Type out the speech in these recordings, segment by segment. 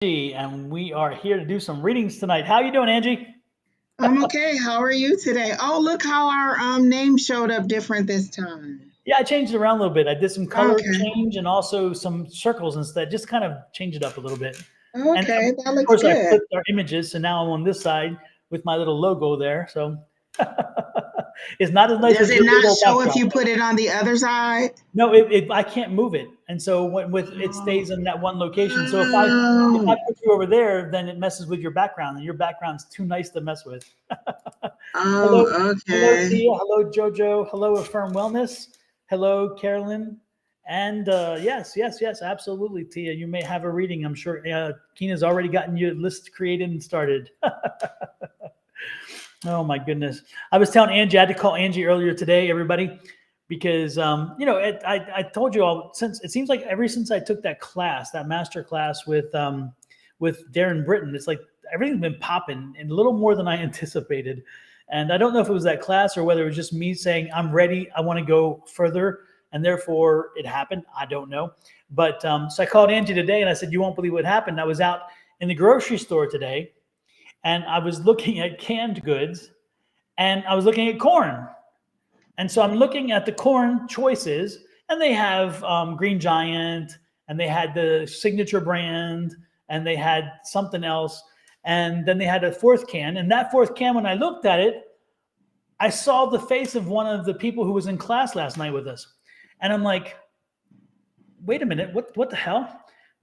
And we are here to do some readings tonight. How you doing, Angie? I'm okay. How are you today? Oh, look how our name showed up different this time. Yeah, I changed it around a little bit. I did some color Okay. change and also some circles instead, just kind of change it up a little bit. And Okay, of that looks course, I good. flipped our images, so now I'm on this side with my little logo there. So it's not as nice Does as it your big not old show if backdrop. you put it on the other side? No, I can't move it, and so it stays in that one location. So if I Oh, put you over there, then it messes with your background, and your background's too nice to mess with. Hello, hello, okay. Tia. Hello, Jojo. Hello, Affirm Wellness. Hello, Carolyn. And yes, absolutely, Tia. You may have a reading. I'm sure Keena's already gotten your list created and started. Oh my goodness! I was telling Angie I had to call Angie earlier today, everybody, because I told you all since it seems like ever since I took that class, that master class with Darren Britton, it's like everything's been popping and a little more than I anticipated. And I don't know if it was that class or whether it was just me saying I'm ready, I want to go further, and therefore it happened. I don't know, but so I called Angie today and I said, "You won't believe what happened." I was out in the grocery store today and I was looking at canned goods and I was looking at corn. And so I'm looking at the corn choices, and they have Green Giant, and they had the signature brand, and they had something else. And then they had a fourth can. And that fourth can, when I looked at it, I saw the face of one of the people who was in class last night with us. And I'm like, wait a minute, what the hell?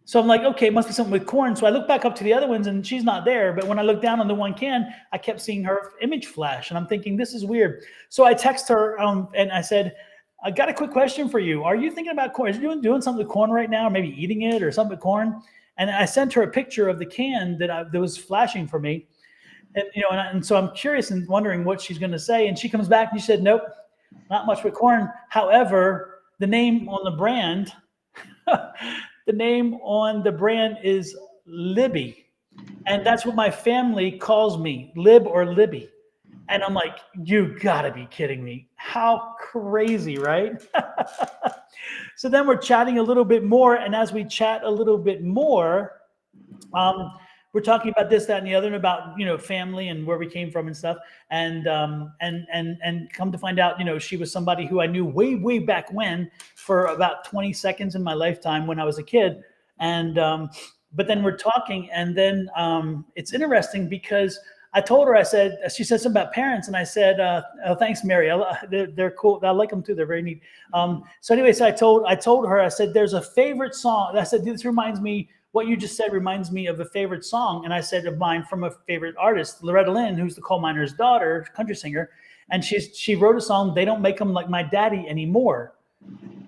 So I'm like, okay, it must be something with corn. So I look back up to the other ones and she's not there. But when I look down on the one can, I kept seeing her image flash. And I'm thinking, this is weird. So I text her and I said, I got a quick question for you. Are you thinking about corn? Are you doing something with corn right now? Or maybe eating it or something with corn? And I sent her a picture of the can that was flashing for me. And so I'm curious and wondering what she's going to say. And she comes back and she said, nope, not much with corn. However, the name on the brand the name on the brand is Libby. And that's what my family calls me, Lib or Libby. And I'm like, you gotta be kidding me. How crazy, right? So then we're chatting a little bit more. And as we chat a little bit more, we're talking about this, that, and the other, and about family and where we came from and stuff. And come to find out, she was somebody who I knew way back when for about 20 seconds in my lifetime when I was a kid. And but then we're talking, and then it's interesting because I told her, she said something about parents, and I said, oh, thanks, Mary. They're cool. I like them too. They're very neat. So anyways, I told her, I said, there's a favorite song. I said, this reminds me. What you just said reminds me of a favorite song. And I said of mine from a favorite artist, Loretta Lynn, who's the coal miner's daughter, country singer. And she wrote a song, They Don't Make Them Like My Daddy Anymore.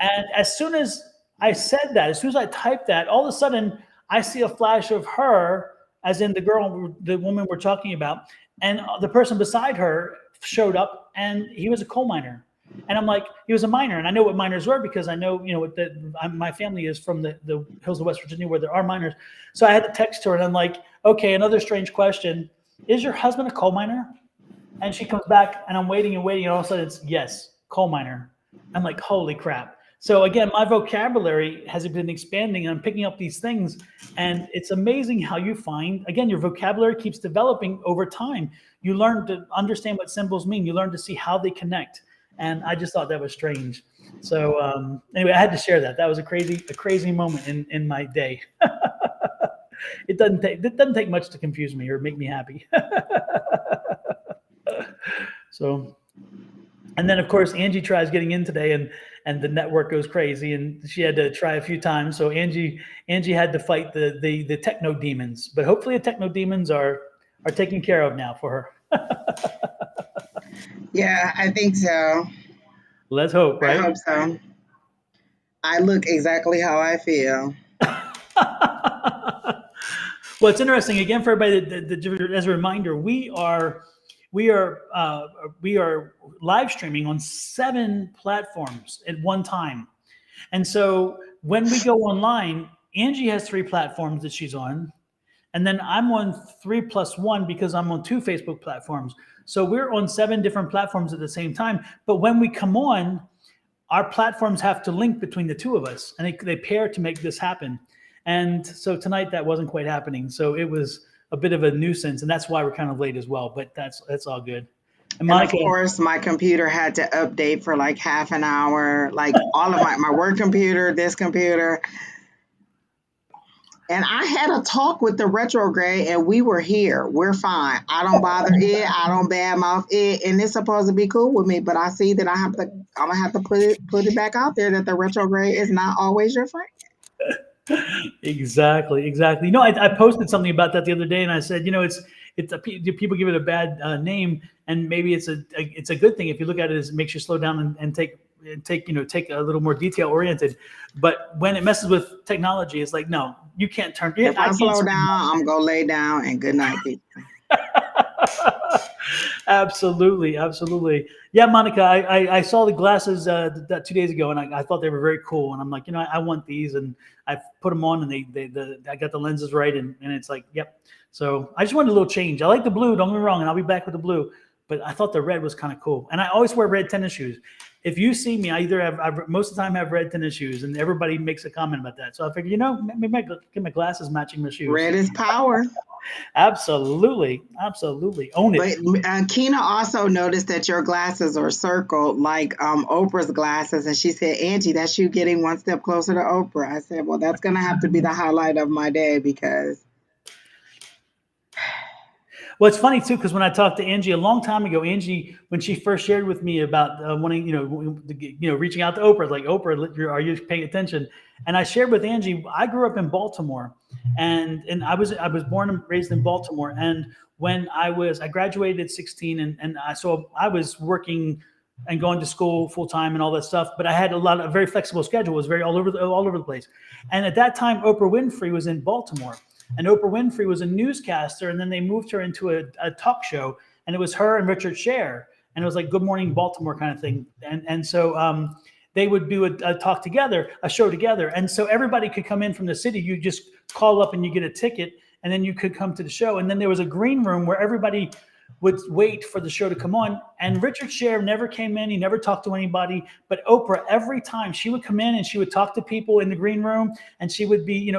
And as soon as I said that, as soon as I typed that, all of a sudden I see a flash of her, as in the woman we're talking about. And the person beside her showed up, and he was a coal miner. And I'm like, he was a miner. And I know what miners were because I know, my family is from the hills of West Virginia where there are miners. So I had to text her and I'm like, okay, another strange question. Is your husband a coal miner? And she comes back and I'm waiting. And all of a sudden it's yes, coal miner. I'm like, holy crap. So again, my vocabulary has been expanding and I'm picking up these things. And it's amazing how you find, again, your vocabulary keeps developing over time. You learn to understand what symbols mean. You learn to see how they connect. And I just thought that was strange. So anyway, I had to share that. That was a crazy moment in my day. It doesn't take much to confuse me or make me happy. So, and then of course Angie tries getting in today, and the network goes crazy, and she had to try a few times. So Angie had to fight the techno demons, but hopefully the techno demons are taken care of now for her. Yeah, I think so. Let's hope, I right? hope so. I look exactly how I feel. Well, it's interesting again for everybody. As a reminder, we are live streaming on 7 platforms at one time, and so when we go online, Angie has 3 platforms that she's on, and then I'm on 3 plus 1 because I'm on 2 Facebook platforms. So we're on 7 different platforms at the same time. But when we come on, our platforms have to link between the 2 of us, and they pair to make this happen. And so tonight that wasn't quite happening. So it was a bit of a nuisance, and that's why we're kind of late as well. But that's all good. And And of Monica, course, my computer had to update for like half an hour, like all of my work computer, this computer. And I had a talk with the retrograde, and we were here. We're fine. I don't bother it. I don't badmouth it, and it's supposed to be cool with me. But I see that I'm gonna have to put it back out there that the retrograde is not always your friend. exactly, exactly. I posted something about that the other day, and I said, people give it a bad name, and maybe it's a good thing if you look at it as it makes you slow down and take a little more detail oriented. But when it messes with technology, it's like, no, you can't turn. Yeah, If I I can't. slow down, I'm gonna lay down and good night, people. Absolutely, absolutely. Yeah, Monica, I saw the glasses that 2 days ago, and I thought they were very cool. And I'm like, I want these, and I put them on, and I got the lenses right, and it's like, yep. So I just wanted a little change. I like the blue. Don't get me wrong, and I'll be back with the blue. But I thought the red was kind of cool, and I always wear red tennis shoes. If you see me, I most of the time have red tennis shoes, and everybody makes a comment about that. So I figured, maybe I get my glasses matching my shoes. Red is power. Absolutely, absolutely, own it. But Kina also noticed that your glasses are circled like Oprah's glasses, and she said, "Angie, that's you getting one step closer to Oprah." I said, "Well, that's gonna have to be the highlight of my day because." Well, it's funny too because when I talked to Angie a long time ago, Angie, when she first shared with me about wanting, reaching out to Oprah, like, Oprah, are you paying attention? And I shared with Angie, I grew up in Baltimore, and I was born and raised in Baltimore. And when I graduated at 16, and I was working and going to school full time and all that stuff, but I had a very flexible schedule. It was very all over the place. And at that time, Oprah Winfrey was in Baltimore. And Oprah Winfrey was a newscaster, and then they moved her into a talk show, and it was her and Richard Scher, and it was like Good Morning Baltimore kind of thing. And so they would do a show together, and so everybody could come in from the city. You just call up and you get a ticket, and then you could come to the show. And then there was a green room where everybody would wait for the show to come on. And Richard Scher never came in. He never talked to anybody. But Oprah, every time she would come in and she would talk to people in the green room, and she would be,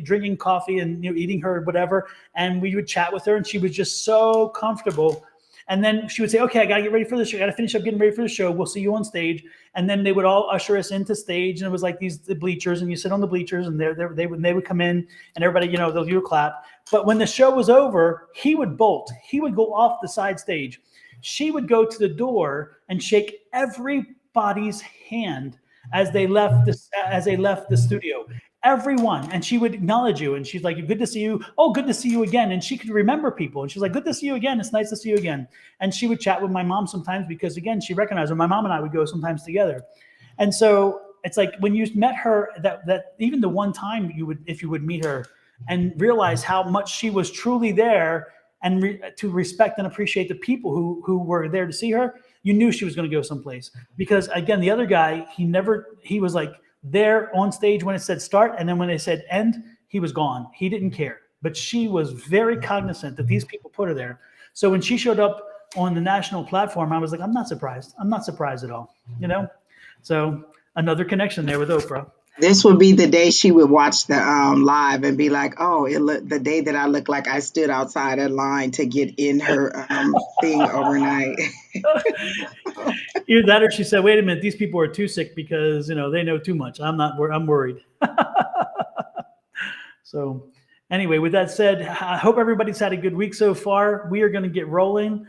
drinking coffee and, eating her whatever. And we would chat with her, and she was just so comfortable. And then she would say, "Okay, I got to get ready for the show. I got to finish up getting ready for the show. We'll see you on stage." And then they would all usher us into stage, and it was like the bleachers, and you sit on the bleachers, and they would come in, and everybody, they'll do a clap. But when the show was over, he would bolt. He would go off the side stage. She would go to the door and shake everybody's hand as they left the studio. Everyone. And she would acknowledge you. And she's like, "Good to see you. Oh, good to see you again." And she could remember people. And she's like, "Good to see you again. It's nice to see you again." And she would chat with my mom sometimes because, again, she recognized her. My mom and I would go sometimes together. And so it's like when you met her, that even the one time if you would meet her and realize how much she was truly there, and to respect and appreciate the people who were there to see her, you knew she was going to go someplace. Because, again, the other guy, he was like there on stage when it said start, and then when they said end, he was gone. He didn't care. But she was very cognizant that these people put her there. So when she showed up on the national platform, I was like, I'm not surprised. I'm not surprised at all. So another connection there with Oprah. This would be the day she would watch the live and be like, "Oh, the day that I look like I stood outside a line to get in her thing overnight." Either that, or she said, "Wait a minute, these people are too sick because they know too much. I'm worried." So, anyway, with that said, I hope everybody's had a good week so far. We are going to get rolling.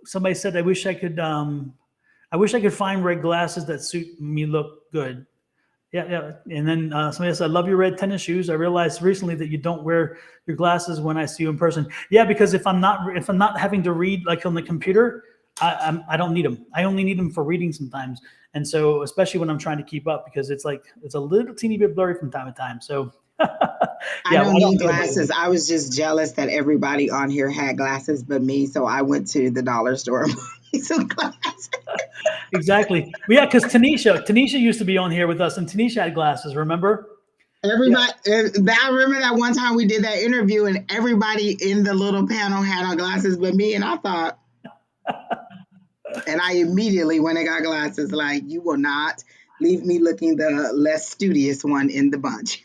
Somebody said, "I wish I could." I wish I could find red glasses that suit me look good. Yeah. And then somebody else, "I love your red tennis shoes. I realized recently that you don't wear your glasses when I see you in person." Yeah, because if I'm not having to read like on the computer, I don't need them. I only need them for reading sometimes. And so, especially when I'm trying to keep up, because it's a little teeny bit blurry from time to time. So I don't need glasses. I was just jealous that everybody on here had glasses but me, so I went to the dollar store and bought me some glasses. Exactly. Yeah, because Tanisha used to be on here with us, and Tanisha had glasses. Remember? Everybody, I remember that one time we did that interview, and everybody in the little panel had on glasses but me, and I thought, and I immediately went and got glasses. Like, you will not Leave me looking the less studious one in the bunch.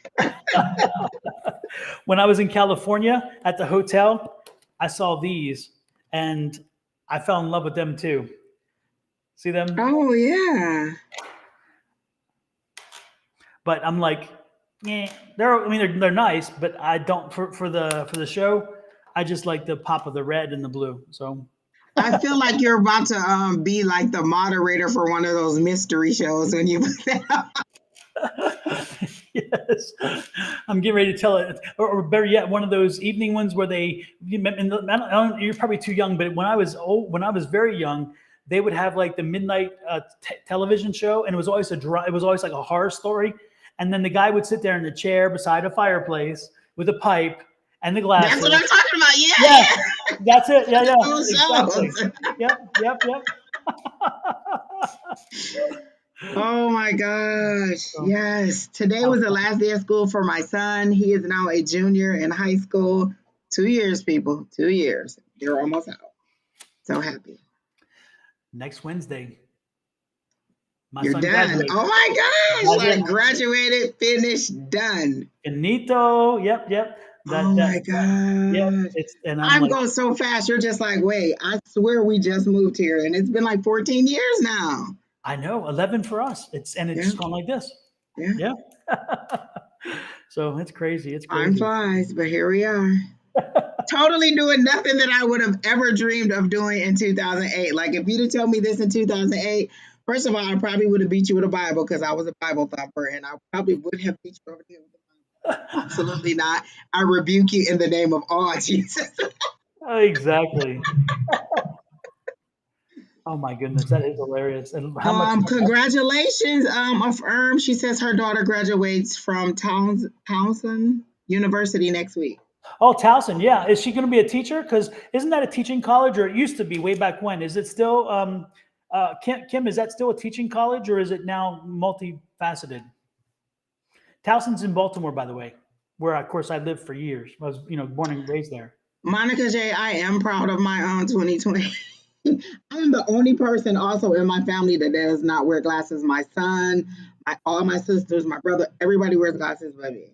When I was in California at the hotel, I saw these and I fell in love with them too. See them? Oh yeah. But I'm like, yeah, they're nice, but I don't for the show. I just like the pop of the red and the blue. So I feel like you're about to be like the moderator for one of those mystery shows when you put that up. yes, I'm getting ready to tell it, or better yet, one of those evening ones where you're probably too young, but when I was very young, they would have like the midnight television show, and it was always like a horror story, and then the guy would sit there in the chair beside a fireplace with a pipe and the That's what I'm glasses. talking about. Yeah, Yeah, yeah. that's it. Yeah, yeah, Those exactly. shows. Yep, yep, yep. Oh my gosh. So, Yes. Today was the last day of school for my son. He is now a junior in high school. 2 years, people. 2 years. They're almost out. So happy. next Wednesday, my You're son done. graduates. Oh my gosh. Graduate. Like graduated, finished, done. Finito. Yep, yep. Oh my Yep. gosh. And I'm I'm like, going so fast. You're just like, wait, I swear we just moved here. And it's been like 14 years now. I know, 11 for us. It's Yeah. just gone like this. Yeah. Yeah. So it's crazy. It's Time crazy. flies, but here we are. Totally doing nothing that I would have ever dreamed of doing in 2008. Like if you'd have told me this in 2008, first of all, I probably would have beat you with a Bible because I was a Bible thumper, and I probably would have beat you over here with a Bible. Absolutely not. I rebuke you in the name of all Jesus. Exactly. Oh my goodness, that is hilarious. And how much? Congratulations, Affirm. She says her daughter graduates from Towson University next week. Oh, Towson, yeah. Is she going to be a teacher? Because isn't that a teaching college, or it used to be way back when? Is it still? Kim, is that still a teaching college, or is it now multifaceted? Towson's in Baltimore, by the way, where of course I lived for years. I was, born and raised there. Monica J, I am proud of my own 2020. I am the only person also in my family that does not wear glasses. My son, all my sisters, my brother, everybody wears glasses but me.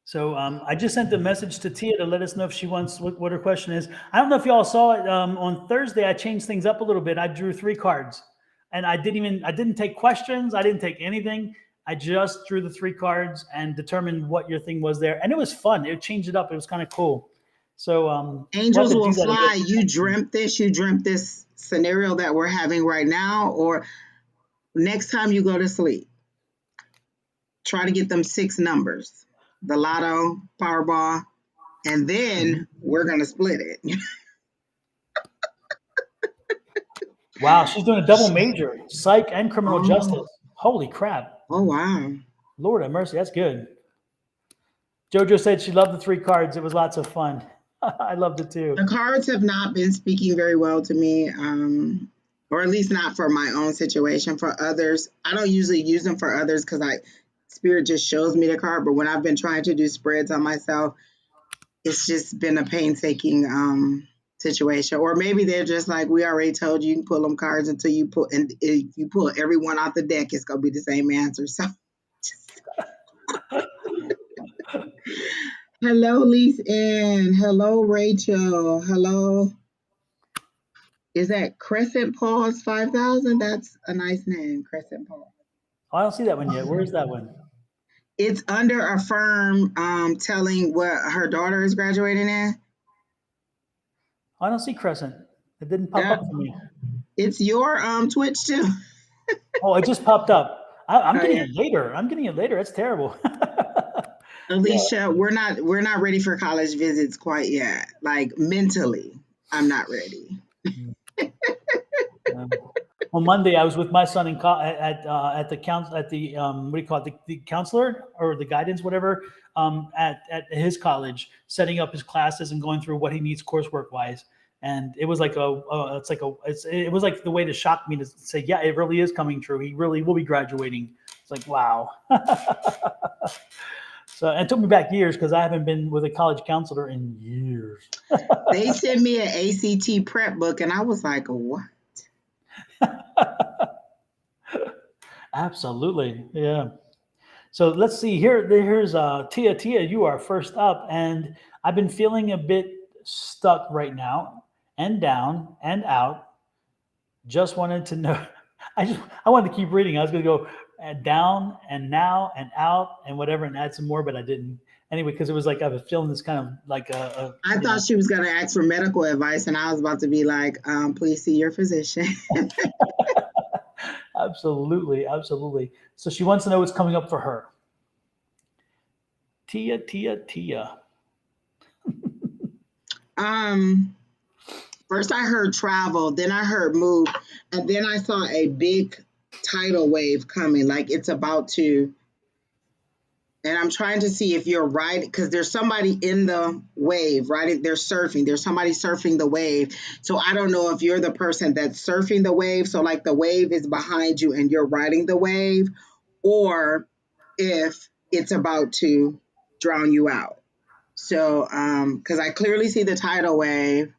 So I just sent a message to Tia to let us know if she wants what her question is. I don't know if y'all saw it on Thursday. I changed things up a little bit. I drew 3 cards, and I didn't take questions. I didn't take anything. I just drew the 3 cards and determined what your thing was there, and it was fun. It changed it up. It was kind of cool. So Angels will fly. You dreamt this. You dreamt this scenario that we're having right now, or next time you go to sleep, try to get them 6 numbers, the lotto, Powerball, and then we're gonna split it. Wow, she's doing a double major, psych and criminal justice. Holy crap. Oh, wow. Lord have mercy. That's good. JoJo said she loved the 3 cards. It was lots of fun. I loved it too. The cards have not been speaking very well to me, or at least not for my own situation. For others, I don't usually use them for others because Spirit just shows me the card. But when I've been trying to do spreads on myself, it's just been a painstaking situation. Or maybe they're just like, we already told you can pull them cards until you pull, and if you pull everyone off the deck, it's gonna be the same answer. So. Hello, Lisa Ann. Hello, Rachel. Hello. Is that Crescent Paws 5000? That's a nice name, Crescent Paws. Oh, I don't see that one yet. Where is that one? It's under Affirm telling what her daughter is graduating in. I don't see Crescent. It didn't pop up for me. It's your Twitch too. Oh, it just popped up. I'm getting it later. I'm getting it later. That's terrible. Alicia, we're not ready for college visits quite yet. Like mentally, I'm not ready. On Monday, I was with my son at the what do you call it, the counselor or the guidance, whatever, at his college, setting up his classes and going through what he needs coursework wise. And it was like it was like the way to shock me to say, yeah, it really is coming true. He really will be graduating. It's like, wow. So it took me back years because I haven't been with a college counselor in years. They sent me an ACT prep book, and I was like, what? Absolutely. Yeah. So let's see here. Here's Tia. Tia, you are first up, and I've been feeling a bit stuck right now, and down and out. Just wanted to know. I wanted to keep reading. I was going to go down and now and out and whatever and add some more, but I didn't anyway because it was like I was feeling this kind of like I thought she was going to ask for medical advice, and I was about to be like, please see your physician. absolutely, absolutely. So she wants to know what's coming up for her. Tia, Tia, Tia. um, First I heard travel, then I heard move, and then I saw a big tidal wave coming, like it's about to. And I'm trying to see if you're riding, because there's somebody in the wave, right? They're surfing. There's somebody surfing the wave. So I don't know if you're the person that's surfing the wave. So like the wave is behind you and you're riding the wave, or if it's about to drown you out. So, because I clearly see the tidal wave.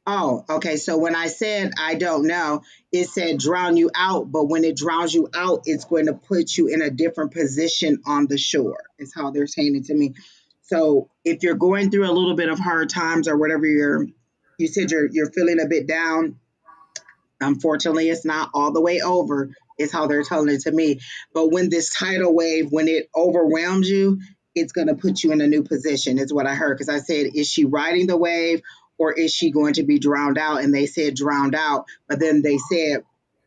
Oh, okay. So when I said I don't know, it said drown you out, but when it drowns you out, it's going to put you in a different position on the shore, is how they're saying it to me. So if you're going through a little bit of hard times or whatever you said you're feeling a bit down, unfortunately, it's not all the way over, is how they're telling it to me. But when this tidal wave, when it overwhelms you, it's going to put you in a new position, is what I heard. Because I said, is she riding the wave or is she going to be drowned out? And they said drowned out, but then they said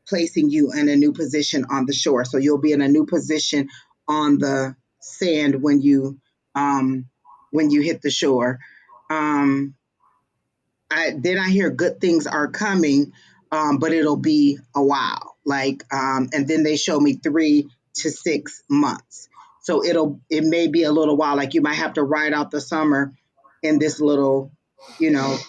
placing you in a new position on the shore. So you'll be in a new position on the sand when you hit the shore. Um, then I hear good things are coming, but it'll be a while. And then they show me 3 to 6 months. So it may be a little while. Like you might have to ride out the summer in this little,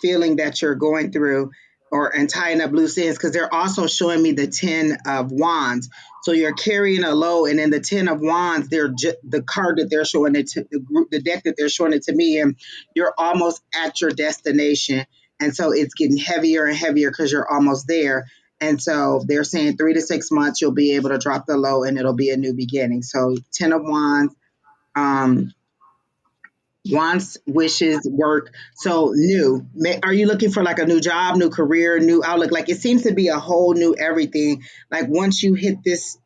feeling that you're going through, and tying up loose ends. Because they're also showing me the 10 of Wands. So you're carrying a load, and in the 10 of Wands, the card that they're showing it to the deck that they're showing it to me, and you're almost at your destination, and so it's getting heavier and heavier because you're almost there. And so they're saying 3 to 6 months, you'll be able to drop the low and it'll be a new beginning. So 10 of Wands, um, wants, wishes, work. So new. Are you looking for like a new job, new career, new outlook? Like it seems to be a whole new everything. Like once you hit this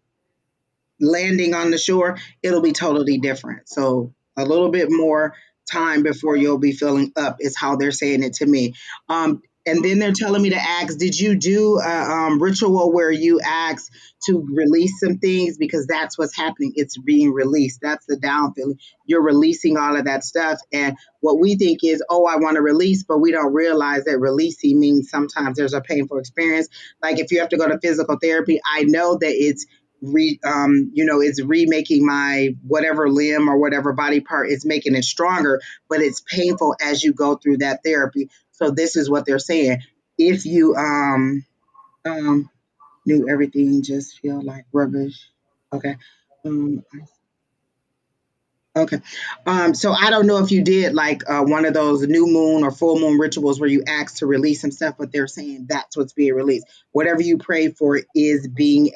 landing on the shore, it'll be totally different. So a little bit more time before you'll be filling up is how they're saying it to me. And then they're telling me to ask, did you do a ritual where you ask to release some things? Because that's what's happening. It's being released. That's the down feeling. You're releasing all of that stuff. And what we think is, oh, I want to release, but we don't realize that releasing means sometimes there's a painful experience. Like if you have to go to physical therapy, I know that it's remaking my whatever limb or whatever body part, it's making it stronger, but it's painful as you go through that therapy. So this is what they're saying. If you um knew everything just feel like rubbish. Okay. Um okay. So I don't know if you did like one of those new moon or full moon rituals where you ask to release some stuff, but they're saying that's what's being released. Whatever you pray for is being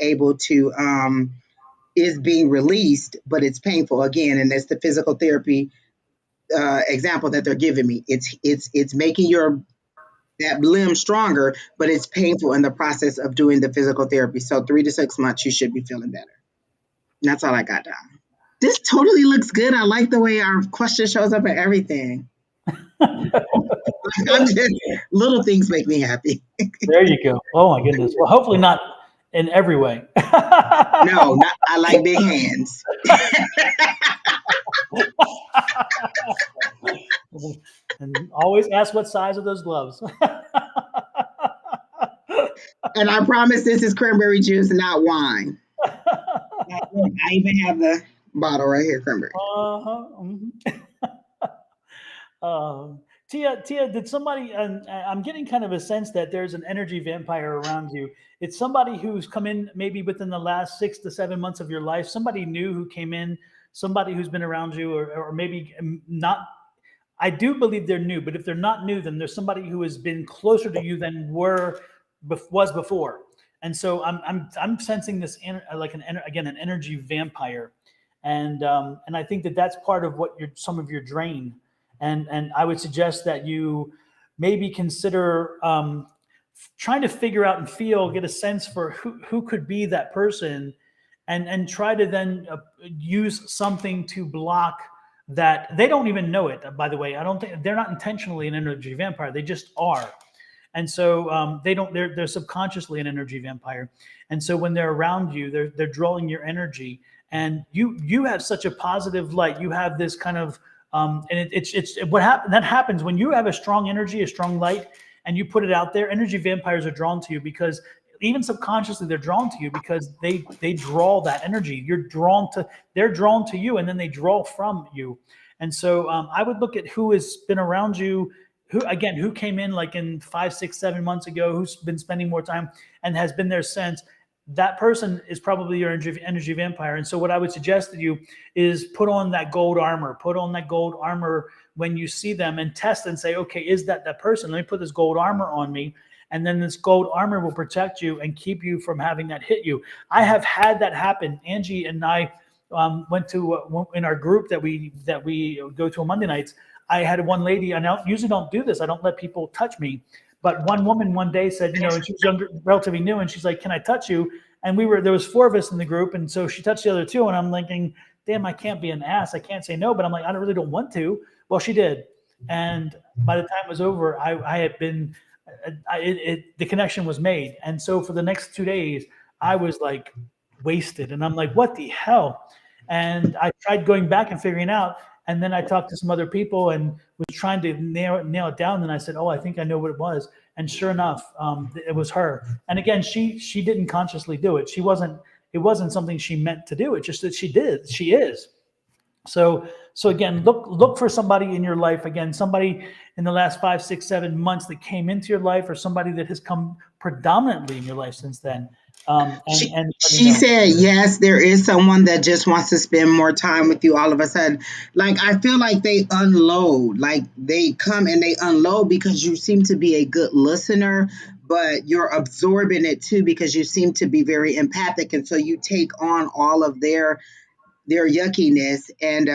released, but it's painful again, and that's the physical therapy example that they're giving me. It's making your that limb stronger, but it's painful in the process of doing the physical therapy. So 3 to 6 months, you should be feeling better. And that's all I got down. This totally looks good. I like the way our question shows up and everything. I'm just little things make me happy. There you go. Oh my goodness. Well, hopefully not in every way. No, not I like big hands. And always ask what size are those gloves. And I promise this is cranberry juice, not wine. I even have the bottle right here, cranberry. Uh-huh. Tia, did somebody? I'm getting kind of a sense that there's an energy vampire around you. It's somebody who's come in maybe within the last 6 to 7 months of your life. Somebody new who came in. Somebody who's been around you, or maybe not. I do believe they're new, but if they're not new, then there's somebody who has been closer to you than were was before. And so I'm sensing this like again an energy vampire, and I think that that's part of what some of your drain, and I would suggest that you maybe consider trying to figure out and get a sense for who could be that person, and try to then use something to block that. They don't even know it, by the way. I don't think they're not intentionally an energy vampire, they just are. And so they don't. They're subconsciously an energy vampire, and so when they're around you, they're drawing your energy, and you have such a positive light. You have this kind of and it's what happen that happens when you have a strong energy, a strong light, and you put it out there. Energy vampires are drawn to you because even subconsciously they're drawn to you because they draw that energy. They're drawn to you, and then they draw from you. And so I would look at who has been around you, who came in like in 5, 6, 7 months ago, who's been spending more time and has been there since. That person is probably your energy vampire. And so what I would suggest to you is put on that gold armor. Put on that gold armor when you see them, and test and say, okay, is that person? Let me put this gold armor on me. And then this gold armor will protect you and keep you from having that hit you. I have had that happen. Angie and I went to in our group that we go to on Monday nights. I had one lady, and I usually don't do this. I don't let people touch me. But one woman one day said, and she was younger, relatively new, and she's like, "Can I touch you?" And there was 4 of us in the group, and so she touched the other 2, and I'm thinking, "Damn, I can't be an ass. I can't say no." But I'm like, I really don't want to. Well, she did, and by the time it was over, I had been, the connection was made, and so for the next 2 days, I was like wasted, and I'm like, "What the hell?" And I tried going back and figuring out. And then I talked to some other people and was trying to nail it down. And I said, "Oh, I think I know what it was." And sure enough, it was her. And again, she didn't consciously do it. It wasn't something she meant to do. It's just that she did. She is. So again, look for somebody in your life. Again, somebody in the last 5, 6, 7 months that came into your life, or somebody that has come predominantly in your life since then. And let me She know. said, yes, there is someone that just wants to spend more time with you all of a sudden. Like, I feel like they unload, like they come and they unload because you seem to be a good listener, but you're absorbing it too because you seem to be very empathic. And so you take on all of their yuckiness. And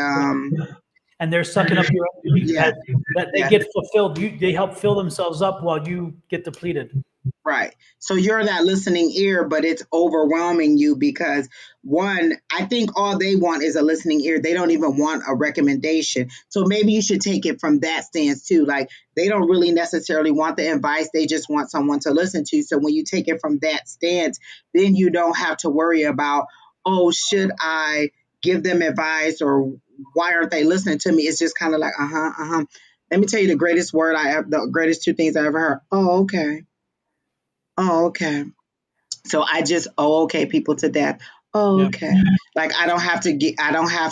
And they're sucking up your energy yeah, that they yeah. get fulfilled. They help fill themselves up while you get depleted. Right. So you're that listening ear, but it's overwhelming you because one, I think all they want is a listening ear. They don't even want a recommendation. So maybe you should take it from that stance too. Like they don't really necessarily want the advice. They just want someone to listen to. So when you take it from that stance, then you don't have to worry about, oh, should I give them advice or why aren't they listening to me? It's just kind of like, uh-huh, uh-huh. Let me tell you the greatest 2 things I ever heard. Oh, okay. Oh, okay. So I just, oh, okay, people to death. Oh, Yeah. okay. Like I don't have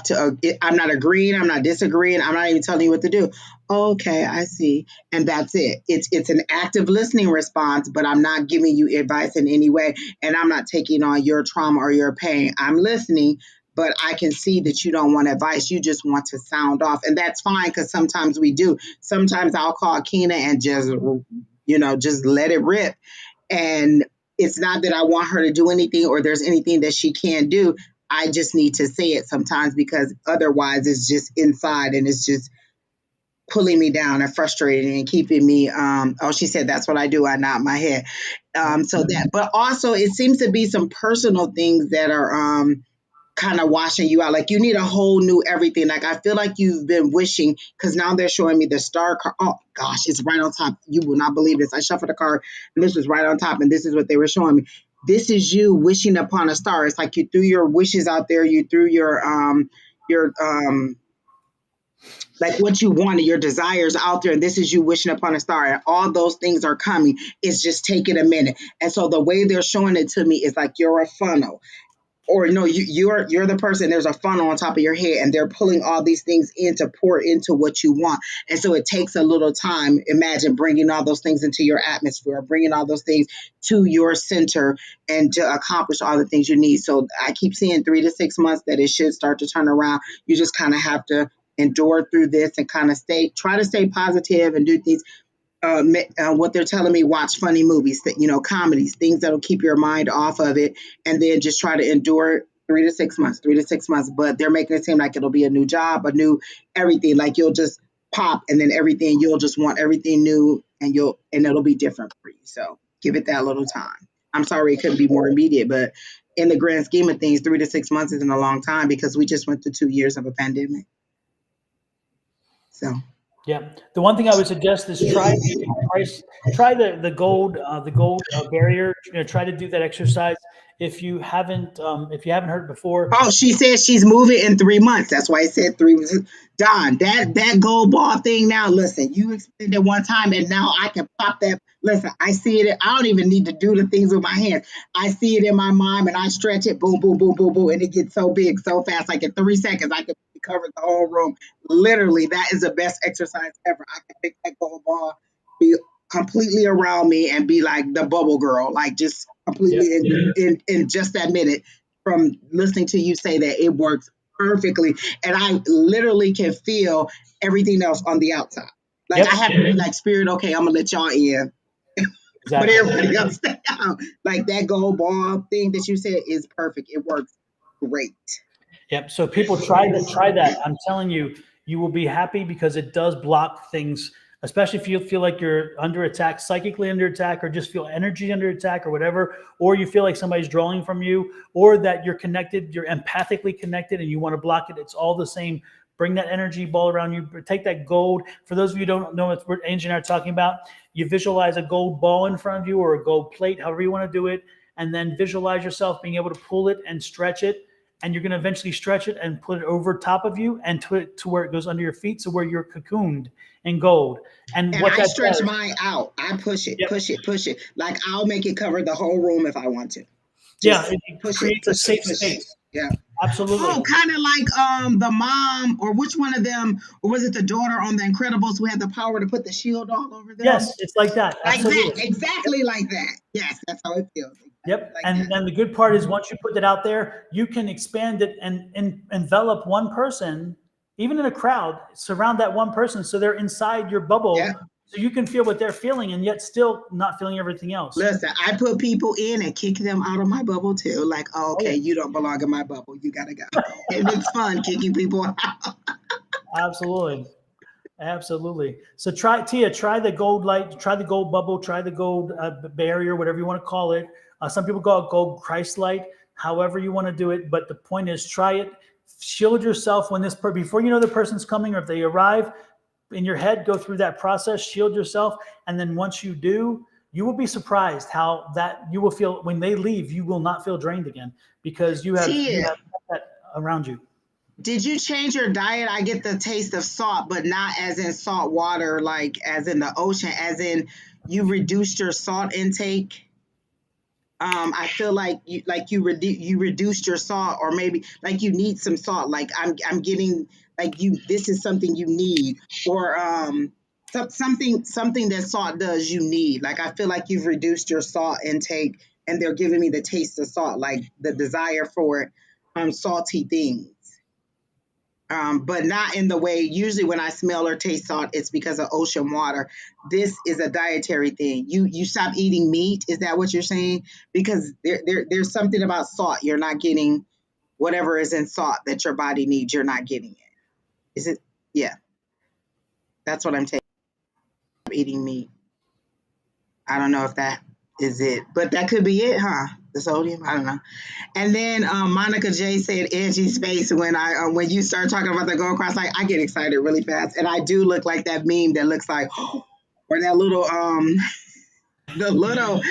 to, I'm not agreeing, I'm not disagreeing, I'm not even telling you what to do. Okay, I see. And that's it. It's an active listening response, but I'm not giving you advice in any way. And I'm not taking on your trauma or your pain. I'm listening, but I can see that you don't want advice. You just want to sound off. And that's fine because sometimes we do. Sometimes I'll call Keena and just let it rip, and it's not that I want her to do anything or there's anything that she can do. I just need to say it sometimes because otherwise it's just inside and it's just pulling me down and frustrating and keeping me. Oh, she said that's what I do. I nod my head. So that, but also it seems to be some personal things that are kind of washing you out. Like you need a whole new everything. Like I feel like you've been wishing because now they're showing me the star card. Oh gosh, it's right on top. You will not believe this. I shuffled the card and this was right on top, and this is what they were showing me. This is you wishing upon a star. It's like you threw your wishes out there. You threw your like what you wanted, your desires out there, and this is you wishing upon a star, and all those things are coming. It's just taking a minute. And so the way they're showing it to me is like you're a funnel, or no, you're the person. There's a funnel on top of your head, and they're pulling all these things in to pour into what you want. And so it takes a little time. Imagine bringing all those things into your atmosphere, bringing all those things to your center, and to accomplish all the things you need. So I keep seeing 3 to 6 months that it should start to turn around. You just kind of have to endure through this and kind of try to stay positive and do things. what they're telling me, watch funny movies, that comedies, things that'll keep your mind off of it, and then just try to endure it 3 to 6 months, 3 to 6 months. But they're making it seem like it'll be a new job, a new everything. Like you'll just pop, and then everything you'll just want everything new, and it'll be different for you. So give it that little time. I'm sorry it couldn't be more immediate, but in the grand scheme of things, 3 to 6 months isn't a long time because we just went through 2 years of a pandemic. So. Yeah, the one thing I would suggest is try the gold barrier. Try to do that exercise if you haven't heard it before. Oh, she says she's moving in 3 months. That's why I said 3 months. Don, that gold ball thing now, listen, you explained it one time and now I can pop that. Listen, I see it. I don't even need to do the things with my hands. I see it in my mind and I stretch it, boom, boom, boom, boom, boom, and it gets so big, so fast. Like in 3 seconds, I can cover the whole room. Literally, that is the best exercise ever. I can make that gold ball be completely around me and be like the bubble girl, like just completely in just that minute from listening to you say that it works perfectly. And I literally can feel everything else on the outside. Like I have to be like, spirit, okay, I'm gonna let y'all in. But everybody else stay out. Like that gold ball thing that you said is perfect. It works great. Yep. So people try that. I'm telling you, you will be happy because it does block things, especially if you feel like you're under attack, psychically under attack, or just feel energy under attack or whatever, or you feel like somebody's drawing from you, or that you're connected, you're empathically connected and you want to block it. It's all the same. Bring that energy ball around you. Take that gold. For those of you who don't know what Angie and I are talking about, you visualize a gold ball in front of you or a gold plate, however you want to do it, and then visualize yourself being able to pull it and stretch it. And you're going to eventually stretch it and put it over top of you and to where it goes under your feet, so where you're cocooned in gold. And what I stretch mine out. I push it, push it, push it. Like I'll make it cover the whole room if I want to. Just it creates a safe space. Yeah. Absolutely. Oh, kind of like the mom, or which one of them, or was it the daughter on The Incredibles who had the power to put the shield all over them? Yes, it's like that. Like Absolutely. that, exactly like that. Yes, that's how it feels. Yep. Like and the good part is once you put that out there, you can expand it and envelop one person, even in a crowd, surround that one person so they're inside your bubble. Yeah. So you can feel what they're feeling and yet still not feeling everything else. Listen, I put people in and kick them out of my bubble too. Like, oh, okay, you don't belong in my bubble. You gotta go. And it's fun kicking people out. Absolutely. Absolutely. So try the gold light, try the gold bubble, try the gold barrier, whatever you want to call it. Some people call it gold Christ light, however you want to do it. But the point is, try it. Shield yourself when before you know the person's coming, or if they arrive in your head, go through that process, shield yourself. And then once you do, you will be surprised how that you will feel when they leave. You will not feel drained again because you have that around you. Did you change your diet? I get the taste of salt, but not as in salt water, like as in the ocean, as in you reduced your salt intake. I feel like you reduced your salt, or maybe like you need some salt. Like I'm getting like this is something you need, or something that salt does you need. Like I feel like you've reduced your salt intake, and they're giving me the taste of salt, like the desire for salty things. But not in the way, usually when I smell or taste salt, it's because of ocean water. This is a dietary thing. You stop eating meat. Is that what you're saying? Because there's something about salt. You're not getting whatever is in salt that your body needs. You're not getting it. Is it? Yeah. That's what I'm taking. Eating meat. I don't know if that is it, but that could be it, huh? The sodium, I don't know. And then Monica J said Angie's face when you start talking about the gold cross, like I get excited really fast, and I do look like that meme that looks like, or that little the little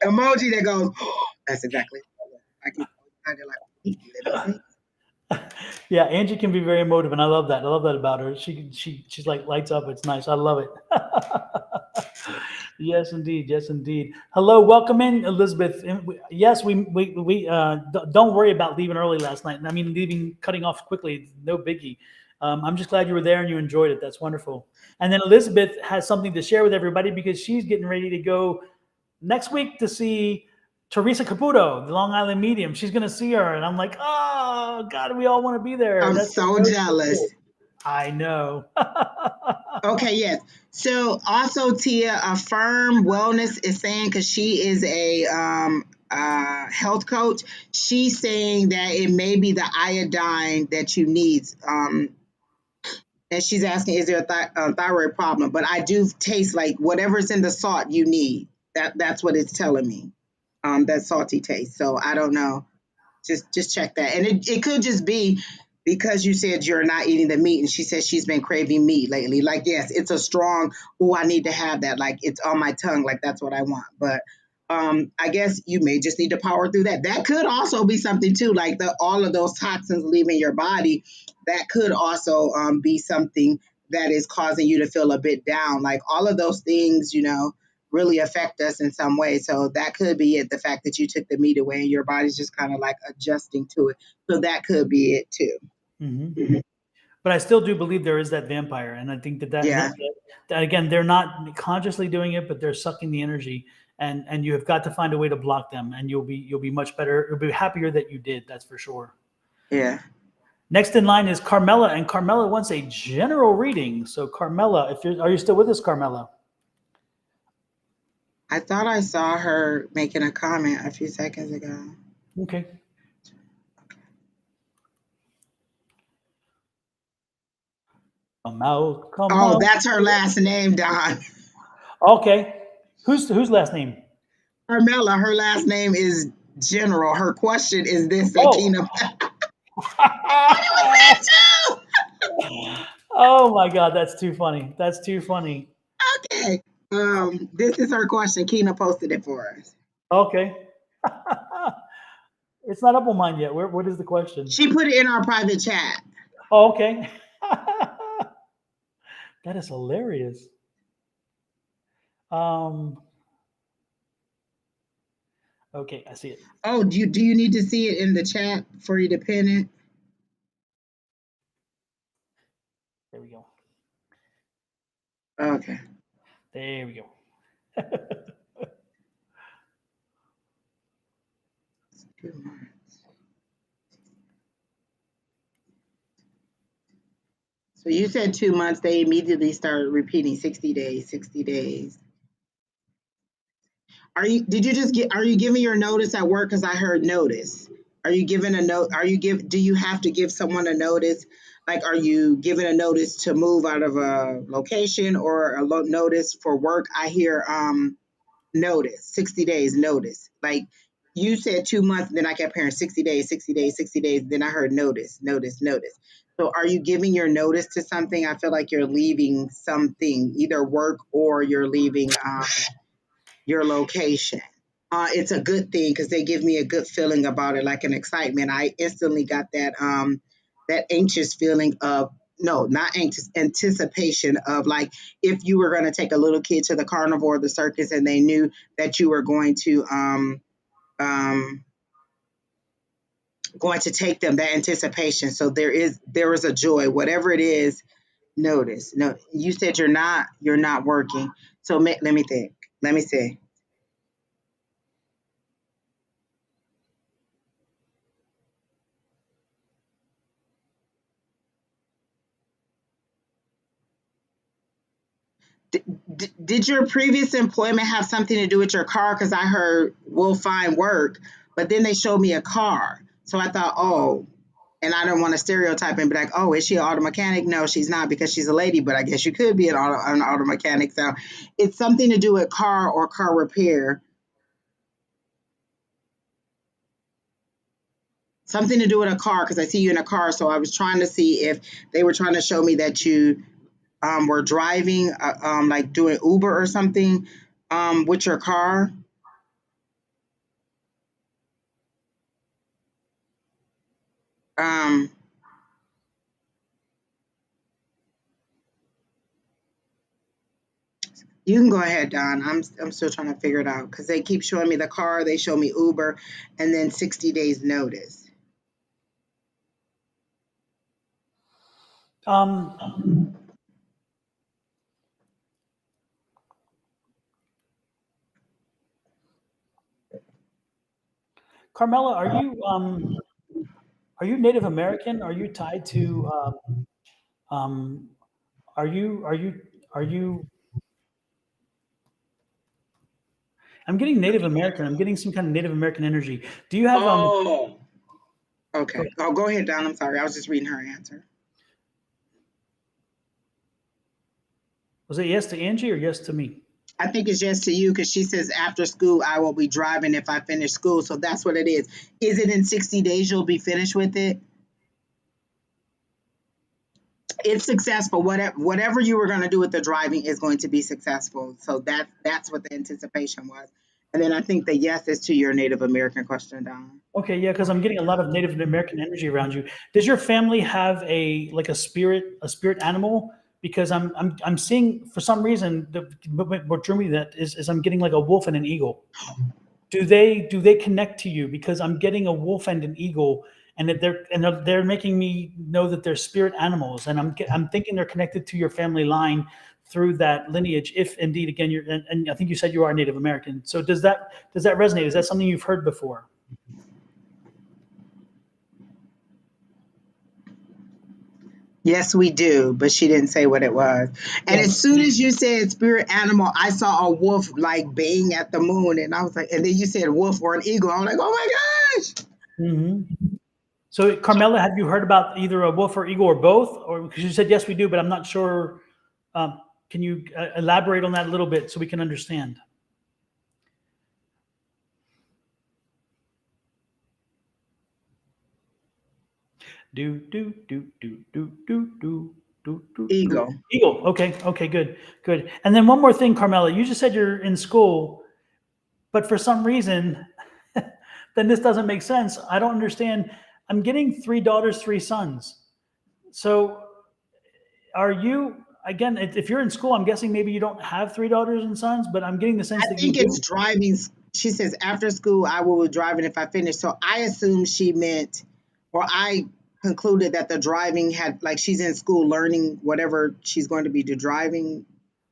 emoji that goes. That's exactly. I get excited like. Yeah, Angie can be very emotive, and I love that. I love that about her. She's like lights up. It's nice. I love it. Yes, indeed. Yes, indeed. Hello, welcome in, Elizabeth. Yes, we don't worry about leaving early last night. I mean, cutting off quickly, no biggie. I'm just glad you were there and you enjoyed it. That's wonderful. And then Elizabeth has something to share with everybody because she's getting ready to go next week to see Teresa Caputo, the Long Island medium. She's going to see her, and I'm like, oh God, we all want to be there. I'm so jealous. Cool. I know. Okay, yes. So also Tia, Affirm Wellness is saying because she is a health coach. She's saying that it may be the iodine that you need. And she's asking, is there a thyroid problem? But I do taste like whatever's in the salt you need. That's what it's telling me. That salty taste. So I don't know. Just check that. And it could just be because you said you're not eating the meat and she says she's been craving meat lately. Like, yes, it's a strong, oh, I need to have that. Like it's on my tongue, like that's what I want. But I guess you may just need to power through that. That could also be something too, like the all of those toxins leaving your body. That could also be something that is causing you to feel a bit down. Like all of those things, really affect us in some way. So that could be it. The fact that you took the meat away and your body's just kind of like adjusting to it. So that could be it too. Mm-hmm. But I still do believe there is that vampire, and I think Yeah. that again, they're not consciously doing it, but they're sucking the energy, and you have got to find a way to block them, and you'll be much better. You'll be happier that you did. That's for sure. Yeah. Next in line is Carmela, and Carmela wants a general reading. So Carmela, if you're, are you still with us, Carmela? I thought I saw her making a comment a few seconds ago. Okay. Come out, come Oh, out. that's her last name, Don. Okay. Whose last name? Carmela, her last name is General. Her question is this, Oh. Akina. Oh my God, that's too funny. That's too funny. Okay. This is her question. Kina posted it for us. Okay. It's not up on mine yet. What is the question? She put it in our private chat. Oh, okay. That is hilarious. Um, okay, I see it. Oh, do you need to see it in the chat for you to pin it? There we go. Okay. There we go. So you said 2 months. They immediately started repeating 60 days, 60 days. Are you giving your notice at work? Because I heard notice. Are you giving a note? Do you have to give someone a notice? Like, are you giving a notice to move out of a location or a notice for work? I hear notice, 60 days notice. Like you said 2 months, then I kept hearing 60 days, 60 days, 60 days. Then I heard notice, notice, notice. So are you giving your notice to something? I feel like you're leaving something, either work or you're leaving your location. It's a good thing because they give me a good feeling about it, like an excitement. I instantly got that anxious feeling of no, not anxious, anticipation of like if you were going to take a little kid to the carnival or the circus and they knew that you were um, going to take them, that anticipation. So there is a joy, whatever it is. Notice, no, you said you're not working. So let me think. Let me see. Did your previous employment have something to do with your car? Because I heard we'll find work, but then they showed me a car. So I thought, oh, and I don't want to stereotype and be like, oh, is she an auto mechanic? No, she's not because she's a lady, but I guess you could be an auto mechanic. So it's something to do with car or car repair, something to do with a car because I see you in a car. So I was trying to see if they were trying to show me that you were driving, like doing Uber or something with your car. Um, you can go ahead, Don. I'm still trying to figure it out because they keep showing me the car, they show me Uber, and then 60 days notice. Um, Carmela, are you Native American? Are you tied to um, Are you? I'm getting Native American. I'm getting some kind of Native American energy. Do you have Oh, Go okay. ahead. Oh, go ahead, Don. I'm sorry. I was just reading her answer. Was it yes to Angie or yes to me? I think it's just to you because she says after school I will be driving if I finish school. So that's what it is. Is it in 60 days you'll be finished with it? It's successful. Whatever you were going to do with the driving is going to be successful. So that's what the anticipation was. And then I think the yes is to your Native American question, Don. Okay, yeah, because I'm getting a lot of Native American energy around you. Does your family have a spirit animal? Because I'm seeing for some reason what drew me that is I'm getting like a wolf and an eagle. Do they connect to you? Because I'm getting a wolf and an eagle, and that they're making me know that they're spirit animals, and I'm thinking they're connected to your family line through that lineage. If indeed, again, and I think you said you are Native American. So does that resonate? Is that something you've heard before? Yes, we do, but she didn't say what it was. And Yeah. as soon as you said spirit animal, I saw a wolf like baying at the moon, and I was like, and then you said wolf or an eagle. I'm like, oh my gosh. Hmm. So, Carmela, have you heard about either a wolf or eagle or both? Or because you said yes, we do, but I'm not sure. Can you elaborate on that a little bit so we can understand? Do do do do do do do do do do. Eagle. Eagle. Okay. Okay. Good. Good. And then one more thing, Carmela. You just said you're in school, but for some reason, then this doesn't make sense. I don't understand. I'm getting 3 daughters, 3 sons. So are you again? If you're in school, I'm guessing maybe you don't have 3 daughters and sons, but I'm getting the I sense that you think do. it's driving. She says after school I will be driving if I finish. So I assume she meant, or I concluded that the driving had like she's in school learning whatever she's going to be do driving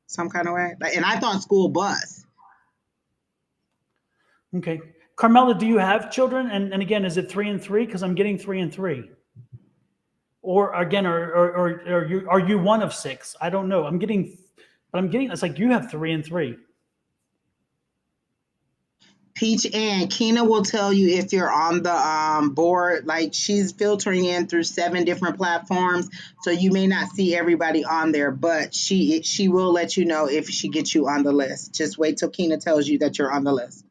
some kind of way. Like, and I thought school bus. Okay, Carmela, do you have children? And again, is it 3 and 3? Because I'm getting 3 and 3. Or again, or are you one of 6? I don't know. But I'm getting it's like you have 3 and 3. Peach and Keena will tell you if you're on the board. Like she's filtering in through 7 different platforms, so you may not see everybody on there, but she will let you know if she gets you on the list. Just wait till Keena tells you that you're on the list.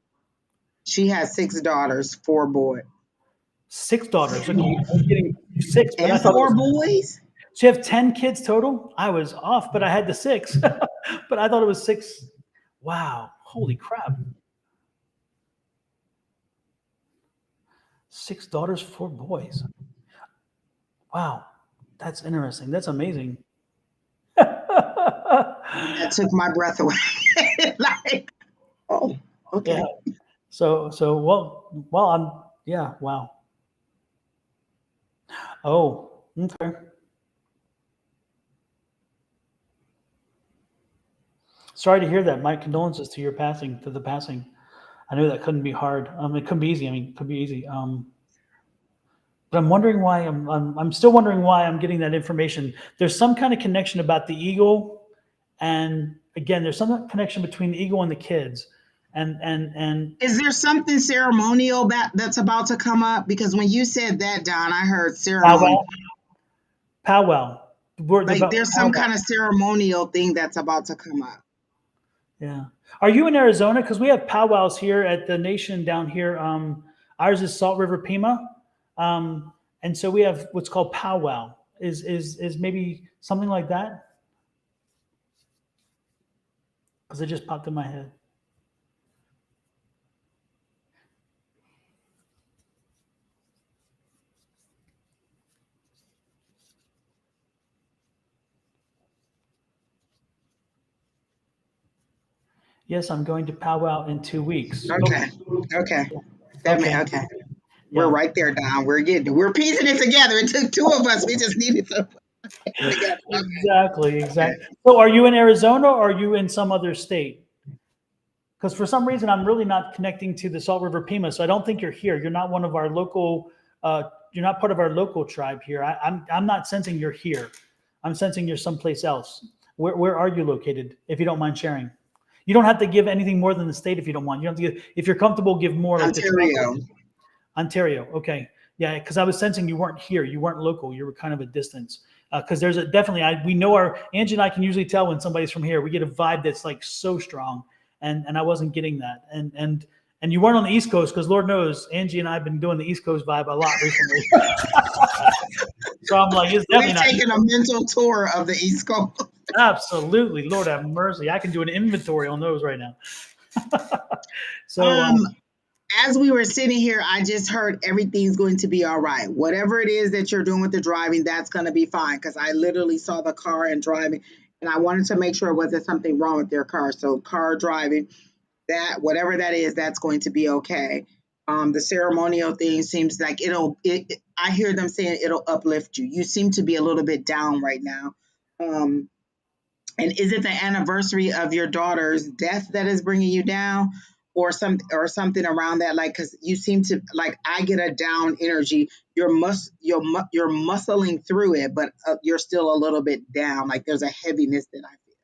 She has 6 daughters, 4 boys, 6 daughters. Okay, I was getting 6, but I and thought it four was. boys. So you have 10 kids total. I was off, but I had the 6. But I thought it was 6. Wow, holy crap! 6 daughters, 4 boys. Wow, that's interesting. That's amazing. That took my breath away. Like, oh, Yeah. okay. So well, yeah. Wow. Oh, okay. Sorry to hear that. My condolences to the passing. I knew that couldn't be hard. It couldn't be easy. I mean, it could be easy. But I'm wondering why. I'm still wondering why I'm getting that information. There's some kind of connection about the eagle, and again, there's some connection between the eagle and the kids, and Is there something ceremonial that's about to come up? Because when you said that, Don, I heard ceremony. powwow, powwow. Word Like about there's some powwow. kind of ceremonial thing that's about to come up. Yeah. Are you in Arizona? Because we have powwows here at the nation down here. Ours is Salt River Pima, and so we have what's called powwow. Is maybe something like that? Because it just popped in my head. Yes, I'm going to powwow in 2 weeks. Okay. Okay. Okay. Okay. We're Yeah. right there, Don. We're piecing it together. It took 2 of us. We just needed to put it together. Exactly. Okay. Exactly. So, are you in Arizona or are you in some other state? Because for some reason, I'm really not connecting to the Salt River Pima, so I don't think you're here. You're not one of our local. You're not part of our local tribe here. I'm not sensing you're here. I'm sensing you're someplace else. Where are you located? If you don't mind sharing. You don't have to give anything more than the state if you don't want. You don't have to give, if you're comfortable, give more like the Ontario. Ontario. Okay. Yeah, because I was sensing you weren't here. You weren't local. You were kind of a distance. Because there's a definitely, we know Angie and I can usually tell when somebody's from here. We get a vibe that's like so strong, and I wasn't getting that. And you weren't on the East Coast because Lord knows Angie and I have been doing the East Coast vibe a lot recently. So I'm like, it's definitely We've not. taken a mental tour of the East Coast. Absolutely, Lord have mercy. I can do an inventory on those right now. So As we were sitting here, I just heard everything's going to be all right. Whatever it is that you're doing with the driving, that's going to be fine. Because I literally saw the car and driving, and I wanted to make sure it wasn't something wrong with their car. So car driving, that whatever that is, that's going to be okay. The ceremonial thing seems like I hear them saying it'll uplift you. You seem to be a little bit down right now. And is it the anniversary of your daughter's death that is bringing you down, or something around that? Like, because you seem to like, I get a down energy. You're muscling through it, but you're still a little bit down. Like there's a heaviness that I feel.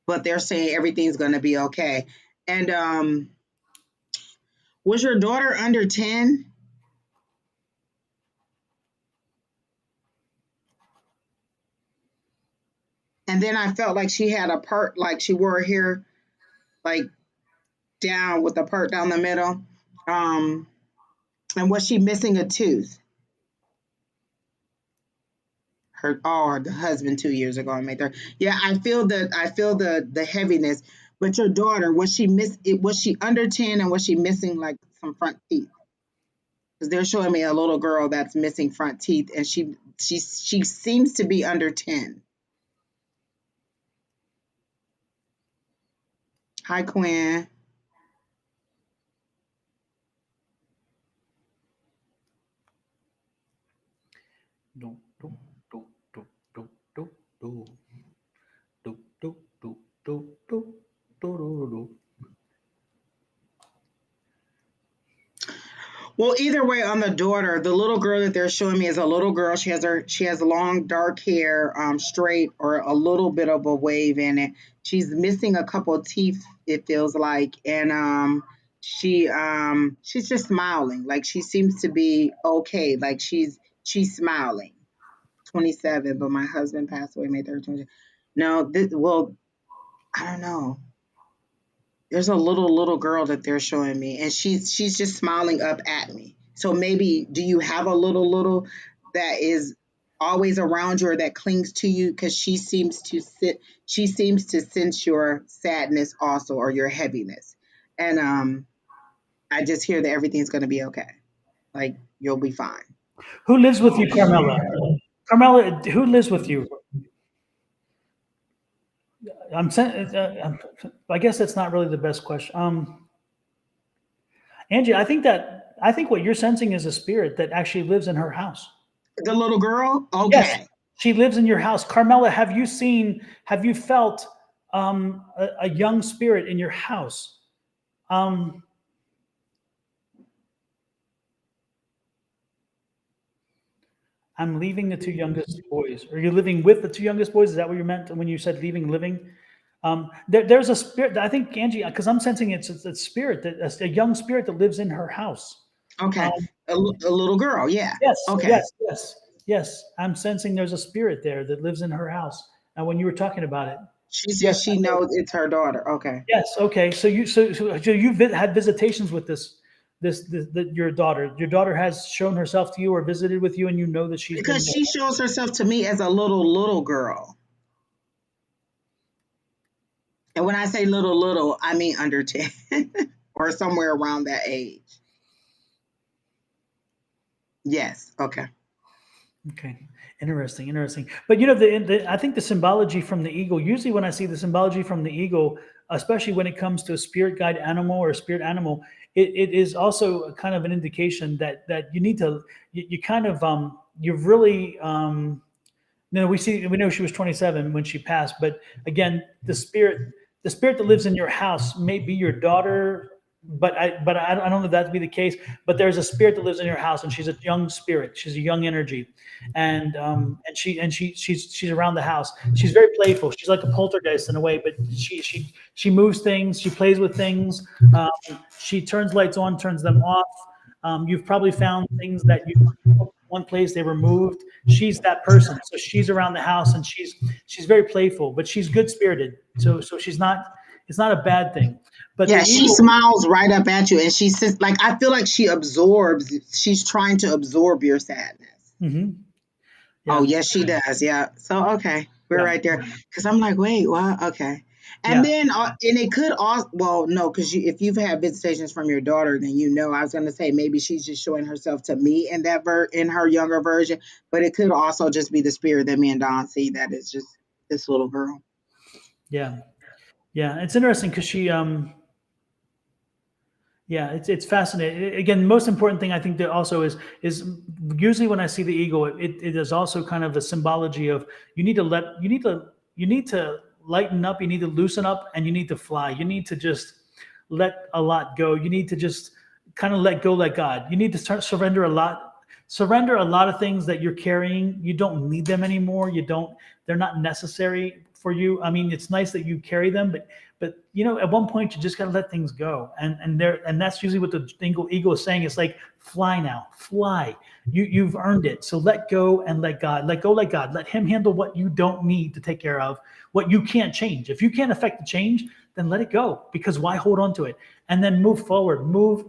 But they're saying everything's going to be okay. And was your daughter under 10? And then I felt like she had a part, like she wore her hair like down with a part down the middle. And was she missing a tooth? Her husband 2 years ago, I made her. Yeah, I feel the heaviness. But your daughter, was she under 10, and was she missing like some front teeth? Because they're showing me a little girl that's missing front teeth, and she seems to be under 10. Hi, Quinn. do, do, do, do, do, do, do. Do, do, do, do, do, do, do, do. Well, either way, on the daughter, the little girl that they're showing me is a little girl. She has long dark hair, straight or a little bit of a wave in it. She's missing a couple of teeth, it feels like, and she's just smiling. Like she seems to be okay. Like she's smiling. 27, but my husband passed away May 3rd. No, well, I don't know. There's a little girl that they're showing me, and she's just smiling up at me. So maybe, do you have a little that is always around you or that clings to you? Because she seems to sense your sadness also, or your heaviness. And I just hear that everything's going to be okay. Like you'll be fine. Who lives with you, Carmela? Carmela, who lives with you? I guess that's not really the best question. Angie, I think what you're sensing is a spirit that actually lives in her house. The little girl, Yes, okay. she lives in your house. Carmela, have you felt a young spirit in your house? Um, I'm leaving the two youngest boys. Are you living with the two youngest boys? Is that what you meant when you said living? There's a spirit. I think Angie, because I'm sensing it's a spirit a young spirit that lives in her house. Okay. Um, A little girl, yeah. yes, Okay. yes. I'm sensing there's a spirit there that lives in her house. And when you were talking about it, She says yes, she knows it's her daughter. Okay. yes. Okay, so you had visitations with your daughter. Your daughter has shown herself to you or visited with you, and you know that she's been Because there. she shows herself to me as a little girl. And when I say little, I mean under 10 or somewhere around that age. Yes. Okay. Okay, interesting. But I think the symbology from the eagle. Usually, when I see the symbology from the eagle, especially when it comes to a spirit guide animal or a spirit animal, it is also a kind of an indication that you need to you kind of you've really we know she was 27 when she passed, but again, the spirit that lives in your house may be your daughter, I don't know that to be the case. But there's a spirit that lives in your house, and she's a young spirit. She's a young energy, and she's around the house. She's very playful. She's like a poltergeist in a way, but she moves things. She plays with things. Um, she turns lights on, turns them off. You've probably found things that you put one place they were moved. She's that person, so she's around the house, and she's very playful, but she's good spirited. So she's not. It's not a bad thing. But the Yeah, she eagle. smiles right up at you, and she says, like, I feel like she absorbs. She's trying to absorb your sadness. Mhm. Oh, Yeah, yes, she does. Yeah. So, okay, we're yeah, right there. Because I'm like, wait, what? Okay. And yeah, then, and it could also, well, no, because if you've had visitations from your daughter, then you know. I was going to say maybe she's just showing herself to me in in her younger version, but it could also just be the spirit that me and Don see that is just this little girl. yeah, yeah. It's interesting because yeah, it's fascinating. Again, the most important thing I think that also is usually when I see the eagle, it is also kind of a symbology of you need to lighten up, you need to loosen up, and you need to fly. You need to just let a lot go. You need to just kind of let go, like God. You need to start surrender a lot of things that you're carrying. You don't need them anymore. They're not necessary for you. I mean, it's nice that you carry them, but at one point you just got to let things go, and that's usually what the eagle is saying. It's like, fly now, fly. You've earned it, so let go and let God. Let go, let God. Let Him handle what you don't need to take care of, what you can't change. If you can't affect the change, then let it go, because why hold on to it? And then move forward, move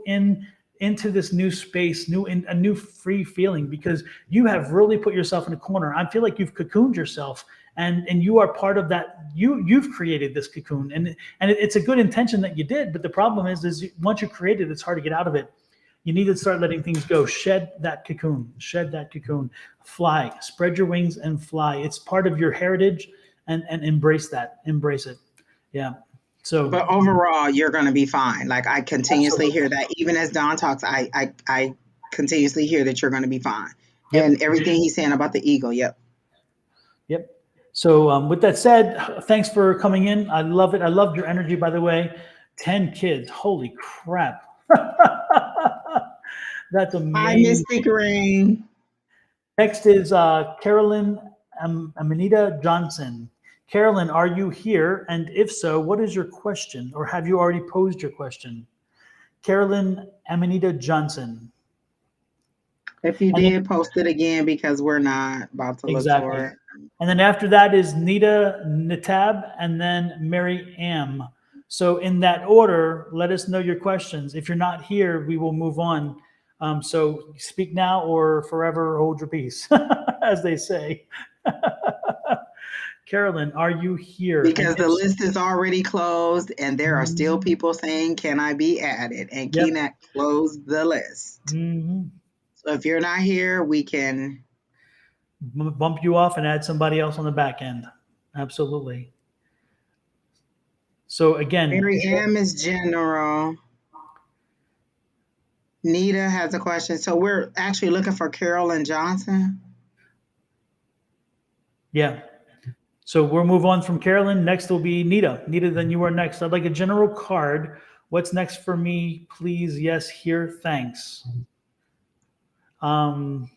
into this new space, a new free feeling, because you have really put yourself in a corner. I feel like you've cocooned yourself, and you are part of that. You've created this cocoon, and it's a good intention that you did, but the problem is once you create it, it's hard to get out of it. You need to start letting things go. Shed that cocoon. Shed that cocoon. Fly. Spread your wings and fly. It's part of your heritage, and embrace that. Embrace it. Yeah. So But overall, you're going to be fine. Like, I continuously absolutely. hear that. Even as Don talks, I continuously hear that you're going to be fine. And Yep. everything he's saying about the ego, yep. Yep. So with that said, thanks for coming in. I love it. I loved your energy, by the way. 10 kids. Holy crap. That's Hi, Miss amazing. Pickering. Next is Carolyn Amanita Johnson. Carolyn, are you here? And if so, what is your question? Or have you already posed your question? Carolyn Amanita Johnson. If you And then, did, post it again because we're not about to look exactly. for it. And then after that is Nita Nitab, and then Mary Am. So in that order, let us know your questions. If you're not here, we will move on. So speak now or forever hold your peace, as they say. Carolyn, are you here? And Because the if so, list is already closed and there are still people saying, can I be added? And yep. Keenan closed the list. Hmm. So if you're not here, we can. Bump you off and add somebody else on the back end. Absolutely. So again, Mary M is general. Nita has a question. So we're actually looking for Carolyn Johnson. yeah. So we'll move on from Carolyn. Next will be Nita. Nita, then you are next. I'd like a general card. What's next for me? Please, yes, here, thanks. Um,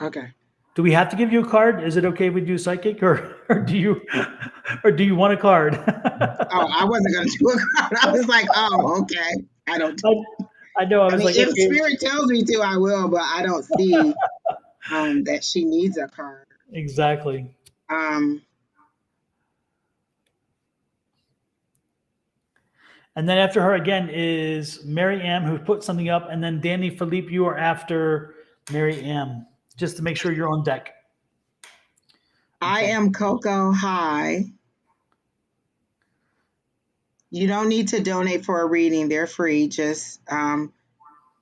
Okay. do we have to give you a card? Is it okay if we do psychic, or do you want a card? Oh, I wasn't going to do a crowd. I was like, oh, okay. I don't. I, I know. I I was mean, like, if okay, Spirit tells me to, I will, but I don't see that she needs a card. exactly. Um, And then after her again is Mary Ann, who put something up, and then Danny Philippe, you are after Mary Ann, just to make sure you're on deck. I Okay. am Coco. Hi. You don't need to donate for a reading. They're free. Just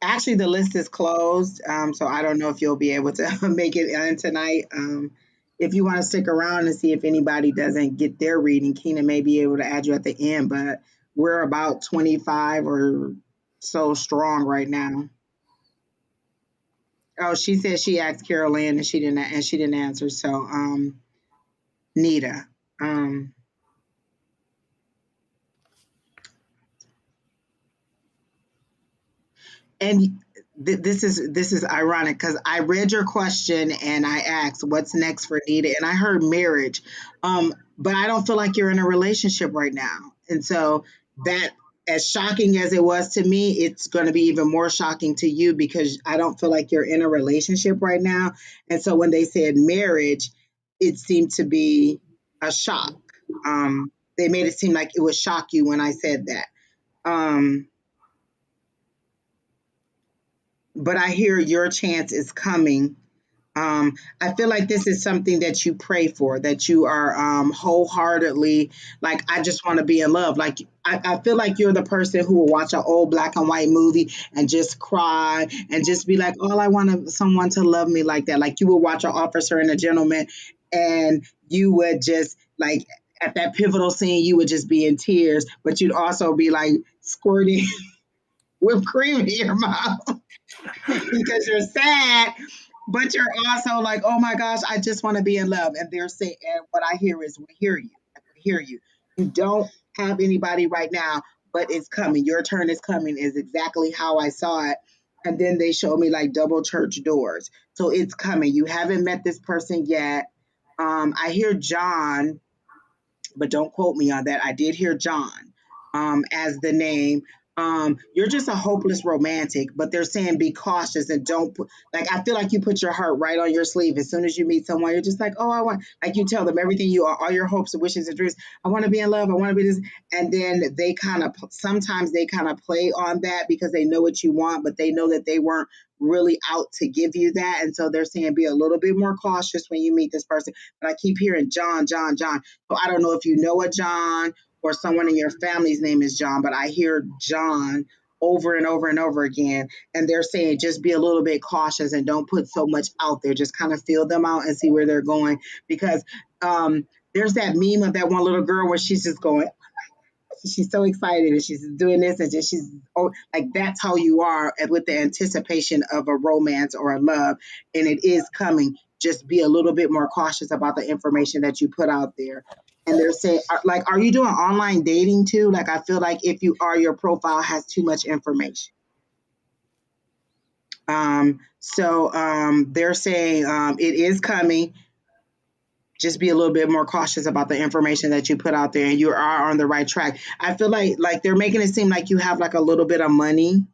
actually, the list is closed, so I don't know if you'll be able to make it in tonight. If you want to stick around and see if anybody doesn't get their reading, Keena may be able to add you at the end, but we're about 25 or so strong right now. Oh, she said she asked Carol Ann and she didn't answer. So Nita. Um And this is ironic because I read your question and I asked what's next for Nita, and I heard marriage, but I don't feel like you're in a relationship right now, and so that, as shocking as it was to me, it's going to be even more shocking to you because I don't feel like you're in a relationship right now, and so when they said marriage, it seemed to be a shock. They made it seem like it would shock you when I said that. Um, but I hear your chance is coming. I feel like this is something that you pray for, that you are wholeheartedly like, I just want to be in love. Like, I feel like you're the person who will watch an old black and white movie and just cry and just be like, all I want is someone to love me like that. Like, you would watch an Officer and a Gentleman, and you would just like, at that pivotal scene, you would just be in tears, but you'd also be like squirting whipped cream in your mouth because you're sad, but you're also like, oh my gosh, I just want to be in love. And they're saying, and what I hear is, we hear you. Like, we hear you. You don't have anybody right now, but it's coming. Your turn is coming, is exactly how I saw it. And then they showed me like double church doors. So it's coming. You haven't met this person yet. I hear John, but don't quote me on that. I did hear John as the name. You're just a hopeless romantic, but they're saying be cautious and don't put, like, I feel like you put your heart right on your sleeve. As soon as you meet someone, you're just like, oh, I want, like, you tell them everything you are, all your hopes and wishes and dreams. I want to be in love. I want to be this. And then they kind of, sometimes they kind of play on that because they know what you want, but they know that they weren't really out to give you that. And so they're saying be a little bit more cautious when you meet this person. But I keep hearing John, John, John. So I don't know if you know a John or someone in your family's name is John, but I hear John over and over and over again. And they're saying just be a little bit cautious and don't put so much out there. Just kind of feel them out and see where they're going. Because there's that meme of that one little girl where she's just going, she's so excited and she's doing this and just she's, oh, like, that's how you are with the anticipation of a romance or a love, and it is coming. Just be a little bit more cautious about the information that you put out there. And they're saying, like, are you doing online dating too? Like, I feel like if you are, your profile has too much information. They're saying it is coming. Just be a little bit more cautious about the information that you put out there, and you are on the right track. I feel like they're making it seem like you have like a little bit of money,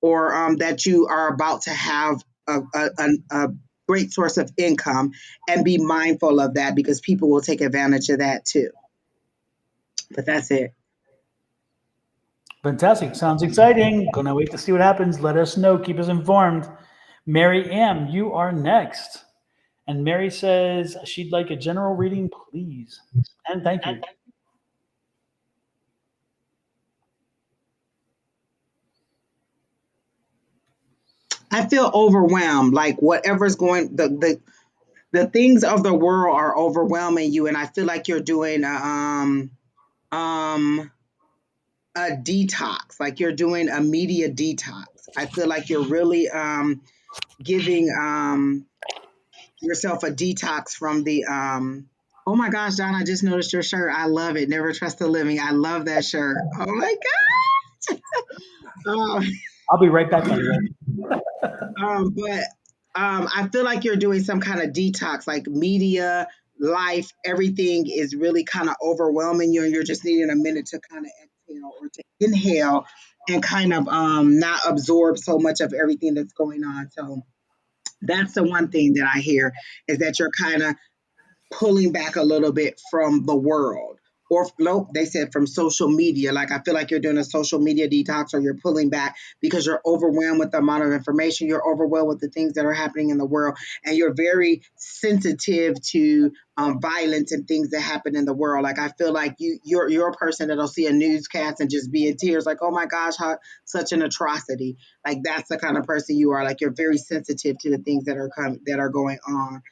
or that you are about to have a great source of income, and be mindful of that because people will take advantage of that too. But that's it. Fantastic. Sounds exciting. Gonna wait to see what happens. Let us know. Keep us informed. Mary M., you are next. And Mary says she'd like a general reading, please. And thank you. I feel overwhelmed. Like, whatever's going, the things of the world are overwhelming you, and I feel like you're doing um a detox, like you're doing a media detox. I feel like you're really giving yourself a detox from the oh my gosh, Don, I just noticed your shirt. I love it. Never Trust the Living. I love that shirt. Oh my god. um, I'll be right back, by the way. but I feel like you're doing some kind of detox, like media, life, everything is really kind of overwhelming you, and you're just needing a minute to kind of exhale or to inhale and kind of not absorb so much of everything that's going on. So that's the one thing that I hear, is that you're kind of pulling back a little bit from the world. Or nope, they said from social media. Like, I feel like you're doing a social media detox, or you're pulling back because you're overwhelmed with the amount of information. You're overwhelmed with the things that are happening in the world, and you're very sensitive to violence and things that happen in the world. Like, I feel like you're a person that'll see a newscast and just be in tears, like, oh my gosh, how such an atrocity. Like, that's the kind of person you are. Like, you're very sensitive to the things that are going on.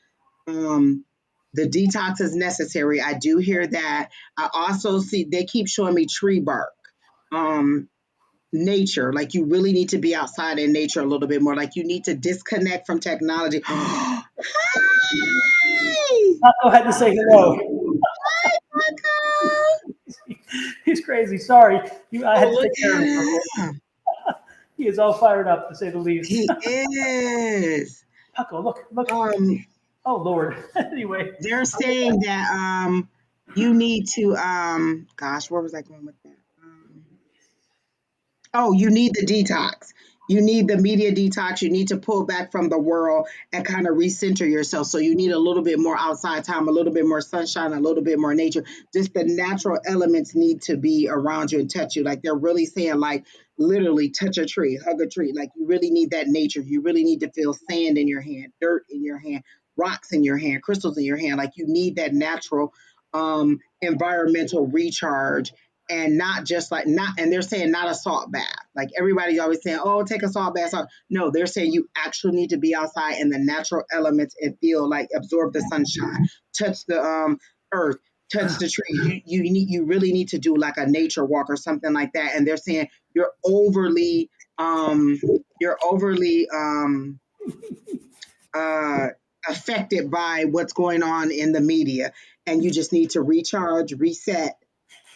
Um, the detox is necessary. I do hear that. I also see they keep showing me tree bark. Um, Nature, like, you really need to be outside in nature a little bit more. Like, you need to disconnect from technology. Hi! I'll go ahead and say hello. Hi, Marco! He's crazy. Sorry. I Oh, had to look take care of him. at him. He is all fired up, to say the least. He is. Pucko, look. Um, Oh Lord. Anyway, they're saying that you need to gosh, where was I going with that? Oh, you need the detox. You need the media detox. You need to pull back from the world and kind of recenter yourself. So you need a little bit more outside time, a little bit more sunshine, a little bit more nature. Just the natural elements need to be around you and touch you. Like they're really saying, like literally touch a tree, hug a tree. Like you really need that nature. You really need to feel sand in your hand, dirt in your hand, rocks in your hand, crystals in your hand. Like you need that natural environmental recharge, and not just like not, and they're saying not a salt bath. Like everybody's always saying, oh, take a salt bath. No, they're saying you actually need to be outside in the natural elements and feel like absorb the sunshine, touch the earth, touch the tree. You really need to do like a nature walk or something like that. And they're saying you're overly um you're overly uh affected by what's going on in the media, and you just need to recharge, reset,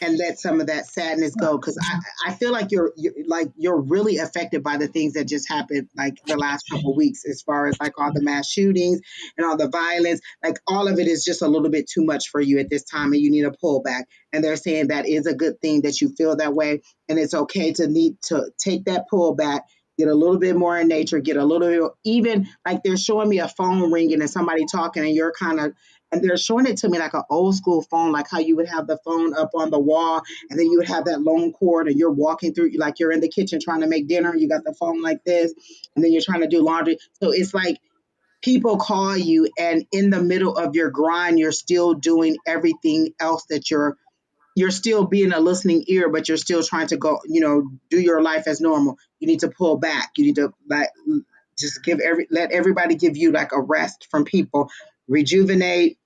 and let some of that sadness go, because I feel like you're really affected by the things that just happened like the last couple of weeks, as far as like all the mass shootings and all the violence. Like all of it is just a little bit too much for you at this time, and you need a pullback. And they're saying that is a good thing that you feel that way, and it's okay to need to take that pullback, get a little bit more in nature, get a little bit, even like they're showing me a phone ringing and somebody talking, and you're kind of, and they're showing it to me like an old school phone, like how you would have the phone up on the wall, and then you would have that long cord, and you're walking through, like you're in the kitchen trying to make dinner, you got the phone like this, and then you're trying to do laundry. So it's like people call you, and in the middle of your grind, you're still doing everything else that you're still being a listening ear, but you're still trying to go, do your life as normal. You need to pull back. You need to like just let everybody give you like a rest from people, rejuvenate.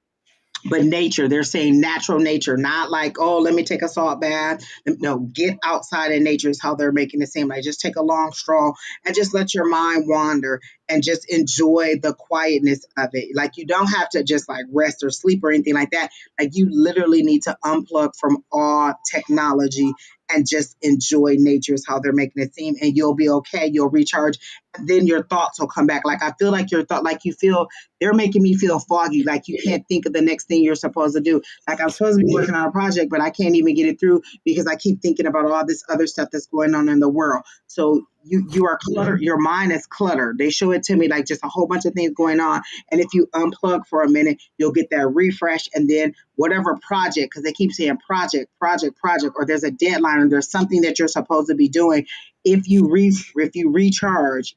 But nature, they're saying natural nature, not like, oh, let me take a salt bath. No, get outside in nature is how they're making it seem. Like just take a long stroll and just let your mind wander and just enjoy the quietness of it. Like you don't have to just like rest or sleep or anything like that. Like you literally need to unplug from all technology and just enjoy nature is how they're making it seem. And you'll be okay. You'll recharge. And then your thoughts will come back. Like I feel like your thought, like you feel, they're making me feel foggy, like you can't think of the next thing you're supposed to do. Like I'm supposed to be working on a project, but I can't even get it through because I keep thinking about all this other stuff that's going on in the world. So you are cluttered. Your mind is cluttered. They show it to me like just a whole bunch of things going on. And if you unplug for a minute, you'll get that refresh. And then whatever project, because they keep saying project, or there's a deadline, or there's something that you're supposed to be doing. If you recharge,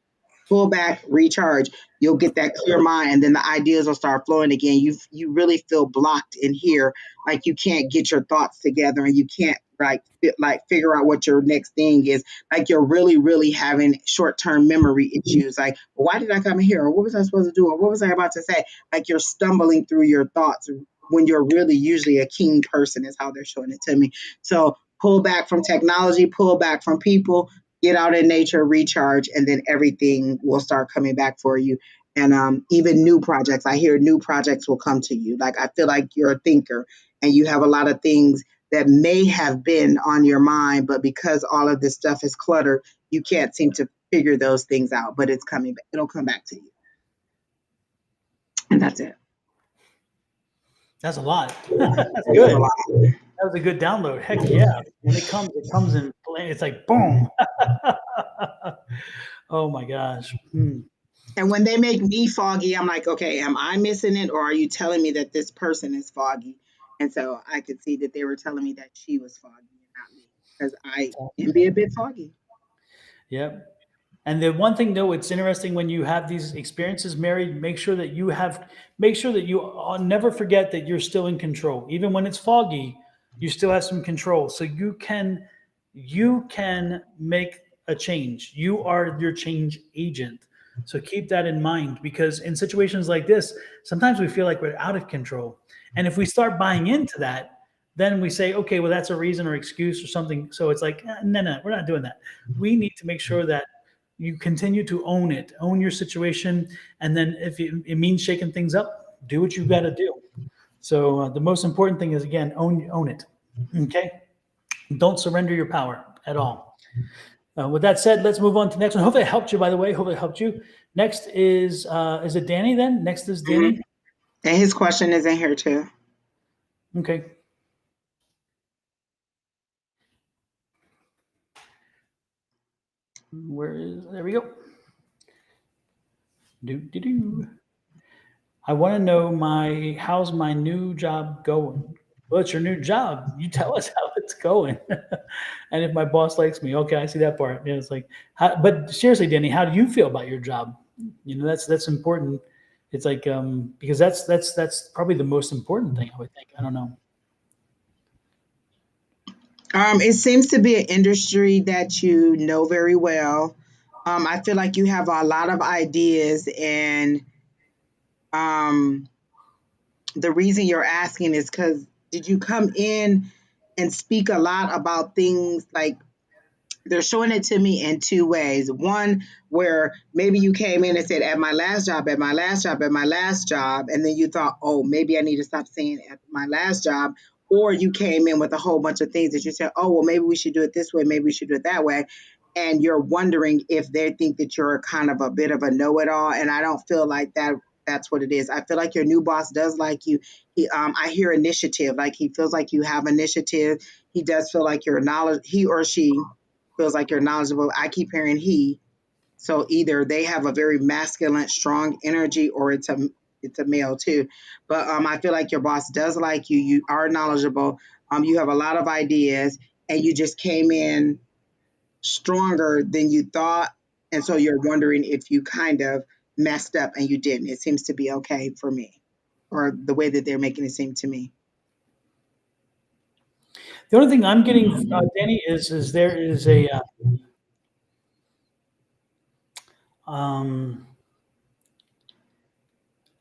pull back, recharge, you'll get that clear mind, and then the ideas will start flowing again. You really feel blocked in here, like you can't get your thoughts together, and you can't like figure out what your next thing is. Like you're really having short term memory issues. Like, why did I come here? Or what was I supposed to do? Or what was I about to say? Like you're stumbling through your thoughts when you're really usually a keen person, is how they're showing it to me. So pull back from technology, pull back from people, get out in nature, recharge, and then everything will start coming back for you. And even new projects, I hear new projects will come to you. Like I feel like you're a thinker and you have a lot of things that may have been on your mind, but because all of this stuff is cluttered, you can't seem to figure those things out. But it's coming back. It'll come back to you. And that's it. That's a lot. That's good. That was a good download. Heck yeah. When it comes in play. It's like boom. Oh my gosh. And when they make me foggy, I'm like, okay, am I missing it, or are you telling me that this person is foggy? And so I could see that they were telling me that she was foggy and not me, because I can be a bit foggy. Yep. And the one thing though, it's interesting when you have these experiences, Mary, make sure that you never forget that you're still in control. Even when it's foggy, you still have some control. So you can make a change. You are your change agent. So keep that in mind, because in situations like this, sometimes we feel like we're out of control. And if we start buying into that, then we say, okay, well, that's a reason or excuse or something. So it's like, no, we're not doing that. We need to make sure that you continue to own your situation. And then if it means shaking things up, do what you've got to do. So the most important thing is, again, own it. Okay. Don't surrender your power at all. With that said, let's move on to the next one. Hopefully, I helped you. By the way, hopefully, I helped you. Next is it Danny? Then next is Mhm. Danny. And his question is in here too. Okay. Where is? There we go. Do do do. I want to know how's my new job going? Well, it's your new job. You tell us how it's going, and if my boss likes me. Okay, I see that part. Yeah, it's like, but seriously, Danny, how do you feel about your job? That's important. It's like because that's probably the most important thing I would think. I don't know. It seems to be an industry that you know very well. I feel like you have a lot of ideas, and um, the reason you're asking is because did you come in and speak a lot about things like they're showing it to me in two ways. One, where maybe you came in and said, at my last job, at my last job, at my last job, and then you thought, oh, maybe I need to stop saying at my last job. Or you came in with a whole bunch of things that you said, oh, well, maybe we should do it this way, maybe we should do it that way. And you're wondering if they think that you're kind of a bit of a know it all. And I don't feel like that's what it is. I feel like your new boss does like you. I hear initiative, like he feels like you have initiative. He does feel like you're knowledge, he or she feels like you're knowledgeable. I keep hearing he. So either they have a very masculine, strong energy, or it's a male too. But I feel like your boss does like you. You are knowledgeable. You have a lot of ideas, and you just came in stronger than you thought, and so you're wondering if you kind of messed up and you didn't. It seems to be okay for me, or the way that they're making it seem to me. The only thing I'm getting, Danny, is there is um,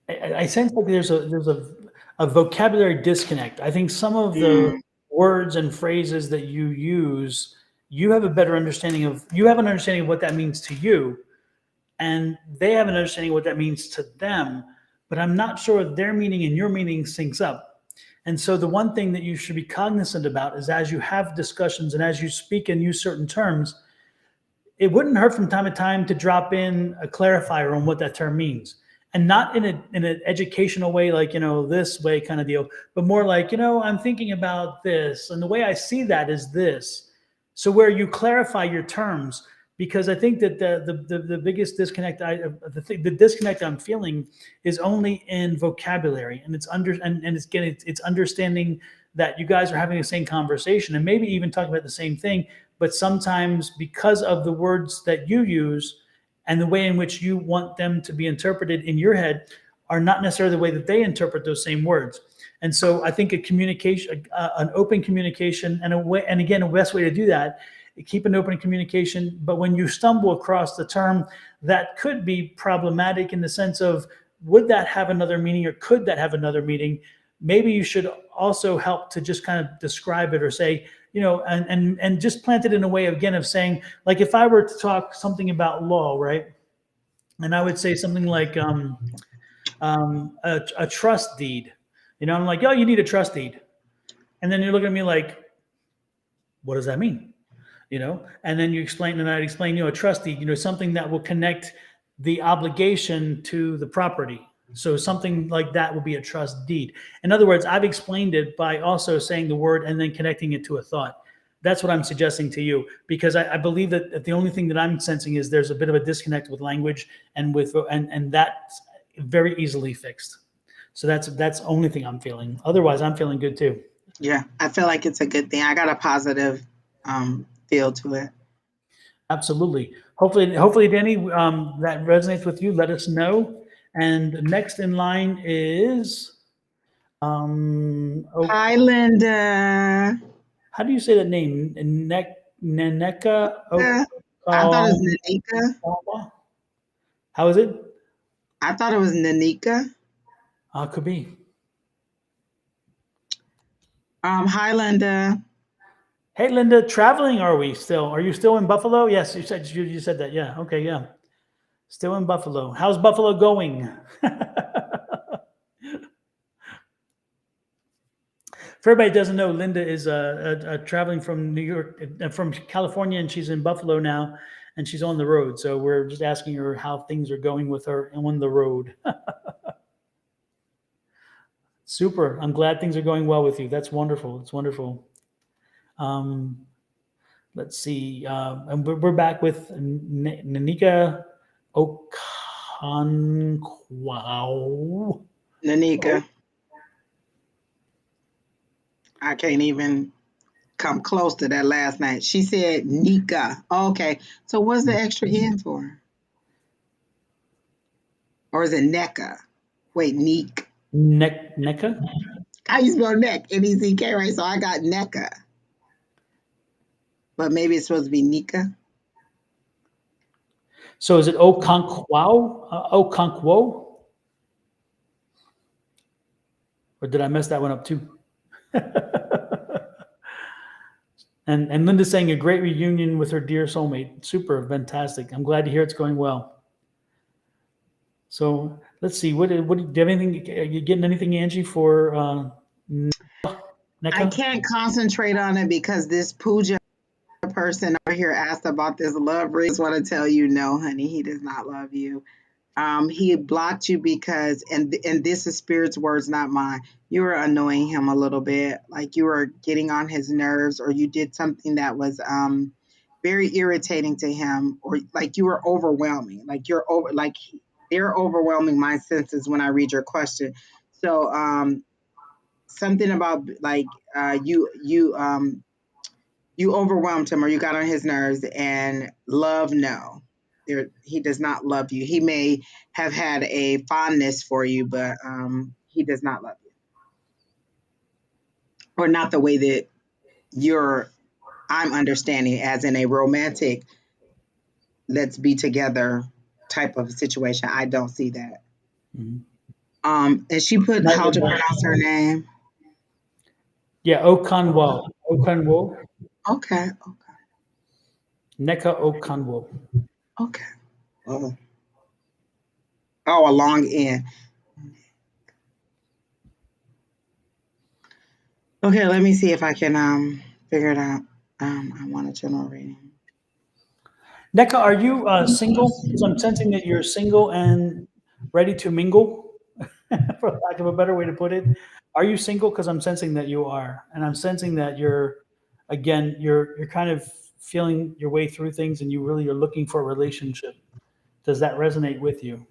I sense like there's a vocabulary disconnect. I think some of the Mm, words and phrases that you use, you have a better understanding of. You have an understanding of what that means to you, and they have an understanding of what that means to them. But I'm not sure their meaning and your meaning syncs up. And so the one thing that you should be cognizant about is as you have discussions and as you speak and use certain terms, it wouldn't hurt from time to time to drop in a clarifier on what that term means, and not in an educational way, like this way kind of deal, but more like I'm thinking about this, and the way I see that is this. So where you clarify your terms, because I think that the biggest disconnect the disconnect I'm feeling is only in vocabulary, and and it's understanding that you guys are having the same conversation and maybe even talking about the same thing, but sometimes because of the words that you use and the way in which you want them to be interpreted in your head are not necessarily the way that they interpret those same words. And so I think a communication, an open communication, and a way, and again, the best way to do that, keep an open communication. But when you stumble across the term that could be problematic in the sense of would that have another meaning or could that have another meaning, maybe you should also help to just kind of describe it or say, and just plant it in a way again of saying, like, if I were to talk something about law, right, and I would say something like a trust deed. I'm like, oh, you need a trust deed, and then you look at me like, what does that mean? And then you explain, and I'd explain, a trust deed, something that will connect the obligation to the property. So something like that will be a trust deed. In other words, I've explained it by also saying the word and then connecting it to a thought. That's what I'm suggesting to you, because I believe that the only thing that I'm sensing is there's a bit of a disconnect with language and that's very easily fixed. So that's the only thing I'm feeling. Otherwise, I'm feeling good too. yeah, I feel like it's a good thing. I got a positive feel to it. Absolutely. Hopefully, Danny, that resonates with you. Let us know. And next in line is, oh, Hi, Linda. how do you say that name? Neneka I thought it was Okalamba? Nanika. How is it? I thought it was Nanika. Could be. Hi, Linda. Hey, Linda, traveling? Are we still? Are you still in Buffalo? Yes, you said that. Yeah. Okay. Yeah. Still in Buffalo. How's Buffalo going? For everybody who doesn't know, Linda is traveling from New York, from California, and she's in Buffalo now, and she's on the road. So we're just asking her how things are going with her on the road. Super. I'm glad things are going well with you. That's wonderful. It's wonderful. Um, let's see. And we're back with Nanika Okonkwo. Nanika. I can't even come close to that last name. She said Nika. Okay. So what's the extra N for? Or is it Neka? Wait, Neek. Neka? How you spell neck? N-E-C-K, right? So I got Neka. But maybe it's supposed to be Nika. So is it Okonkwo? Okonkwo? Or did I mess that one up too? And Linda's saying a great reunion with her dear soulmate. Super, fantastic. I'm glad to hear it's going well. So let's see. What do you have anything? Are you getting anything, Angie, for I NECA? can't concentrate on it because this Pooja person over here asked about this love ring. I just want to tell you, no, honey, he does not love you. He blocked you because, and this is Spirit's words, not mine. You were annoying him a little bit, like you were getting on his nerves, or you did something that was very irritating to him, or like you were overwhelming, like you're over, like they're overwhelming my senses when I read your question. So something about like you overwhelmed him or you got on his nerves, and love, no, he does not love you. He may have had a fondness for you, but he does not love you, or not the way that you're I'm understanding, as in a romantic let's be together type of situation. I don't see that. Mhm. And she put, how to pronounce her name? Yeah, Okanwo. Okanwo. Okay, NECA Okanwo. okay. Oh, a long N. Okay, let me see if I can figure it out. I want a general reading. NECA, are you single? Because I'm sensing that you're single and ready to mingle, for lack of a better way to put it. Are you single? Because I'm sensing that you are, and I'm sensing that you're kind of feeling your way through things, and you really are looking for a relationship. Does that resonate with you?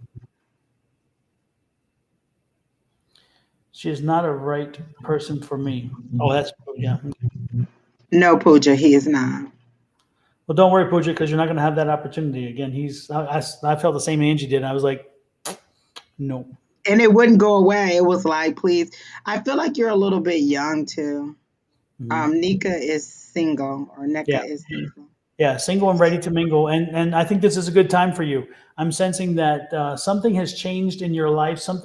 She is not a right person for me. Oh, that's yeah. No, Pooja, he is not. Well, don't worry, Pooja, because you're not going to have that opportunity again. I felt the same Angie did. I was like, no. And it wouldn't go away. It was like, please. I feel like you're a little bit young too. Mhm. Nika is single, or Neka Yeah, is single. yeah, single and ready to mingle, and I think this is a good time for you. I'm sensing that something has changed in your life. Some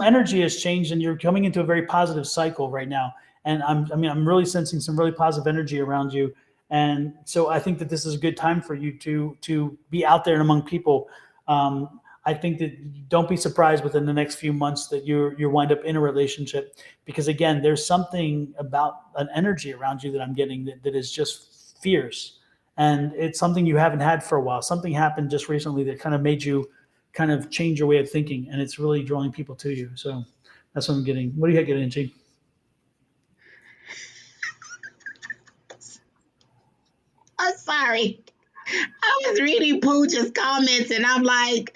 energy has changed, and you're coming into a very positive cycle right now. And I'm really sensing some really positive energy around you. And so I think that this is a good time for you to be out there and among people. I think that don't be surprised within the next few months that you wind up in a relationship, because again, there's something about an energy around you that I'm getting that is just fierce, and it's something you haven't had for a while. Something happened just recently that kind of made you kind of change your way of thinking, and it's really drawing people to you. So that's what I'm getting. What do you get, Angie? I'm sorry. I was reading Pooja's comments and I'm like,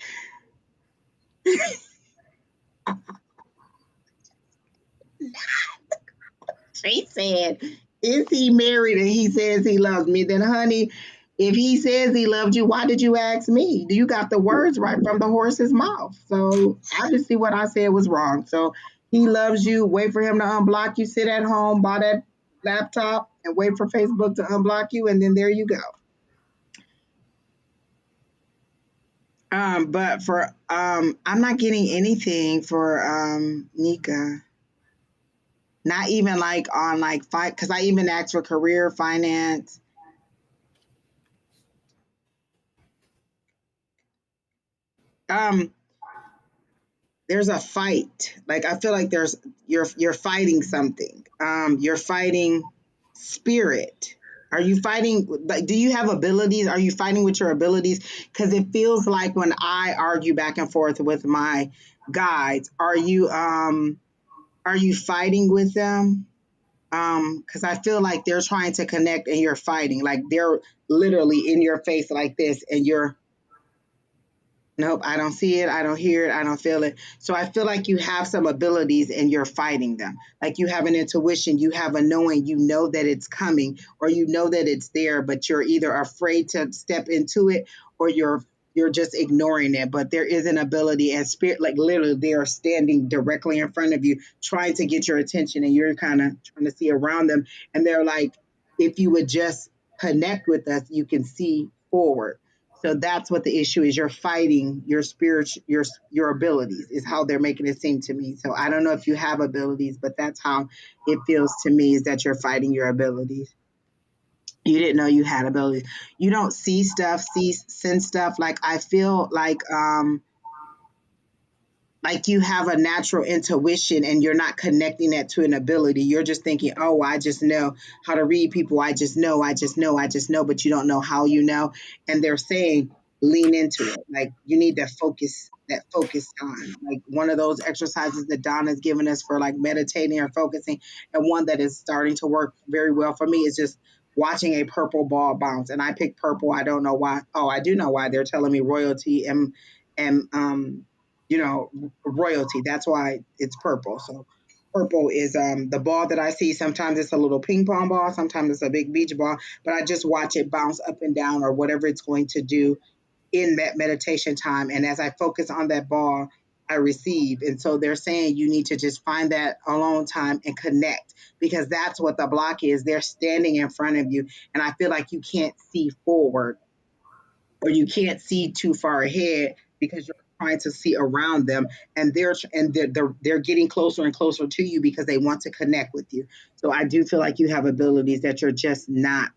she said, is he married and he says he loves me? Then, honey, if he says he loved you, why did you ask me? You got the words right from the horse's mouth. So obviously what I said was wrong. So he loves you. Wait for him to unblock you. Sit at home, buy that laptop, and wait for Facebook to unblock you. And then there you go. But for I'm not getting anything for Nika. Not even like on like fight, because I even asked for career finance. Um, there's a fight. Like I feel like there's you're fighting something. You're fighting spirit. Are you fighting like do you have abilities? Are you fighting with your abilities? Because it feels like when I argue back and forth with my guides, are you fighting with them? Because I feel like they're trying to connect and you're fighting. Like they're literally in your face like this and you're nope, I don't see it. I don't hear it. I don't feel it. So I feel like you have some abilities and you're fighting them. Like you have an intuition, you have a knowing, you know that it's coming or you know that it's there, but you're either afraid to step into it or you're just ignoring it. But there is an ability and spirit, like literally they are standing directly in front of you, trying to get your attention and you're kind of trying to see around them. And they're like, if you would just connect with us, you can see forward. So that's what the issue is. You're fighting your spirit, your abilities is how they're making it seem to me. So I don't know if you have abilities, but that's how it feels to me is that you're fighting your abilities. You didn't know you had abilities. You don't see stuff, sense stuff. Like I feel like you have a natural intuition and you're not connecting that to an ability. You're just thinking, oh, I just know how to read people. I just know, but you don't know how you know. And they're saying, lean into it. Like you need that focus time. Like one of those exercises that Don has given us for like meditating or focusing. And one that is starting to work very well for me is just watching a purple ball bounce. And I picked purple. I don't know why. Oh, I do know why. They're telling me royalty and you know, royalty. That's why it's purple. So purple is the ball that I see. Sometimes it's a little ping pong ball, sometimes it's a big beach ball, but I just watch it bounce up and down or whatever it's going to do in that meditation time. And as I focus on that ball, I receive. And so they're saying you need to just find that alone time and connect because that's what the block is. They're standing in front of you. And I feel like you can't see forward or you can't see too far ahead because you're trying to see around them and they're getting closer and closer to you because they want to connect with you. So I do feel like you have abilities that you're just not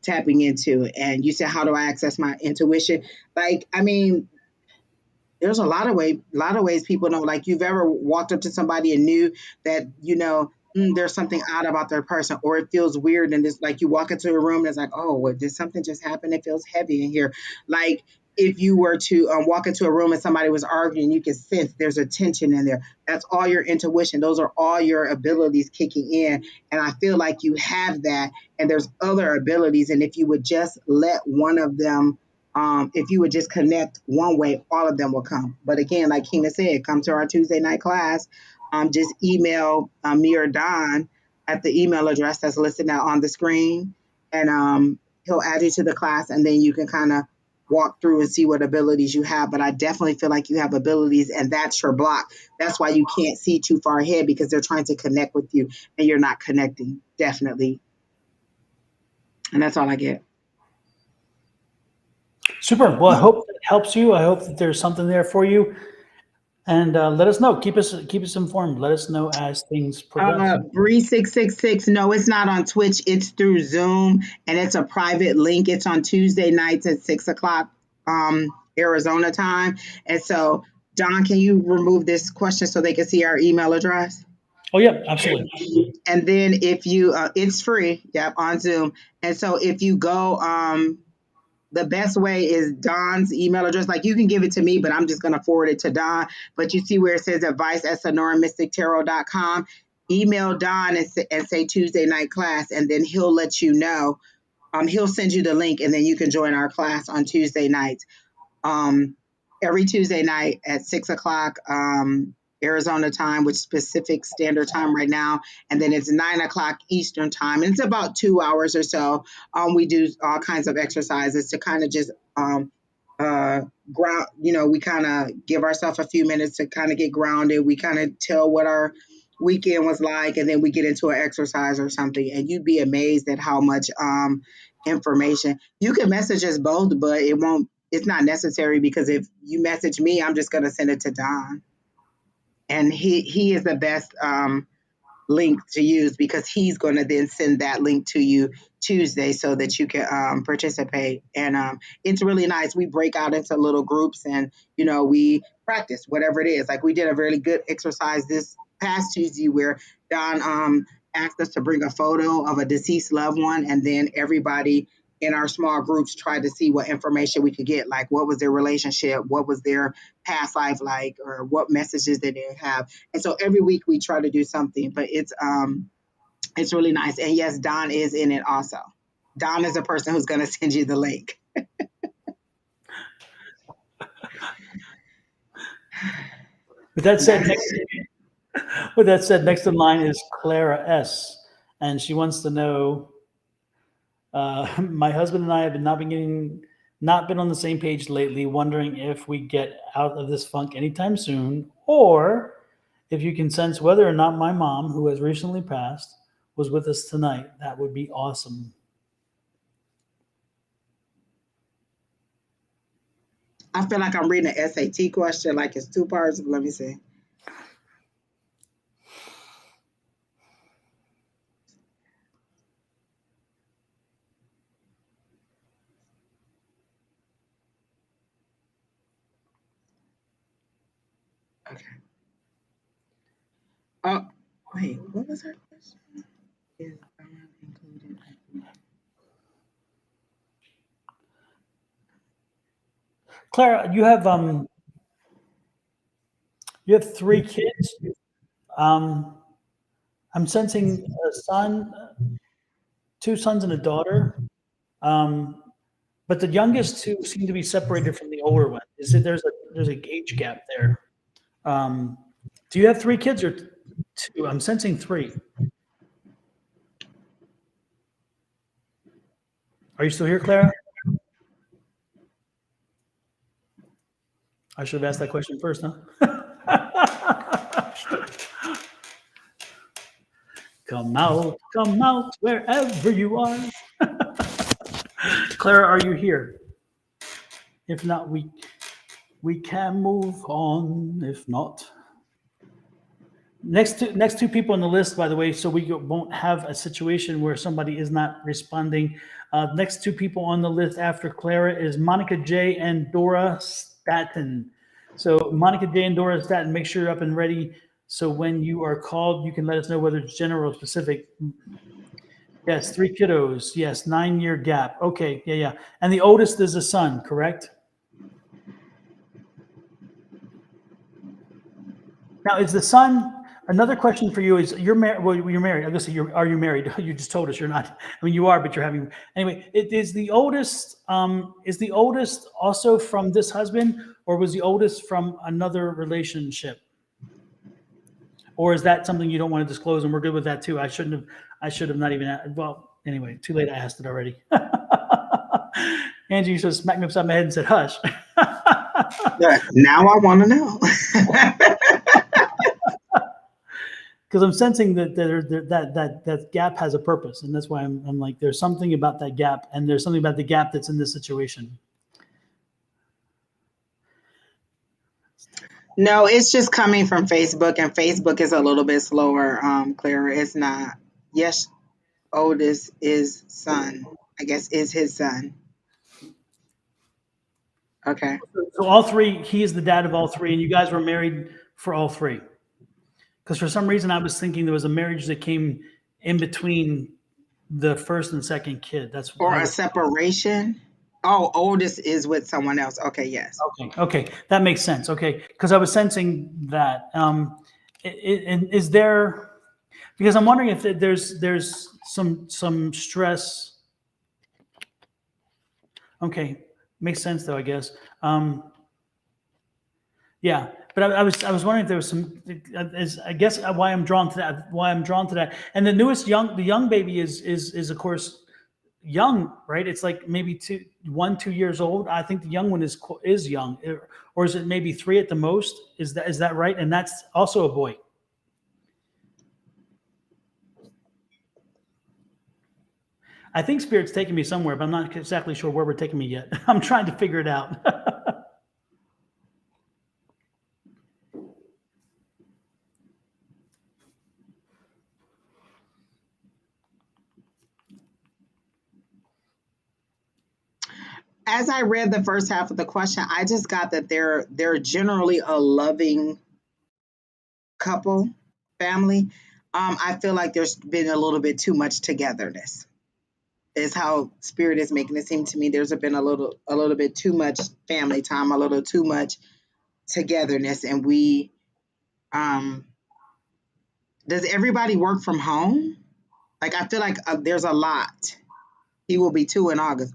tapping into. And you said, how do I access my intuition? Like, I mean, there's a lot of ways people know. Like you've ever walked up to somebody and knew that there's something odd about their person, or it feels weird, and it's like you walk into a room and it's like, oh, what, did something just happen? It feels heavy in here. Like if you were to walk into a room and somebody was arguing, you can sense there's a tension in there. That's all your intuition. Those are all your abilities kicking in, and I feel like you have that. And there's other abilities, and if you would just let one of them if you would just connect one way, all of them will come. But again, like Kina said, come to our Tuesday night class. Just email me or Don at the email address that's listed now on the screen, and he'll add you to the class, and then you can kind of walk through and see what abilities you have. But I definitely feel like you have abilities, and that's your block. That's why you can't see too far ahead because they're trying to connect with you, and you're not connecting. Definitely, and that's all I get. Super. Well, I hope that helps you. I hope that there's something there for you. And let us know. Keep us informed. Let us know as things progress. Bree 666. No, it's not on Twitch. It's through Zoom, and it's a private link. It's on Tuesday nights at 6 o'clock Arizona time. And so, Don, can you remove this question so they can see our email address? Oh yeah, absolutely. And then if you, it's free. Yep, on Zoom. And so if you go, the best way is Don's email address. Like you can give it to me, but I'm just going to forward it to Don. But you see where it says advice at sonoramystictarot.com. Email Don and say Tuesday night class, and then he'll let you know. He'll send you the link, and then you can join our class on Tuesday nights. Um, every Tuesday night at 6 o'clock Arizona time, which is Pacific Standard Time right now, and then it's 9 o'clock Eastern Time, and it's about 2 hours or so. We do all kinds of exercises to kind of just ground. We kind of give ourselves a few minutes to kind of get grounded. We kind of tell what our weekend was like, and then we get into an exercise or something, and you'd be amazed at how much information you can message us both, but it's not necessary because if you message me, I'm just going to send it to Don. And he is the best link to use, because he's going to then send that link to you Tuesday so that you can participate. And it's really nice. We break out into little groups, and we practice whatever it is. Like, we did a really good exercise this past Tuesday where Don asked us to bring a photo of a deceased loved one, and then everybody in our small groups tried to see what information we could get, like what was their relationship, what was their past life like, or what messages did they have. And so every week we try to do something, but it's really nice. And yes, Don is in it also. Don is the person who's going to send you the link. With that said, next in line is Clara S, and she wants to know. My husband and I have not been on the same page lately, wondering if we get out of this funk anytime soon, or if you can sense whether or not my mom, who has recently passed, was with us tonight. That would be awesome. I feel like I'm reading an SAT question, like it's 2 parts. Let me see. Okay. Oh, wait, what was her question? Is Don included? Clara, you have 3 kids. I'm sensing a son, 2 sons and a daughter. But the youngest 2 seem to be separated from the older one. Is it there's a age gap there? Do you have 3 kids or 2? I'm sensing 3. Are you still here, Clara? I should have asked that question first, huh? Come out, wherever you are. Clara, are you here? If not, we can move on. If not, next 2 people on the list, by the way, so we won't have a situation where somebody is not responding. Next 2 people on the list after Clara is Monica J and Dora Staten. So Monica J and Dora Staten, make sure you're up and ready. So when you are called, you can let us know whether it's general or specific. Yes, 3 kiddos. Yes, 9-year gap. Okay, yeah. And the oldest is a son, correct? Now, is the son? Another question for you is: you're married. Well, you're married. I guess are you married? You just told us you're not. I mean, you are, but you're having. Anyway, it is the oldest. Is the oldest also from this husband, or was the oldest from another relationship? Or is that something you don't want to disclose? And we're good with that too. I should have not even. Well, anyway, too late. I asked it already. Angie just smacked me upside my head and said, "Hush." Now I want to know. Because I'm sensing that gap has a purpose, and that's why I'm like, there's something about that gap, and there's something about the gap that's in this situation. No, it's just coming from Facebook, and Facebook is a little bit slower, Clara. It's not. Yes, oldest is son. I guess is his son. Okay. So all 3, he is the dad of all 3, and you guys were married for all 3. Because for some reason I was thinking there was a marriage that came in between the first and second kid. That's Or a separation. Oh, oldest is with someone else. Okay, yes. Okay, that makes sense. Okay, because I was sensing that. Is there? Because I'm wondering if there's some stress. Okay, makes sense though, I guess. Yeah, but I was wondering if there was some. I guess why I'm drawn to that. And the young baby is of course young, right? It's like maybe 2 years old. I think the young one is young, or is it maybe 3 at the most? Is that right? And that's also a boy. I think Spirit's taking me somewhere, but I'm not exactly sure where we're taking me yet. I'm trying to figure it out. as I read the first half of the question, I just got that they're generally a loving couple, family. I feel like there's been a little bit too much togetherness. Is how spirit is making it seem to me. There's been a little bit too much family time, a little too much togetherness, and we um does everybody work from home? Like I feel like there's a lot. He will be 2 in August.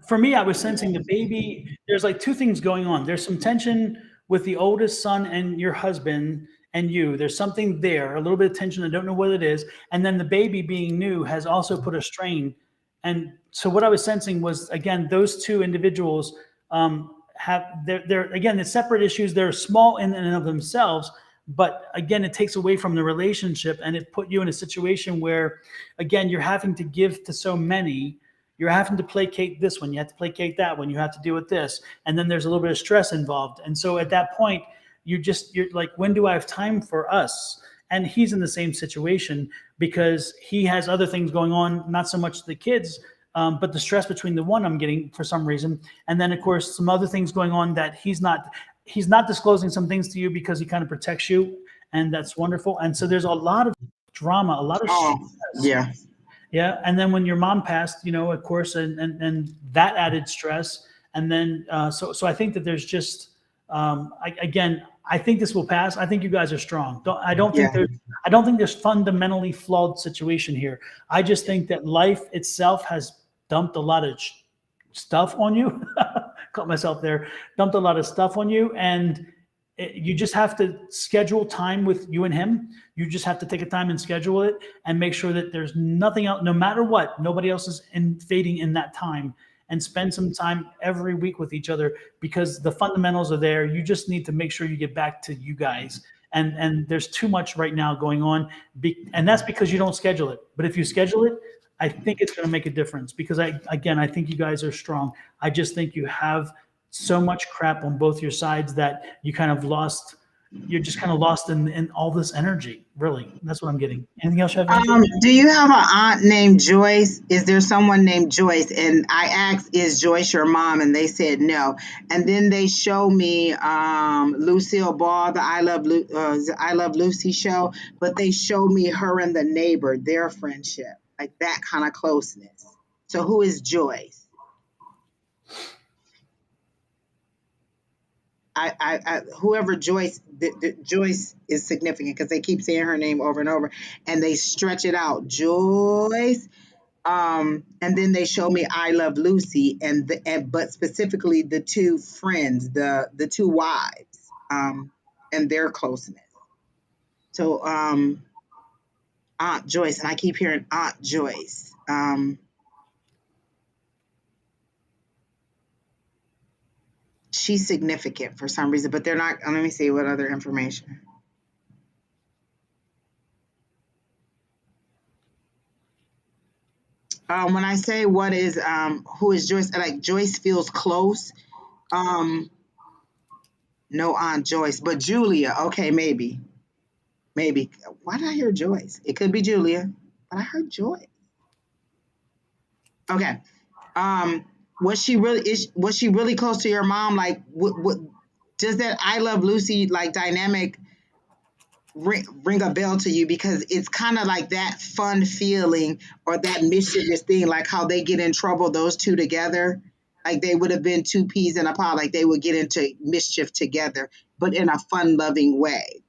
For me, I was sensing the baby. There's like two things going on. There's some tension with the oldest son and your husband and you. There's something there, a little bit of tension. I don't know what it is. And then the baby being new has also put a strain. And so what I was sensing was, again, those two individuals have they're again, the separate issues. They're small in and of themselves, but again, it takes away from the relationship, and it put you in a situation where, again, you're having to give to so many. You're having to placate this one, you have to placate that one, you have to deal with this, and then there's a little bit of stress involved. And so at that point, you're like, when do I have time for us? And he's in the same situation because he has other things going on, not so much the kids, but the stress between the one I'm getting for some reason, and then of course some other things going on that he's not disclosing some things to you because he kind of protects you, and that's wonderful. And so there's a lot of drama, a lot of Oh, stress. yeah. Yeah, and then when your mom passed, of course, and that added stress, and then so I think that there's just again, I think this will pass. I think you guys are strong. I don't think Yeah. there's fundamentally flawed situation here. I just think that life itself has dumped a lot of stuff on you. Caught myself there. Dumped a lot of stuff on you, and you just have to schedule time with you and him. You just have to take a time and schedule it and make sure that there's nothing else, no matter what, nobody else is invading in that time, and spend some time every week with each other because the fundamentals are there. You just need to make sure you get back to you guys. And there's too much right now going on. And that's because you don't schedule it. But if you schedule it, I think it's going to make a difference because I think you guys are strong. I just think you have so much crap on both your sides that you're just kind of lost in all this energy. Really, that's what I'm getting. Anything else you have, Angie? Do you have an aunt named Joyce? Is there someone named Joyce? And I asked, is Joyce your mom? And they said no. And then they show me Lucille Ball, the I Love Lucy show, but they show me her and the neighbor, their friendship, like that kind of closeness. So who is Joyce? Whoever Joyce, Joyce is significant because they keep saying her name over and over, and they stretch it out, Joyce. And then they show me I Love Lucy, but specifically the two friends, the two wives, and their closeness. So Aunt Joyce, and I keep hearing Aunt Joyce. She's significant for some reason, but they're not. Let me see what other information. When I say who is Joyce, like Joyce feels close. No Aunt Joyce, but Julia. Okay, maybe. Why did I hear Joyce? It could be Julia, but I heard Joyce. Okay. Was she really close to your mom? Like, what does that I Love Lucy like dynamic ring a bell to you? Because it's kind of like that fun feeling or that mischievous thing, like how they get in trouble, those two together. Like they would have been two peas in a pod, like they would get into mischief together, but in a fun loving way.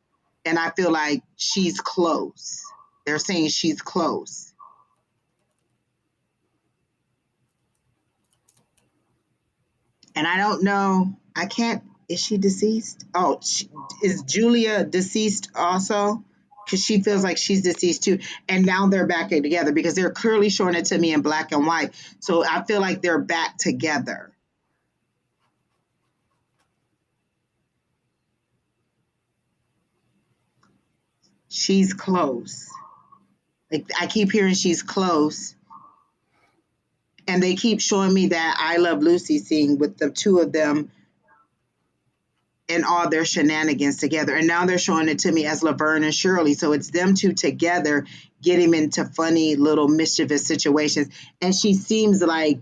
And I feel like she's close. They're saying she's close. And I don't know. I can't. Is she deceased? Oh, is Julia deceased also? Because she feels like she's deceased too. And now they're back together because they're clearly showing it to me in black and white. So I feel like they're back together. She's close. Like I keep hearing she's close. And they keep showing me that I Love Lucy scene with the two of them and all their shenanigans together. And now they're showing it to me as Laverne and Shirley. So it's them two together getting into funny little mischievous situations. And she seems like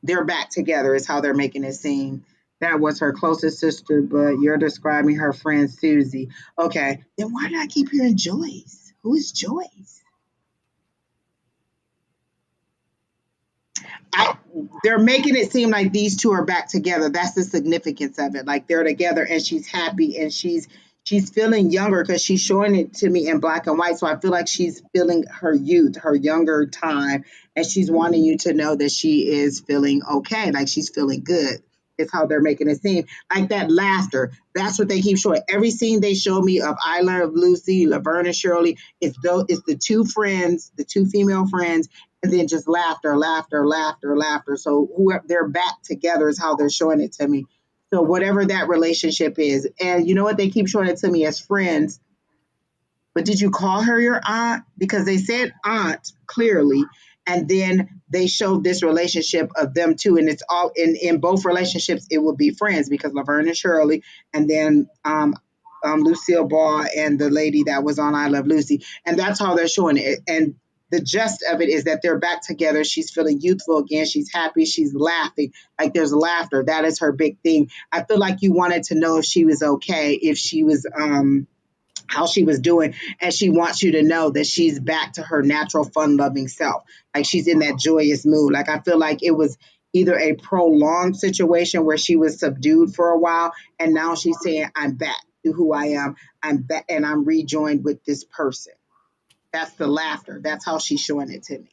they're back together is how they're making it seem. That was her closest sister, but you're describing her friend Susie. Okay, then why did I keep hearing Joyce? Who is Joyce? I, they're making it seem like these two are back together. That's the significance of it. Like they're together and she's happy and she's feeling younger because she's showing it to me in black and white. So I feel like she's feeling her youth, her younger time, and she's wanting you to know that she is feeling okay, like she's feeling good. It's how they're making it seem. Like that laughter. That's what they keep showing. Every scene they show me of I Love Lucy, Laverne and Shirley, it's the two friends, the two female friends, and then just laughter, laughter, laughter, laughter. So whoever they're back together is how they're showing it to me. So whatever that relationship is, and you know what, they keep showing it to me as friends. But did you call her your aunt? Because they said aunt clearly, and then they showed this relationship of them two, and it's all in both relationships. It would be friends because Laverne and Shirley, and then Lucille Ball and the lady that was on I Love Lucy, and that's how they're showing it. And the gist of it is that they're back together. She's feeling youthful again. She's happy. She's laughing. Like there's laughter. That is her big thing. I feel like you wanted to know if she was okay, if she was how she was doing, and she wants you to know that she's back to her natural fun loving self, like she's in that joyous mood. Like I feel like it was either a prolonged situation where she was subdued for a while and now she's saying I'm back to who I am, I'm back and I'm rejoined with this person. That's the laughter. That's how she's showing it to me,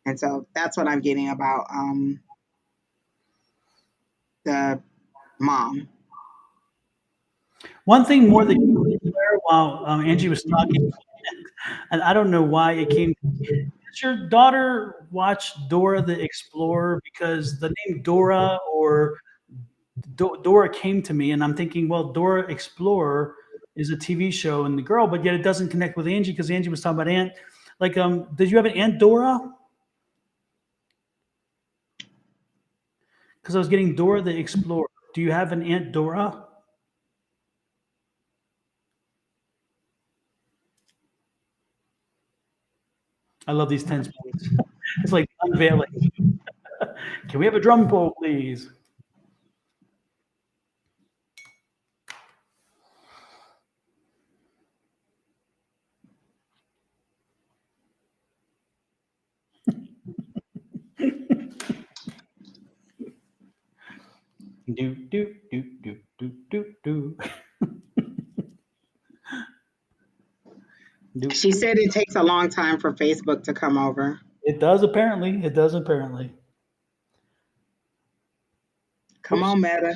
and so that's what I'm getting about the mom. One thing more that came there while Angie was talking, and I don't know why it came. Does your daughter watch Dora the Explorer? Because the name Dora or Dora came to me, and I'm thinking, well, Dora Explorer is a TV show and the girl, but yet it doesn't connect with Angie because Angie was talking about Aunt. Like, did you have an Aunt Dora? Because I was getting Dora the Explorer. Do you have an Aunt Dora? I love these tense moments. It's like unveiling. Can we have a drum roll, please? Do do do do do do do. Do. She said it takes a long time for Facebook to come over. It does apparently. It does apparently. Come Oops. on, Meta.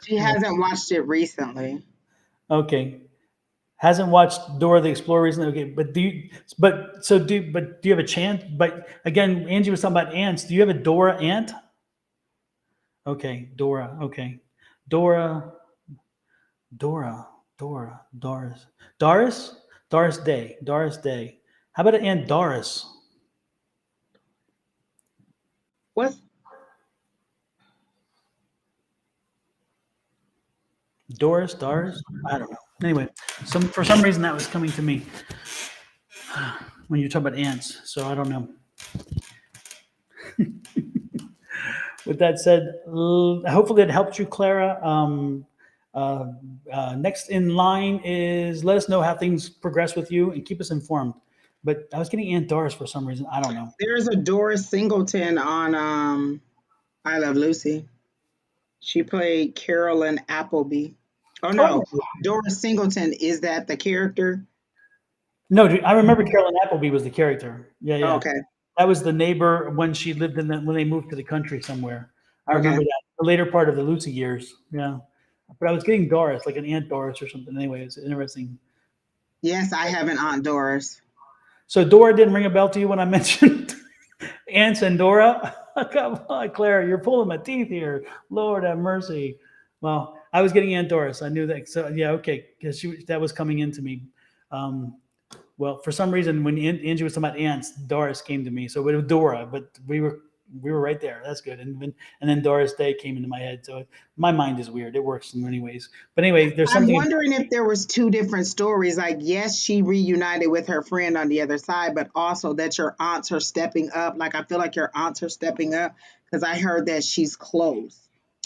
She hasn't watched it recently. Okay. Hasn't watched Dora the Explorer recently. Okay, but do you have a chance? But again, Angie was talking about ants. Do you have a Dora ant? Okay, Dora. Okay, Dora, Dora, Dora, Doris Day. How about an Aunt Doris? What's Doris? I don't know. Anyway, for some reason that was coming to me when you talk about ants. So I don't know. With that said, hopefully it helped you, Clara. Next in line is let us know how things progress with you and keep us informed. But I was getting Aunt Doris for some reason. I don't know. There's a Doris Singleton on I Love Lucy. She played Carolyn Appleby. Oh Oh no, Doris Singleton, is that the character? no, dude, I remember Carolyn Appleby was the character. Yeah, yeah. Okay, That was the neighbor when she lived when they moved to the country somewhere. I okay. remember that the later part of the Lucy years. Yeah, but I was getting Doris, like an Aunt Doris or something. Anyway, it's interesting. Yes, I have an Aunt Doris. So Dora didn't ring a bell to you when I mentioned Ants and Dora? Come on, Claire, you're pulling my teeth here. Lord have mercy. Well, I was getting Aunt Doris. I knew that. So yeah, okay, because that was coming into me. Well, for some reason, when Angie was talking about ants, Doris came to me. So it was Dora, but we were we were right there. That's good. And then Doris Day came into my head. So my mind is weird. It works in many ways. But anyway, there's I'm something. wondering if there was two different stories. Like, yes, she reunited with her friend on the other side, but also that your aunts are stepping up. Like, I feel like your aunts are stepping up because I heard that she's close.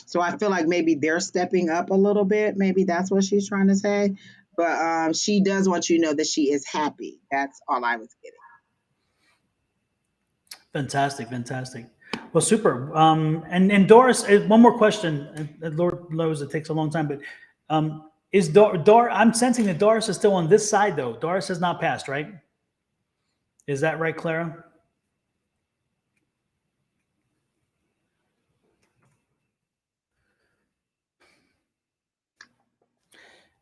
So I feel like maybe they're stepping up a little bit. Maybe that's what she's trying to say. But she does want you to know that she is happy. That's all I was getting. Fantastic, fantastic. Well, super. And Doris, one more question. And Lord knows it takes a long time, but is I'm sensing that Doris is still on this side though. Doris has not passed, right? Is that right, Clara?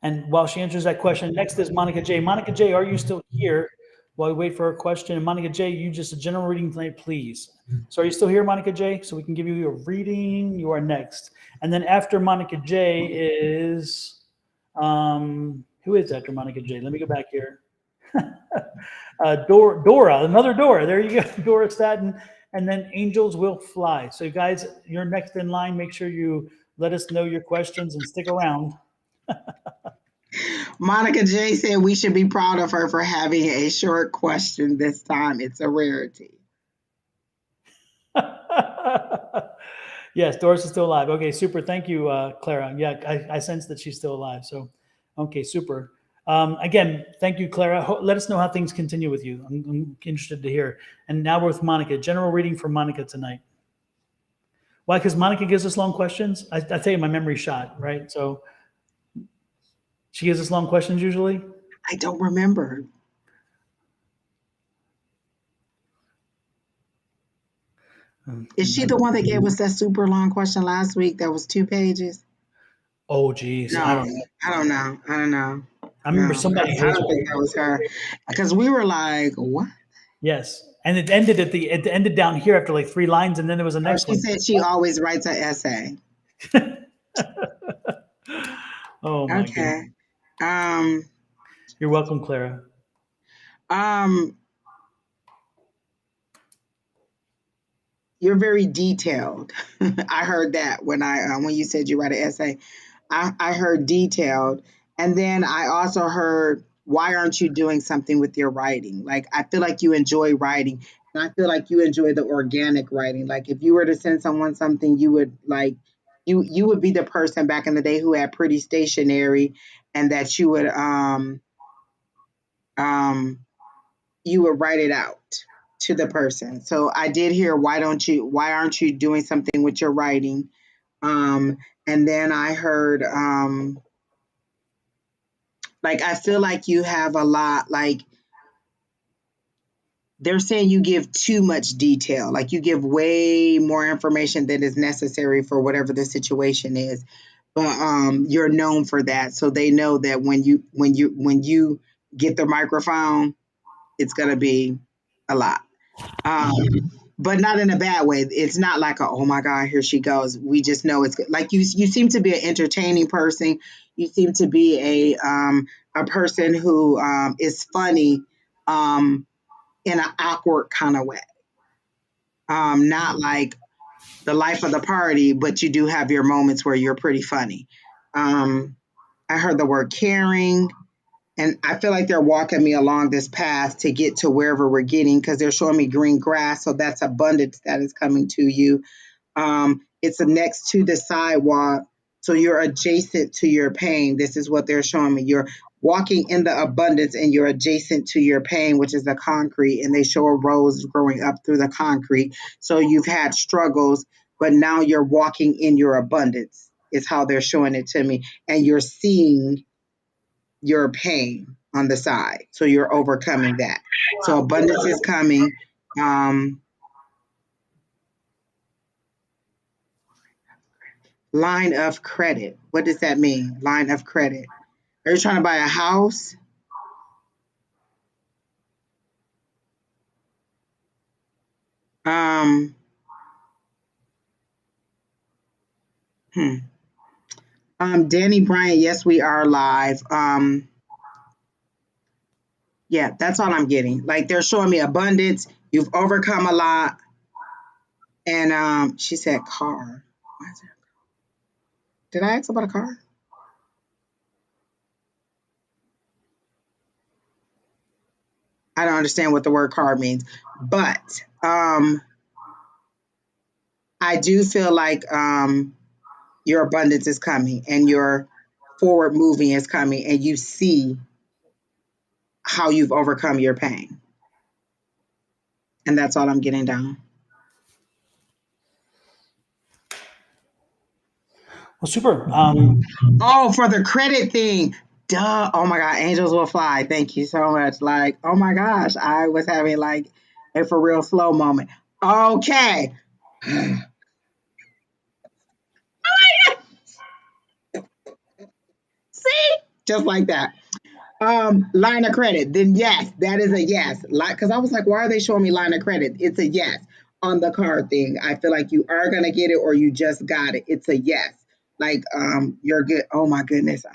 And while she answers that question, next is Monica J. Monica J, are you still here? While we wait for her question, and Monica J, you just a general reading tonight, please. So are you still here, Monica J? So we can give you your reading. You are next, and then after Monica J is who is after Monica J? Let me go back here. Dora, another Dora. There you go, Dora Staten, and then Angels Will Fly. So guys, you're next in line. Make sure you let us know your questions and stick around. Monica J said we should be proud of her for having a short question this time. It's a rarity. Yes, Doris is still alive. Okay, super. Thank you, Clara. Yeah, I sense that she's still alive. So, okay, super. Again, thank you, Clara. Let us know how things continue with you. I'm interested to hear. And now we're with Monica. General reading for Monica tonight. Why? Because Monica gives us long questions. I tell you, my memory's shot, right? So she gives us long questions usually. I don't remember. Is she the one that gave us that super long question last week that was 2 pages? Oh, geez, I No, don't know. I don't know. I don't know. I No, remember somebody I his don't think that was her. Because we were like, what? yes, and it ended it ended down here after like 3 lines, and then there was the Oh, next she one. said she always writes an essay. Oh my goodness. Okay. Um, You're welcome, Clara. um, you're very detailed. I heard that when you said you write an essay. I heard detailed, and then I also heard why aren't you doing something with your writing? Like I feel like you enjoy writing, and I feel like you enjoy the organic writing. Like if you were to send someone something, you would like you would be the person back in the day who had pretty stationery, and that um you would write it out to the person. So I did hear why aren't you doing something with your writing? Um and then I heard like I feel like you have a lot like they're saying you give too much detail. Like you give way more information than is necessary for whatever the situation is. But you're known for that. So they know that when you get the microphone, it's gonna be a lot. But not in a bad way. It's not like oh my god, here she goes. We just know it's good. Like you seem to be an entertaining person. You seem to be a person who is funny in an awkward kind of way. Not like the life of the party, but you do have your moments where you're pretty funny. Um, I heard the word caring, and I feel like they're walking me along this path to get to wherever we're getting because they're showing me green grass. So that's abundance that is coming to you. It's next to the sidewalk, so you're adjacent to your pain. This is what they're showing me. You're walking in the abundance and you're adjacent to your pain, which is the concrete, and they show a rose growing up through the concrete. So you've had struggles, but now you're walking in your abundance, is how they're showing it to me. And you're seeing your pain on the side. So you're overcoming that. So abundance is coming. Um, Line of credit. What does that mean? Line of credit. Are you trying to buy a house? Um, hmm. Danny Bryant, yes, we are live. Yeah, that's all I'm getting. Like they're showing me abundance. You've overcome a lot. And she said car. Why is there? Did I ask about a car? I don't understand what the word car means, but I do feel like your abundance is coming and your forward moving is coming, and you see how you've overcome your pain. And that's all I'm getting down. Well, super. Oh, for the credit thing. Duh. Oh my God. Angels will fly. Thank you so much. Like, oh my gosh. I was having like a for real slow moment. Okay. See? Just like that. Line of credit. Then yes, that is a yes. Like, because I was like, why are they showing me line of credit? It's a yes on the card thing. I feel like you are gonna get it or you just got it. It's a yes. Like, you're good. Oh my goodness.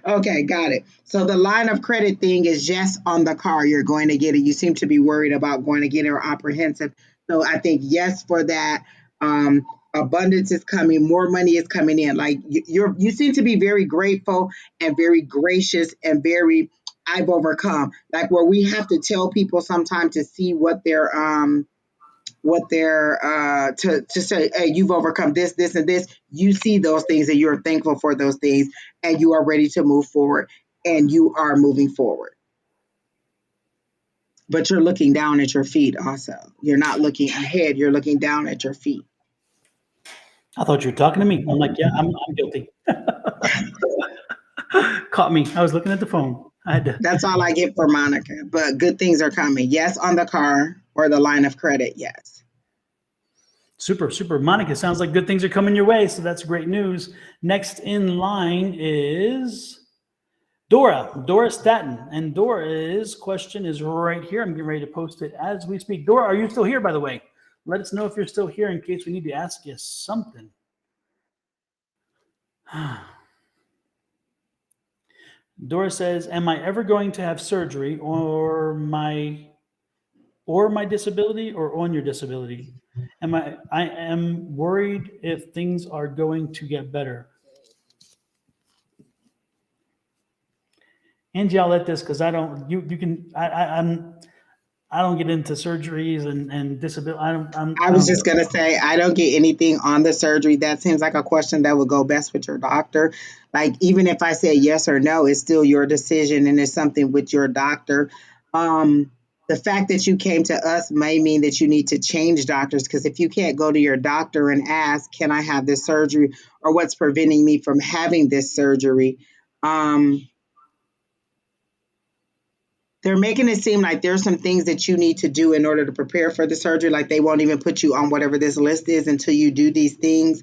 Okay, got it. So the line of credit thing is yes on the car. You're going to get it. You seem to be worried about going to get it or apprehensive. So I think yes for that. Um, Abundance is coming. More money is coming in. Like you seem to be very grateful and very gracious and very. I've overcome. Like where we have to tell people sometimes to see what they're to say, hey, you've overcome this and this. You see those things and you're thankful for those things and you are ready to move forward and you are moving forward. But you're looking down at your feet also. You're not looking ahead, you're looking down at your feet. I thought you were talking to me. I'm like, yeah, I'm guilty. Caught me. I was looking at the phone. I had to. That's all I get for Monica. But good things are coming. Yes on the car or the line of credit, yes. Super, super. Monica, sounds like good things are coming your way. So that's great news. Next in line is Dora Staten. And Dora's question is right here. I'm getting ready to post it as we speak. Dora, are you still here, by the way? Let us know if you're still here in case we need to ask you something. Dora says, am I ever going to have surgery or my disability or on your disability? I am worried if things are going to get better. Angie, I'll let this because I don't. You can. I don't get into surgeries and disability. I was just going to say, I don't get anything on the surgery. That seems like a question that would go best with your doctor. Like, even if I say yes or no, it's still your decision and it's something with your doctor. The fact that you came to us may mean that you need to change doctors because if you can't go to your doctor and ask, can I have this surgery or what's preventing me from having this surgery? They're making it seem like there's some things that you need to do in order to prepare for the surgery. Like they won't even put you on whatever this list is until you do these things.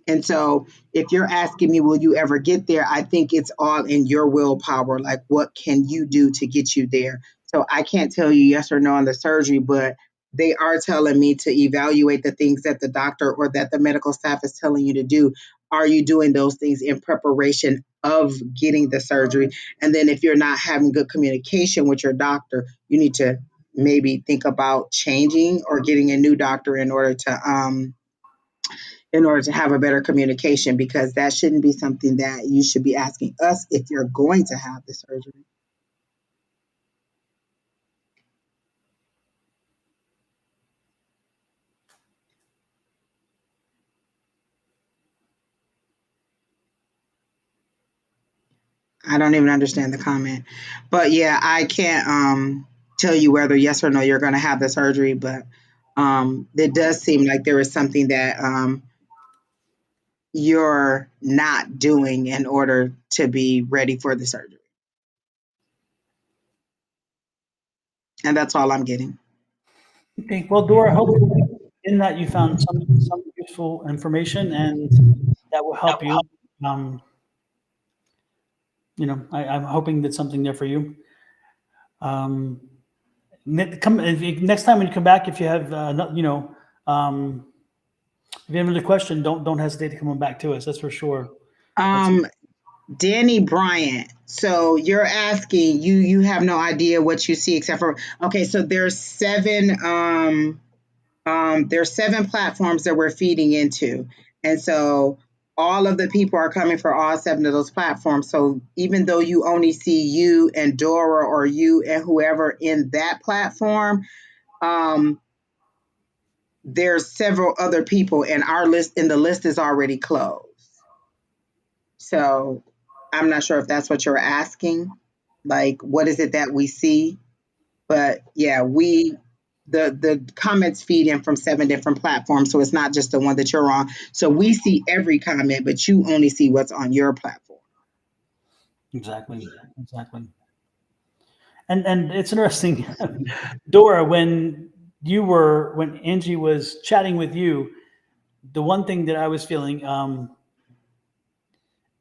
And so if you're asking me, will you ever get there? I think it's all in your willpower. Like, what can you do to get you there? So I can't tell you yes or no on the surgery, but they are telling me to evaluate the things that the doctor or that the medical staff is telling you to do. Are you doing those things in preparation of getting the surgery? And then if you're not having good communication with your doctor, you need to maybe think about changing or getting a new doctor in order to have a better communication because that shouldn't be something that you should be asking us if you're going to have the surgery. I don't even understand the comment. But yeah, I can't tell you whether yes or no you're going to have the surgery, but it does seem like there is something that you're not doing in order to be ready for the surgery. And that's all I'm getting. Okay. Well, Dora, hopefully in that you found some useful information and that will help you. Um, I'm hoping that's something there for you. Next time when you come back, if you have, if you have another question, don't hesitate to come on back to us. That's for sure. Um, Danny Bryant. So you're asking, you have no idea what you see except for, okay, so there's 7 platforms that we're feeding into. And so all of the people are coming for all 7 of those platforms. So even though you only see you and Dora or you and whoever in that platform, um, there's several other people and our list and the list is already closed. So I'm not sure if that's what you're asking. Like, what is it that we see? But yeah, the comments feed in from 7 different platforms, so it's not just the one that you're on. So we see every comment, but you only see what's on your platform. Exactly. Exactly. And it's interesting, Dora, when Angie was chatting with you, the one thing that I was feeling,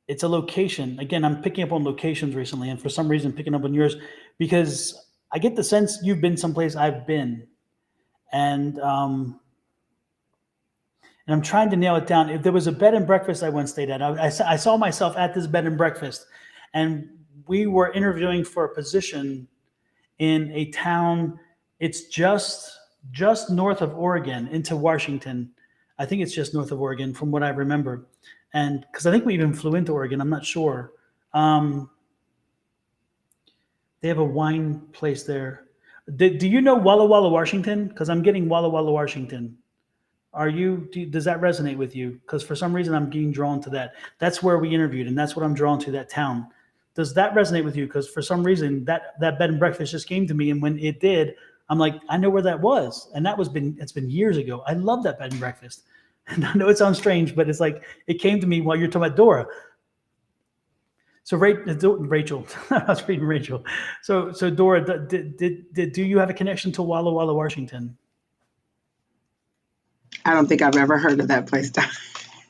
it's a location. Again, I'm picking up on locations recently, and for some reason, picking up on yours because I get the sense you've been someplace I've been, and um, and I'm trying to nail it down. If there was a bed and breakfast I once stayed at, I saw myself at this bed and breakfast, and we were interviewing for a position in a town. It's just north of Oregon into Washington. I think it's just north of Oregon from what I remember, and because I think we even flew into Oregon. I'm not sure. Um, they have a wine place there. Do you know Walla Walla, Washington? Because I'm getting Walla Walla, Washington. Does that resonate with you? Because for some reason I'm getting drawn to that. That's where we interviewed, and that's what I'm drawn to, that town. Does that resonate with you? Because for some reason that bed and breakfast just came to me, and when it did, I'm like, I know where that was, and it's been years ago. I love that bed and breakfast, and I know it sounds strange, but it's like it came to me while you're talking about Dora. So Rachel, I was reading Rachel. So Dora, do you have a connection to Walla Walla, Washington? I don't think I've ever heard of that place, but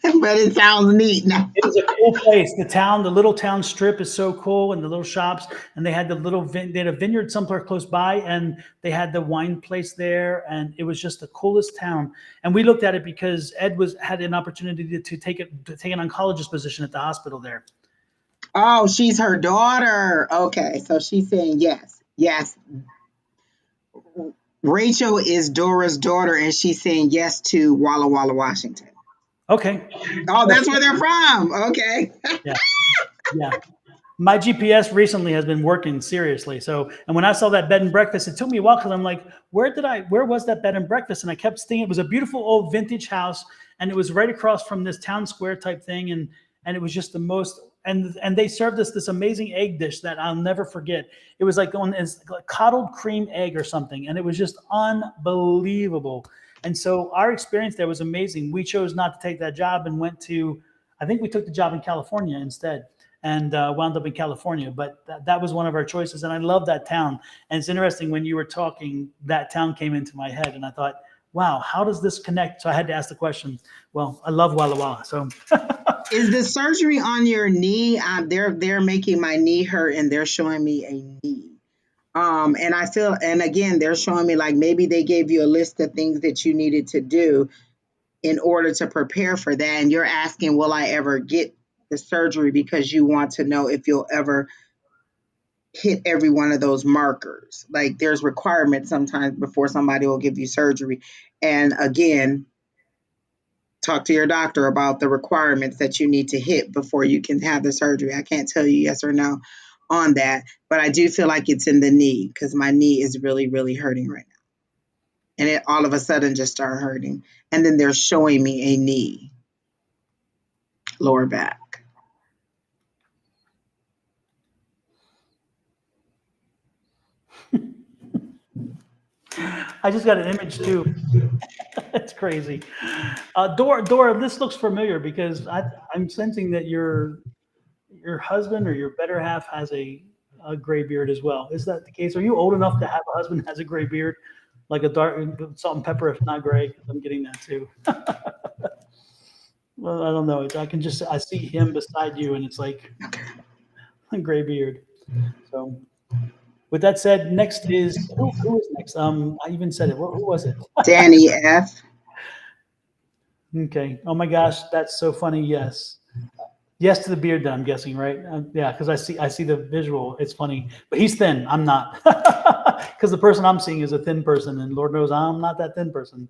it sounds neat now. It is a cool place. The little town strip is so cool, and the little shops, and they had they had a vineyard somewhere close by, and they had the wine place there, and it was just the coolest town. And we looked at it because Ed was had an opportunity to take an oncologist position at the hospital there. Oh, she's her daughter. Okay, so she's saying yes. Yes. Rachel is Dora's daughter, and she's saying yes to Walla Walla, Washington. Okay. Oh, that's where they're from. Okay. Yeah. Yeah. My GPS recently has been working seriously. So, and when I saw that bed and breakfast, it took me a while because I'm like, where was that bed and breakfast? And I kept thinking it was a beautiful old vintage house, and it was right across from this town square type thing, and it was just the most. And they served us this amazing egg dish that I'll never forget. It was like on as like coddled cream egg or something, and it was just unbelievable. And so our experience there was amazing. We chose not to take that job and went to, I think we took the job in California instead and wound up in California. But that was one of our choices. And I love that town. And it's interesting when you were talking, that town came into my head. And I thought, wow, how does this connect? So I had to ask the question. Well, I love Walla Walla. So Is the surgery on your knee? They're making my knee hurt, and they're showing me a knee. And I feel, and again, they're showing me like maybe they gave you a list of things that you needed to do in order to prepare for that. And you're asking, will I ever get the surgery because you want to know if you'll ever hit every one of those markers. Like there's requirements sometimes before somebody will give you surgery. And again, talk to your doctor about the requirements that you need to hit before you can have the surgery. I can't tell you yes or no on that, but I do feel like it's in the knee because my knee is really, really hurting right now. And it all of a sudden just started hurting. And then they're showing me a knee, lower back. I just got an image too. That's crazy. Dora, this looks familiar because I'm sensing that your husband or your better half has a gray beard as well. Is that the case? Are you old enough to have a husband that has a gray beard, like a dark salt and pepper, if not gray? I'm getting that too. Well, I don't know. I see him beside you, and it's like a gray beard. So, with that said, next is who is next? I even said it. Who was it? Danny F. Okay. Oh my gosh, that's so funny. Yes. Yes to the beard. Then I'm guessing, right? Yeah, because I see the visual. It's funny, but he's thin. I'm not, because the person I'm seeing is a thin person, and Lord knows I'm not that thin person.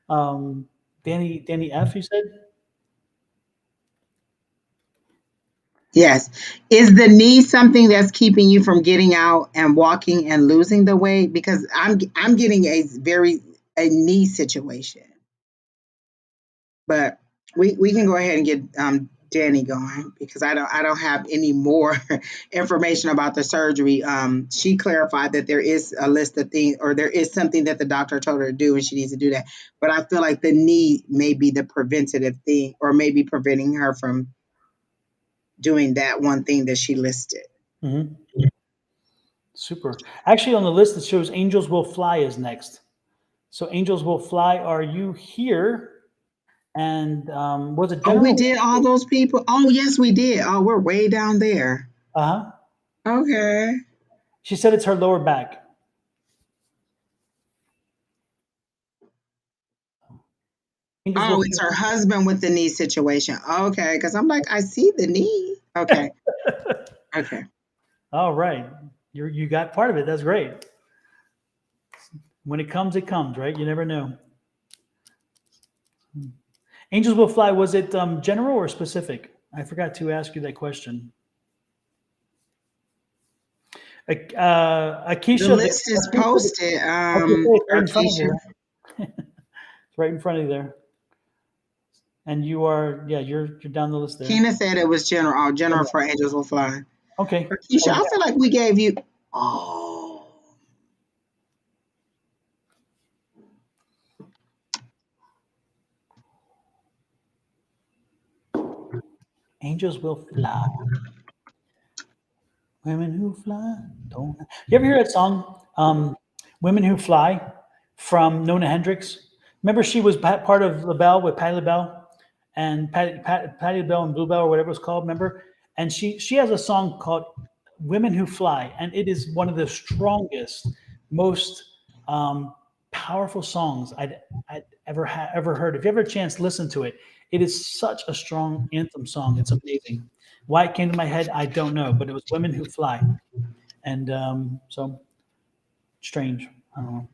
um, Danny F. You said. Yes. Is the knee something that's keeping you from getting out and walking and losing the weight? Because I'm getting a knee situation. But we can go ahead and get Danny going because I don't have any more information about the surgery. She clarified that there is a list of things or there is something that the doctor told her to do and she needs to do that. But I feel like the knee may be the preventative thing or maybe preventing her from doing that one thing that she listed. Hmm. Super. Actually, on the list it shows "Angels Will Fly" is next. So "Angels Will Fly." Are you here? And was it Oh, we general? did all those people. Oh, yes, we did. Oh, we're way down there. Uh huh. Okay. She said it's her lower back. Angels will Oh, it's her husband with the knee situation. Okay, because I'm like, I see the knee. Okay, okay. All right. You got part of it. That's great. When it comes, right? You never know. Angels will fly. Was it general or specific? I forgot to ask you that question. The Akeisha, list is Akeisha, posted. okay, it's right in front of Arkeisha. you. It's right in front of you there. And you are, yeah, you're down the list there. Keena said it was general. Oh, general for Angels Will Fly. Okay. Arkeisha, Oh, I yeah. feel like we gave you. Oh, Angels will fly. Women who fly. Don't. You ever hear that song, "Women Who Fly," from Nona Hendrix? Remember, she was part of LaBelle with Patti LaBelle and Patti LaBelle and Bluebell or whatever it's called. Remember? And she has a song called "Women Who Fly," and it is one of the strongest, most powerful songs I'd ever heard. If you ever a chance, listen to it. It is such a strong anthem song. It's amazing. Why it came to my head, I don't know, but it was "Women Who Fly," and so strange. I don't know.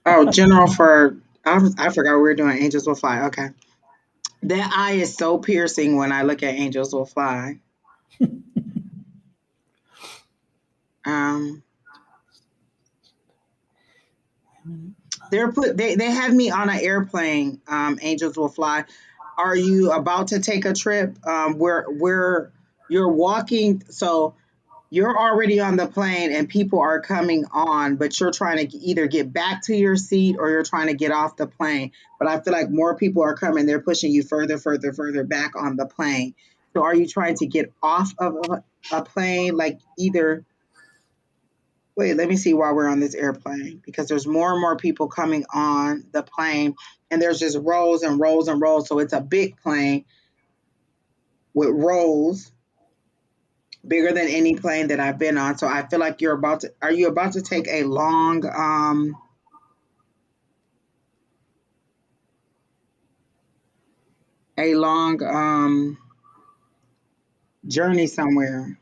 oh, general for. I forgot we were doing Angels Will Fly. Okay. That eye is so piercing when I look at Angels Will Fly. Um, they had me on an airplane. Angels Will Fly. Are you about to take a trip? Where you're walking? So you're already on the plane and people are coming on, but you're trying to either get back to your seat or you're trying to get off the plane. But I feel like more people are coming. They're pushing you further, further, further back on the plane. So are you trying to get off of a plane, like either wait, let me see while we're on this airplane because there's more and more people coming on the plane and there's just rows and rows and rows. So it's a big plane with rows bigger than any plane that I've been on. So I feel like are you about to take a long journey somewhere?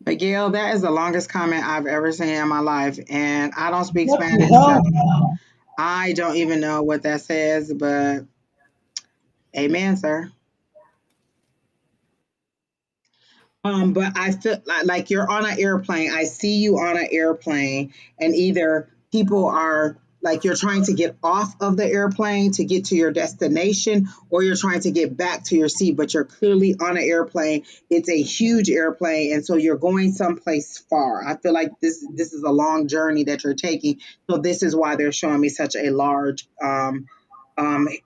Miguel, that is the longest comment I've ever seen in my life. And I don't speak What the Spanish, so hell? I don't even know what that says, but amen, sir. But I feel like you're on an airplane. I see you on an airplane, and either people are like you're trying to get off of the airplane to get to your destination, or you're trying to get back to your seat, but you're clearly on an airplane. It's a huge airplane, and so you're going someplace far. I feel like this is a long journey that you're taking. So this is why they're showing me such a large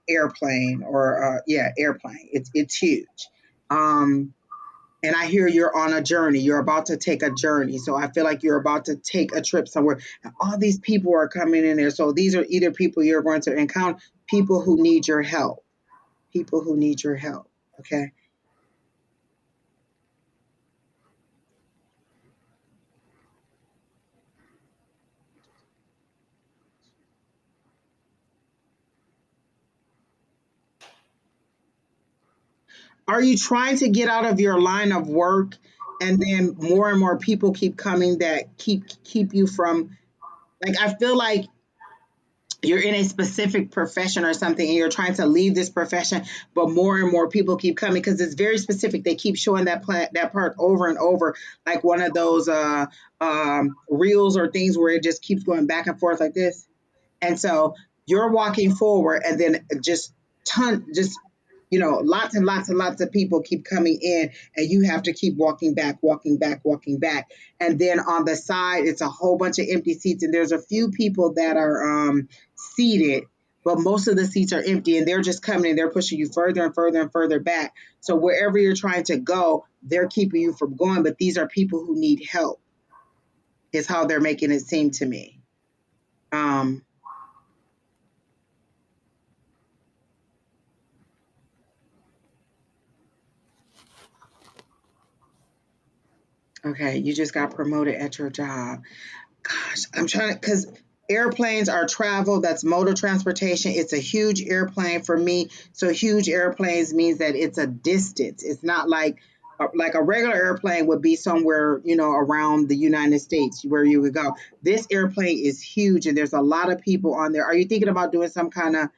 airplane or yeah, airplane. It's huge. Um, and I hear you're on a journey. You're about to take a journey. So I feel like you're about to take a trip somewhere. And all these people are coming in there. So these are either people you're going to encounter, people who need your help, people who need your help. Okay. Are you trying to get out of your line of work, and then more and more people keep coming that keep you from, like, I feel like you're in a specific profession or something and you're trying to leave this profession, but more and more people keep coming because it's very specific. They keep showing that part over and over, like one of those reels or things where it just keeps going back and forth like this. And so you're walking forward, and then just lots and lots and lots of people keep coming in, and you have to keep walking back, walking back, walking back. And then on the side, it's a whole bunch of empty seats, and there's a few people that are seated, but most of the seats are empty, and they're just coming and they're pushing you further and further and further back. So wherever you're trying to go, they're keeping you from going. But these are people who need help, is how they're making it seem to me. Um, Okay, you just got promoted at your job. Gosh, I'm trying to, because airplanes are travel, that's motor transportation. It's a huge airplane for me. So huge airplanes means that it's a distance. It's not like a regular airplane would be somewhere, around the United States where you would go. This airplane is huge and there's a lot of people on there. Are you thinking about doing some kind of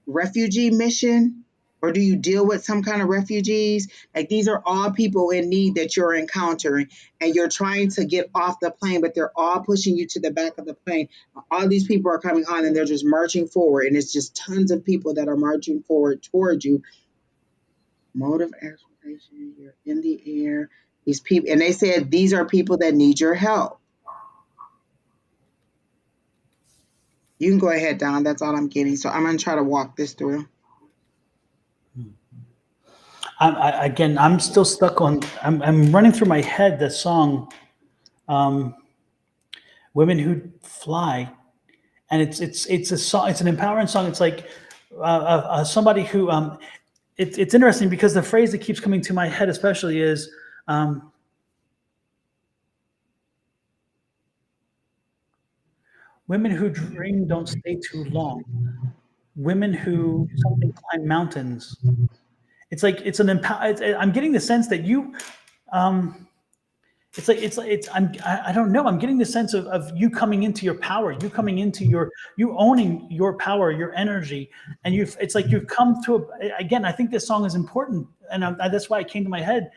refugee mission? Or do you deal with some kind of refugees? Like, these are all people in need that you're encountering, and you're trying to get off the plane, but they're all pushing you to the back of the plane. All these people are coming on and they're just marching forward, and it's just tons of people that are marching forward towards you. Mode of transportation, you're in the air. These people, and they said these are people that need your help. You can go ahead, Don. That's all I'm getting. So I'm going to try to walk this through. Again, I'm still stuck on. I'm running through my head the song, um, "Women Who Fly," and it's a song. It's an empowering song. It's like somebody who. It's interesting because the phrase that keeps coming to my head, especially, is women who dream don't stay too long. Women who something climb mountains. It's like it's an I'm getting the sense that you. I don't know. I'm getting the sense of you coming into your power, you coming into you owning your power, your energy, and it's like you've come to again. I think this song is important, and that's why it came to my head.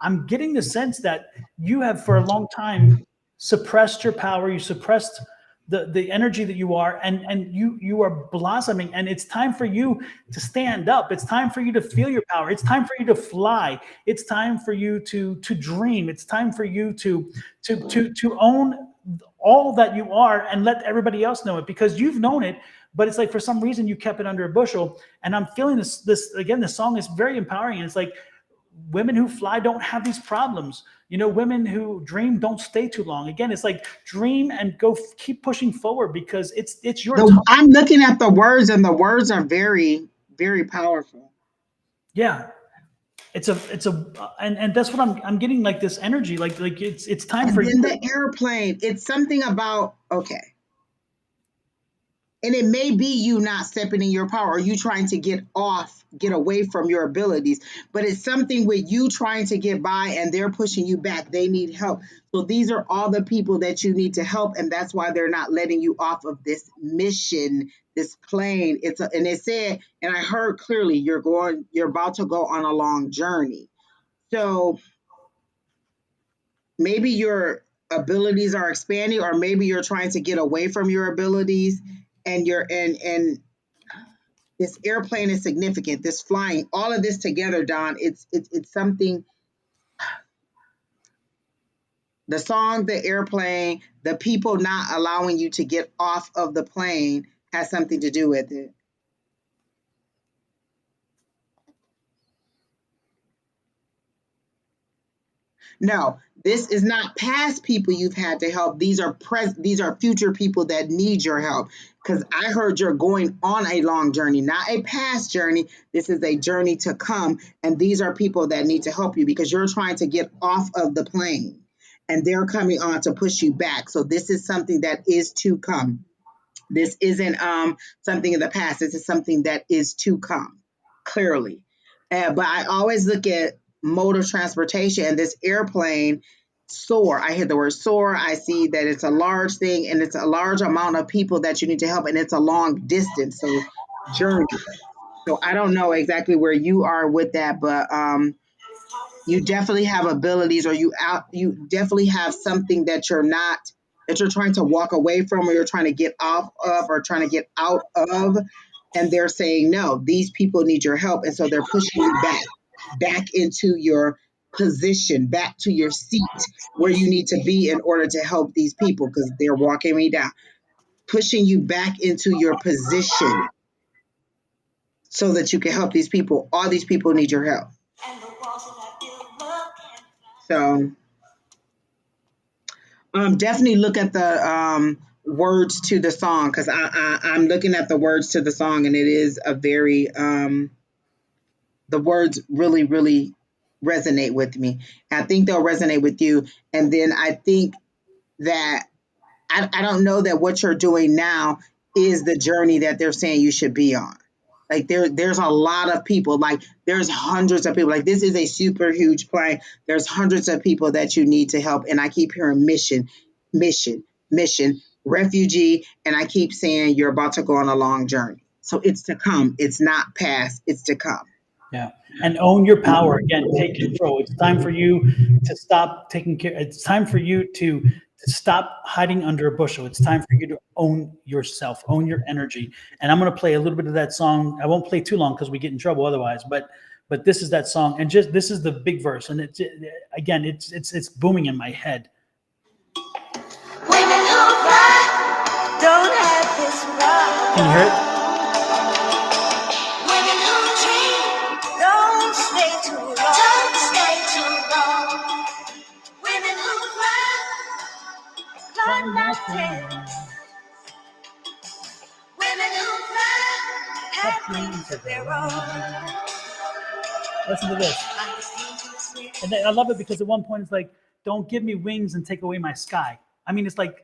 I'm getting the sense that you have for a long time suppressed your power. You suppressed the energy that you are, and you are blossoming, and it's time for you to stand up. It's time for you to feel your power. It's time for you to fly. It's time for you to dream. It's time for you to own all that you are and let everybody else know it, because you've known it, but it's like for some reason you kept it under a bushel. And I'm feeling this again. This song is very empowering, and it's like women who fly don't have these problems. Women who dream don't stay too long. Again, it's like dream and go, keep pushing forward, because it's your time. I'm looking at the words, and the words are very, very powerful. Yeah, and that's what I'm getting, like this energy, like it's time And for you. then the airplane, it's something about, okay. And it may be you not stepping in your power, or you trying to get away from your abilities, but it's something with you trying to get by and they're pushing you back. They need help. So these are all the people that you need to help. And that's why they're not letting you off of this mission, this plane. And it said, and I heard clearly, you're about to go on a long journey. So maybe your abilities are expanding, or maybe you're trying to get away from your abilities, and and this airplane is significant. This flying, all of this together, Don, it's something. The song, the airplane, the people not allowing you to get off of the plane has something to do with it. No, this is not past people you've had to help. These are future people that need your help. Because I heard you're going on a long journey, not a past journey. This is a journey to come, and these are people that need to help you because you're trying to get off of the plane, and they're coming on to push you back. So this is something that is to come. This isn't something in the past. This is something that is to come. Clearly. But I always look at mode of transportation, and this airplane soar. I hear the word soar. I see that it's a large thing, and it's a large amount of people that you need to help, and it's a long distance, so journey. So I don't know exactly where you are with that, but you definitely have abilities, or you definitely have something that you're not, that you're trying to walk away from, or you're trying to get off of, or trying to get out of, and they're saying no, these people need your help, and so they're pushing you back into your position, back to your seat where you need to be in order to help these people, because they're walking me down, pushing you back into your position so that you can help these people. All these people need your help. So definitely look at the words to the song, because I'm looking at the words to the song, and it is a very the words really resonate with me. I think they'll resonate with you, and then I think that I don't know that what you're doing now is the journey that they're saying you should be on. Like there's a lot of people, like there's hundreds of people. Like this is a super huge plane. There's hundreds of people that you need to help. And I keep hearing mission, refugee, and I keep saying you're about to go on a long journey. So it's to come. It's not past, it's to come. Yeah. And own your power. Again, take control. It's time for you to stop taking care. It's time for you to stop hiding under a bushel. It's time for you to own yourself, own your energy. And I'm going to play a little bit of that song. I won't play too long because we get in trouble otherwise, but this is that song. And just, this is the big verse. And it's, again, it's booming in my head. Women who cry don't have this right. Can you hear it? Listen to this. And I love it because at one point it's like, don't give me wings and take away my sky. I mean, it's like,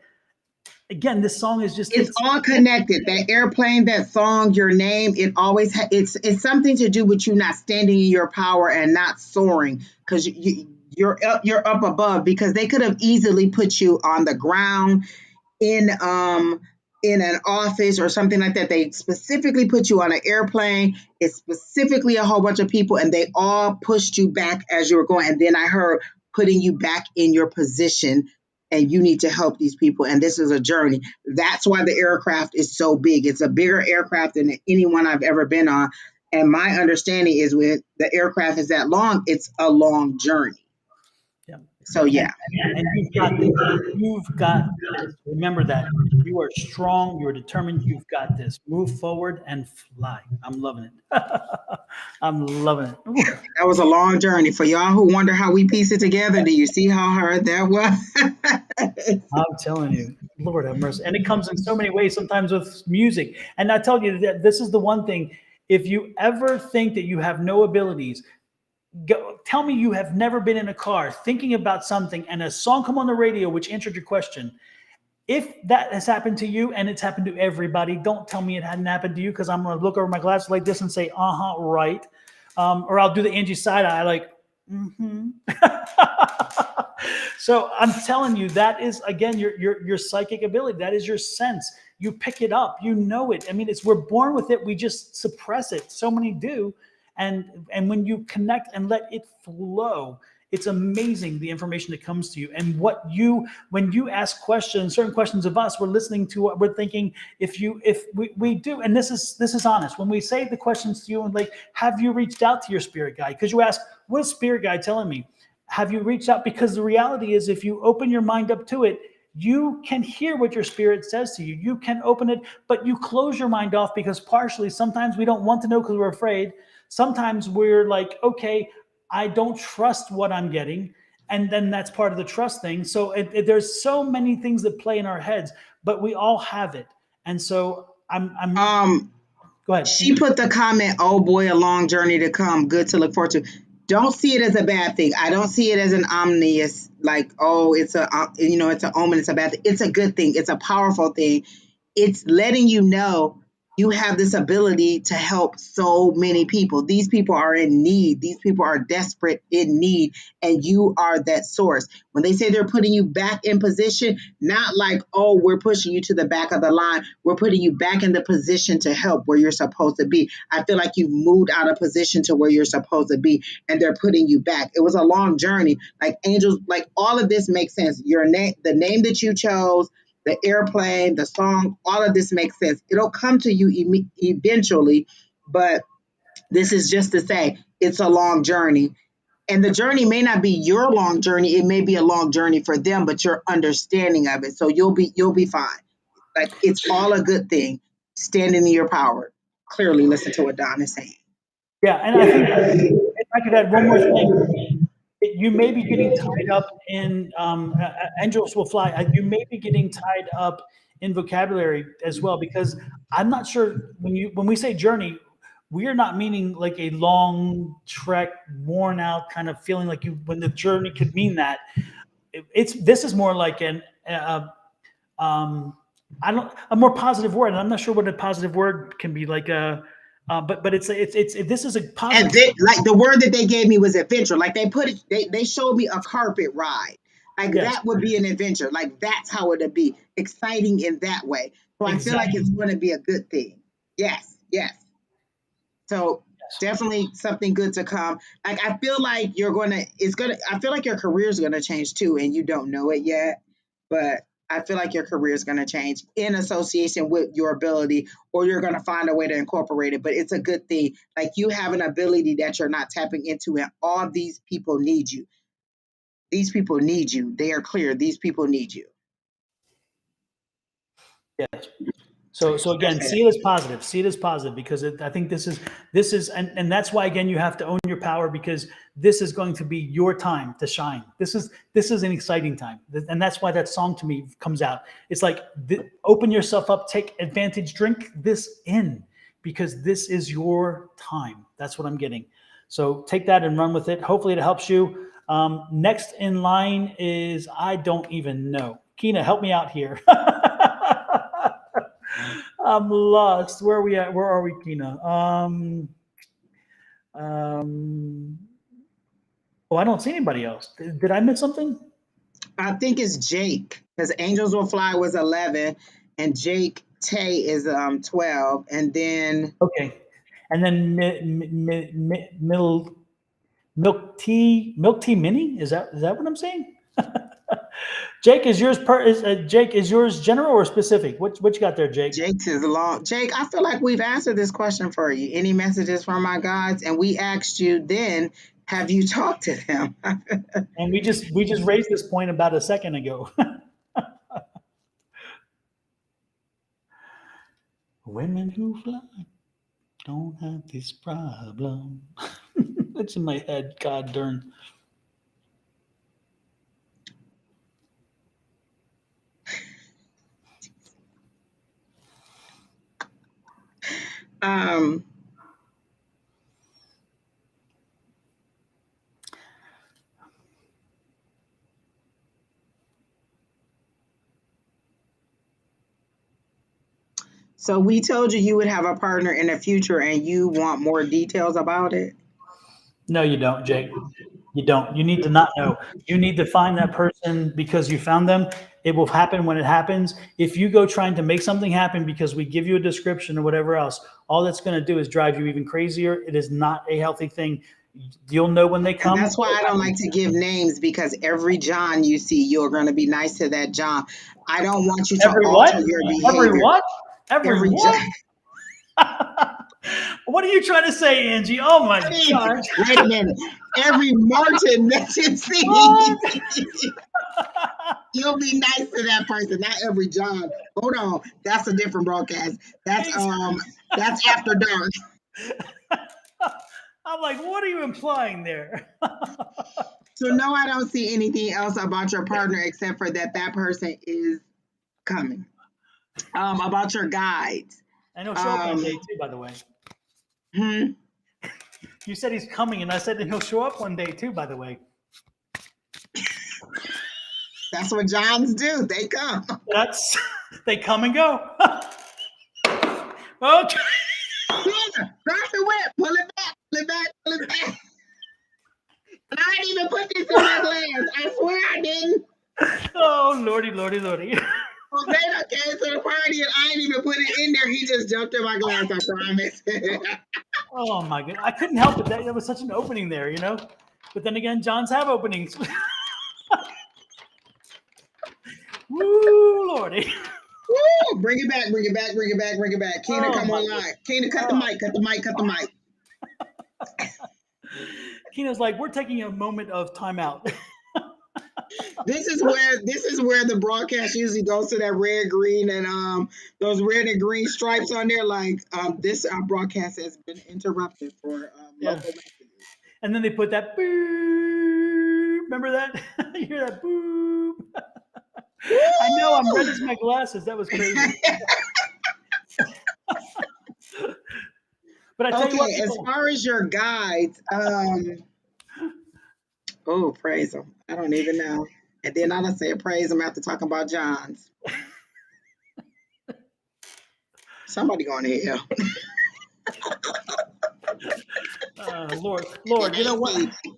again, this song is just, it's all connected. That airplane, that song, your name, it always it's something to do with you not standing in your power and not soaring, because you're up above, because they could have easily put you on the ground in an office or something like that. They specifically put you on an airplane. It's specifically a whole bunch of people, and they all pushed you back as you were going. And then I heard putting you back in your position, and you need to help these people. And this is a journey. That's why the aircraft is so big. It's a bigger aircraft than any one I've ever been on. And my understanding is when the aircraft is that long, it's a long journey. yeah. So yeah. And you've got this. You've got this. Remember that. You are strong. You are determined. You've got this. Move forward and fly. I'm loving it. I'm loving it. Ooh. That was a long journey. For y'all who wonder how we piece it together, do you see how hard that was? I'm telling you, Lord have mercy. And it comes in so many ways, sometimes with music. And I tell you that this is the one thing. If you ever think that you have no abilities, go tell me you have never been in a car thinking about something and a song come on the radio which answered your question. If that has happened to you, and it's happened to everybody, don't tell me it hadn't happened to you, because I'm going to look over my glasses like this and say, right. Or I'll do the Angie side eye like, mm-hmm. So I'm telling you, that is, again, your psychic ability. That is your sense. You pick it up. You know it. I mean, we're born with it. We just suppress it. So many do. And when you connect and let it flow, it's amazing the information that comes to you. And when you ask questions, certain questions of us, we're listening to what we're thinking. If we do, and this is honest, when we say the questions to you and like, have you reached out to your spirit guide? Because you ask, what is spirit guide telling me? Have you reached out? Because the reality is, if you open your mind up to it, you can hear what your spirit says to you. You can open it, but you close your mind off, because partially, sometimes we don't want to know because we're afraid. Sometimes we're like, okay, I don't trust what I'm getting. And then that's part of the trust thing. So there's so many things that play in our heads, but we all have it. And so go ahead. She put the comment, oh boy, a long journey to come. Good to look forward to. Don't see it as a bad thing. I don't see it as an ominous, like, oh, it's an omen, it's a bad thing. It's a good thing. It's a powerful thing. It's letting you know you have this ability to help so many people. These people are in need. These people are desperate in need, and you are that source. When they say they're putting you back in position, not like, oh, we're pushing you to the back of the line. We're putting you back in the position to help where you're supposed to be. I feel like you've moved out of position to where you're supposed to be, and they're putting you back. It was a long journey. Like angels, like all of this makes sense. Your name, the name that you chose, the airplane, the song, all of this makes sense. It'll come to you eventually, but this is just to say it's a long journey. And the journey may not be your long journey. It may be a long journey for them, but your understanding of it. So you'll be fine. Like it's all a good thing. Stand in your power. Clearly listen to what Don is saying. Yeah, and I think if I could add one more thing, you may be getting tied up in angels will fly. You may be getting tied up in vocabulary as well, because I'm not sure when we say journey, we are not meaning like a long trek, worn out kind of feeling like you when the journey could mean that. This is more like a more positive word, and I'm not sure what a positive word can be like but it's this is a And positive. then, like the word that they gave me was adventure. Like they put it, they showed me a carpet ride. Like Yes, that would be an adventure. Like that's how it'd be exciting in that way. So I feel like exactly. it's going to be a good thing. Yes, yes. So Yes. definitely something good to come. Like I feel like I feel like your career is gonna change too, and you don't know it yet. But I feel like your career is gonna change in association with your ability, or you're gonna find a way to incorporate it. But it's a good thing. Like you have an ability that you're not tapping into, and all these people need you. These people need you. They are clear. These people need you. Yes. So That's again, it. see it as positive. See it as positive because I think this is and that's why again you have to own your power, because this is going to be your time to shine. This is an exciting time, and that's why that song to me comes out. It's like open yourself up, take advantage, drink this in, because this is your time. That's what I'm getting. So take that and run with it. Hopefully it helps you. Next in line is I don't even know. Kina, help me out here. I'm lost. Where are we at? Where are we, Kina? Um, oh, I don't see anybody else. Did I miss something? I think it's Jake because Angels Will Fly was 11, and Jake Tay is 12, and then Okay. And then milk tea mini. Is that what I'm saying? Jake, is yours Jake, is yours general or specific? What you got there, Jake? Jake's is long. Jake, I feel like we've answered this question for you. Any messages from my guides? And we asked you then, have you talked to them? And we just raised this point about a second ago. Women who fly don't have this problem. It's in my head. God darn. um, so we told you you would have a partner in the future and you want more details about it. No, you don't, Jake. You don't. You need to not know. You need to find that person because you found them. It will happen when it happens. If you go trying to make something happen because we give you a description or whatever else, all that's going to do is drive you even crazier. It is not a healthy thing. You'll know when they And come. that's why I don't like to give names because every John you see, you're going to be nice to that John. I don't want you to Every what? alter your Every behavior. what? Every Every John. what? What are you trying to say, Angie? Oh my gosh. Wait a minute. Every Martin that you What? see, you'll be nice to that person. Not every John. Hold on. That's a different broadcast. That's after dark. I'm like, what are you implying there? So no, I don't see anything else about your partner except for that person is coming. About your guides. And he'll show up one Um, day too, by the way. hmm, You said he's coming, and I said that he'll show up one day too, by the way. that's what Johns do. They come. That's they come and go. Okay. Drop the whip. Pull it back. Pull it back. Pull it back. And I didn't even put this in my glass. I swear I didn't. Oh, lordy, lordy, lordy. Well, they done came to the party and I didn't even put it in there. He just jumped in my glass. I promise. Oh my god, I couldn't help it. That was such an opening there, you know. But then again, Johns have openings. Woo, lordy. Woo! Bring it back. Bring it back. Bring it back. Bring it back. Keena, Oh come my online. Keena, cut the god. mic. Cut the mic. Cut the mic. Keena's like, we're taking a moment of timeout. This is where the broadcast usually goes to that red, green, and those red and green stripes on there. Like this broadcast has been interrupted for Yeah. local messages. And then they put that boop. Remember that? You hear that boop? I know, I'm red as my glasses. That was crazy. But I tell you what, Okay, as people, far as your guides, oh, praise them. I don't even know. And then I done said praise them after talking about John's. Somebody going to hell. Lord, you know It what? ain't me.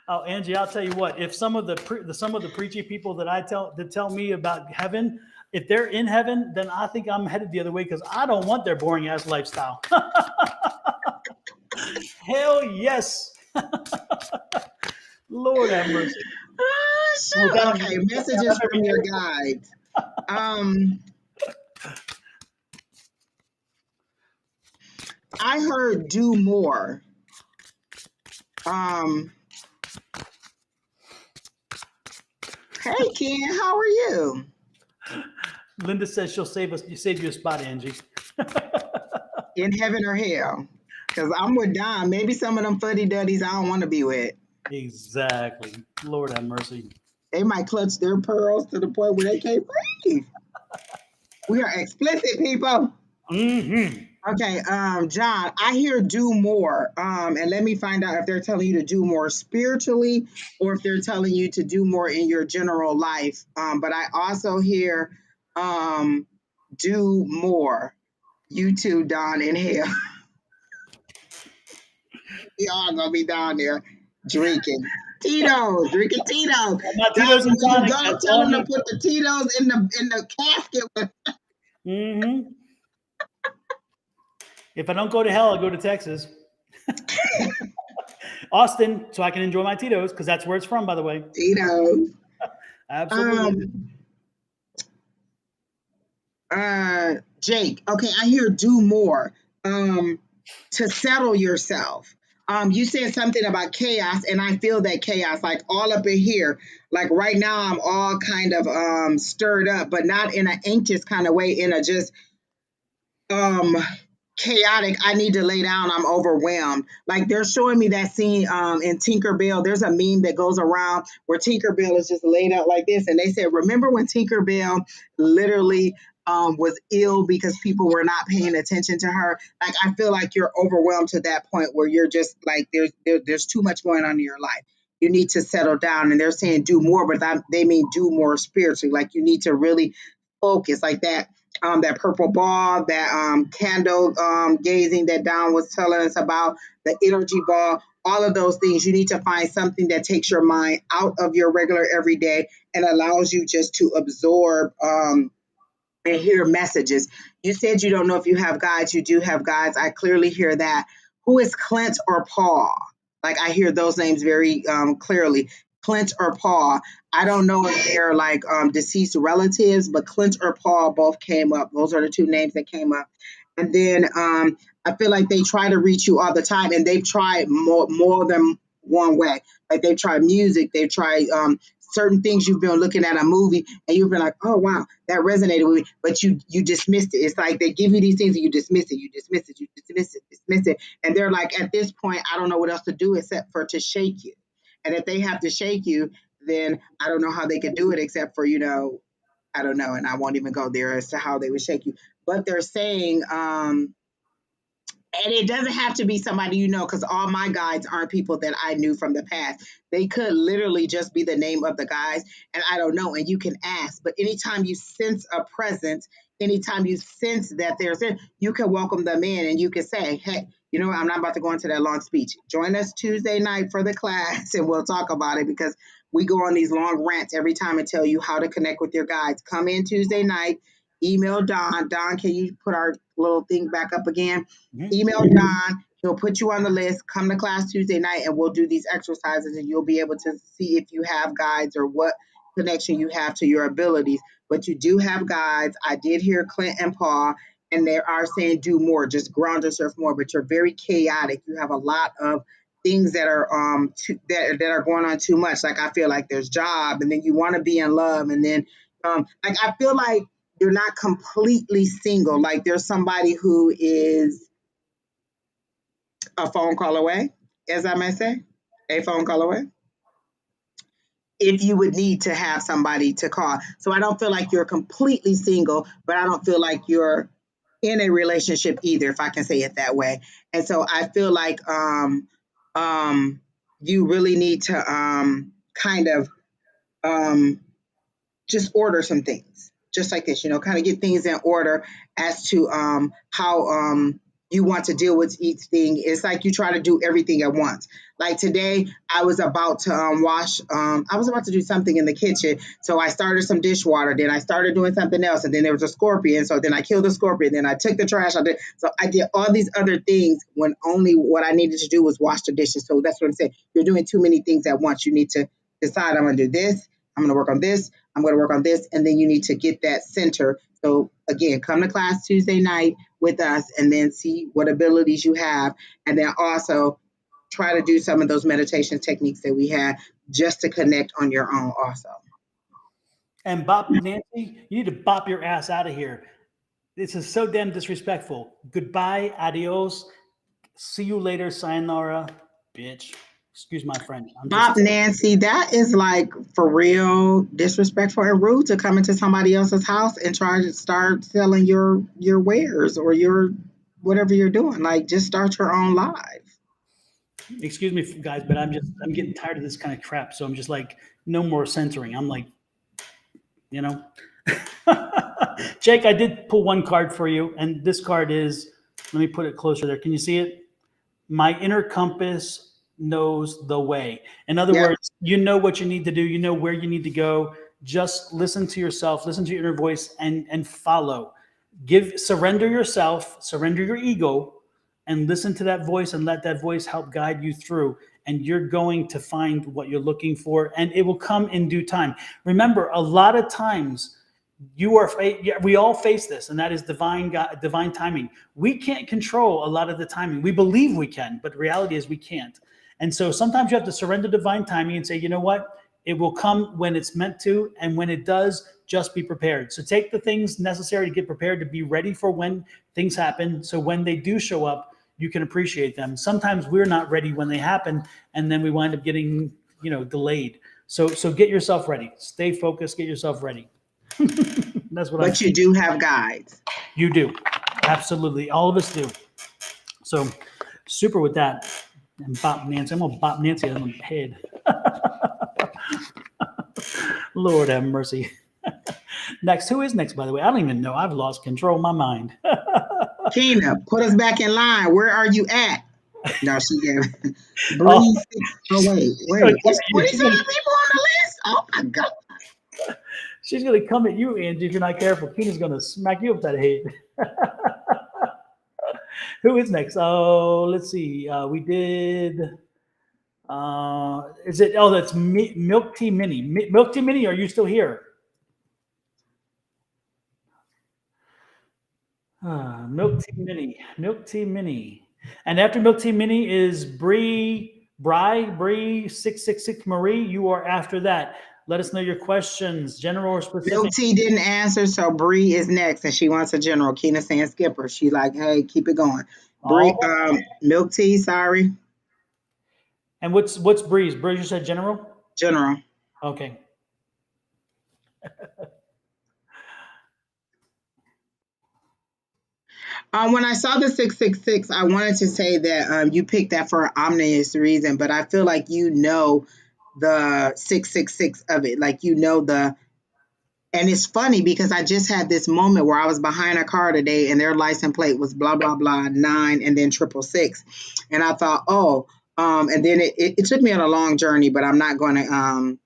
Oh, Angie, I'll tell you what. If some of the preachy people that tell me about heaven, if they're in heaven, then I think I'm headed the other way because I don't want their boring ass lifestyle. Hell yes. Lord have mercy. Oh, shoot. Without, Okay, without messages every from your guides. I heard do more. Um, hey Ken, how are you? Linda says she'll save you a spot, Angie. In heaven or hell? Because I'm with Don. Maybe some of them fuddy duddies I don't want to be with. Exactly. Lord have mercy. They might clutch their pearls to the point where they can't breathe. We are explicit people. Mm-hmm. Okay, John, I hear do more. And let me find out if they're telling you to do more spiritually or if they're telling you to do more in your general life. But I also hear do more. You too, Don, in hell. We all gonna be down there drinking. Tito's, drinking Tito's. My Don, Tito's and when you tonic. go, That's tell all I them to need. put the Tito's in the casket. Mm-hmm. If I don't go to hell, I'll go to Texas. Austin, so I can enjoy my Tito's, because that's where it's from, by the way. Tito's. Absolutely. Jake, okay, I hear do more. To settle yourself. You said something about chaos, and I feel that chaos, like all up in here. Like right now, I'm all kind of stirred up, but not in an anxious kind of way, in a just um chaotic. I need to lay down. I'm overwhelmed. Like they're showing me that scene in Tinkerbell. There's a meme that goes around where Tinkerbell is just laid out like this, and they said, "Remember when Tinkerbell literally was ill because people were not paying attention to her?" Like I feel like you're overwhelmed to that point where you're just like there's too much going on in your life. You need to settle down, and they're saying do more, but they mean do more spiritually. Like you need to really focus, like that purple ball, that candle gazing that Don was telling us about, the energy ball, all of those things. You need to find something that takes your mind out of your regular everyday and allows you just to absorb and hear messages. You said you don't know if you have guides. You do have guides. I clearly hear that. Who is Clint or Paul? Like I hear those names very clearly. Clint or Paul. I don't know if they're like deceased relatives, but Clint or Paul both came up. Those are the two names that came up. And then I feel like they try to reach you all the time, and they've tried more than one way. Like they've tried music, they've tried certain things you've been looking at a movie, and you've been like, oh wow, that resonated with me, but you dismissed it. It's like they give you these things and you dismiss it, dismiss it, and they're like, at this point, I don't know what else to do except for to shake you. And if they have to shake you, then I don't know how they could do it except for I don't know, and I won't even go there as to how they would shake you. But they're saying, And it doesn't have to be somebody you know, because all my guides aren't people that I knew from the past. They could literally just be the name of the guys, and I don't know. And you can ask. But anytime you sense a presence, anytime you sense that there's it, you can welcome them in, and you can say, "Hey, you know what? I'm not about to go into that long speech. Join us Tuesday night for the class, and we'll talk about it because we go on these long rants every time and tell you how to connect with your guides. Come in Tuesday night. Email Don. Don, can you put our little thing back up again? Email Don. He'll put you on the list. Come to class Tuesday night and we'll do these exercises and you'll be able to see if you have guides or what connection you have to your abilities. But you do have guides. I did hear Clint and Paul, and they are saying do more, just ground yourself more, but you're very chaotic. You have a lot of things that are that are going on too much. Like I feel like there's job and then you want to be in love and then like I feel like you're not completely single. Like there's somebody who is a phone call away, as I may say, a phone call away. If you would need to have somebody to call. So I don't feel like you're completely single, but I don't feel like you're in a relationship either, if I can say it that way. And so I feel like you really need to kind of um, just order some things just like this, kind of get things in order as to how you want to deal with each thing. It's like you try to do everything at once. Like today, I was about to wash, I was about to do something in the kitchen. So I started some dishwater, then I started doing something else, and then there was a scorpion. So then I killed the scorpion, then I took the trash out. So I did all these other things when only what I needed to do was wash the dishes. So that's what I'm saying. You're doing too many things at once. You need to decide, I'm going to do this, I'm going to work on this, I'm going to work on this, and then you need to get that center. So again, come to class Tuesday night with us and then see what abilities you have. And then also try to do some of those meditation techniques that we had just to connect on your own also. And Bop, Nancy, you need to bop your ass out of here. This is so damn disrespectful. Goodbye, adios, see you later, sayonara, bitch. Excuse my French. Bob Nancy, that is like for real disrespectful and rude to come into somebody else's house and try to start selling your wares or your whatever you're doing. Like just start your own live. Excuse me, guys, but I'm getting tired of this kind of crap. So I'm just like, no more censoring. I'm like, Jake, I did pull one card for you, and this card is, let me put it closer there. Can you see it? My inner compass knows the way. In other words, you know what you need to do. You know where you need to go. Just listen to yourself, listen to your inner voice and follow. Surrender yourself, surrender your ego, and listen to that voice and let that voice help guide you through. And you're going to find what you're looking for, and it will come in due time. Remember, a lot of times we all face this, and that is divine timing. We can't control a lot of the timing. We believe we can, but reality is we can't. And so sometimes you have to surrender divine timing and say, you know what? It will come when it's meant to, and when it does, just be prepared. So take the things necessary to get prepared, to be ready for when things happen. So when they do show up, you can appreciate them. Sometimes we're not ready when they happen, and then we wind up getting, delayed. So get yourself ready. Stay focused. Get yourself ready. That's what. But you do have guides. You do, absolutely. All of us do. So super with that. And bop Nancy. I'm gonna bop Nancy on the head. Lord have mercy. Next, who is next? By the way, I don't even know. I've lost control of my mind. Keena, put us back in line. Where are you at? No, she gave Breeze. Oh wait. It's 27 people on the list. Oh my God. She's gonna come at you, Angie, if you're not careful. Keena's gonna smack you up that head. Who is next? Oh, let's see. We did. Is it? Oh, that's Milk Tea Mini. Milk Tea Mini, are you still here? Milk Tea Mini. Milk Tea Mini. And after Milk Tea Mini is Bree 666 Marie. You are after that. Let us know your questions, general or specific. Milk Tea didn't answer, so Bree is next, and she wants a general. Keena saying skipper. She like, hey, keep it going. Bree, Milk Tea, sorry. And what's Bree's? Bree, you said general? General. Okay. When I saw the 666, I wanted to say that you picked that for an ominous reason, but I feel like you know the 666 of it. Like you know the and it's funny because I just had this moment where I was behind a car today and their license plate was blah blah blah 9 and then 666. And I thought, oh, and then it took me on a long journey, but I'm not gonna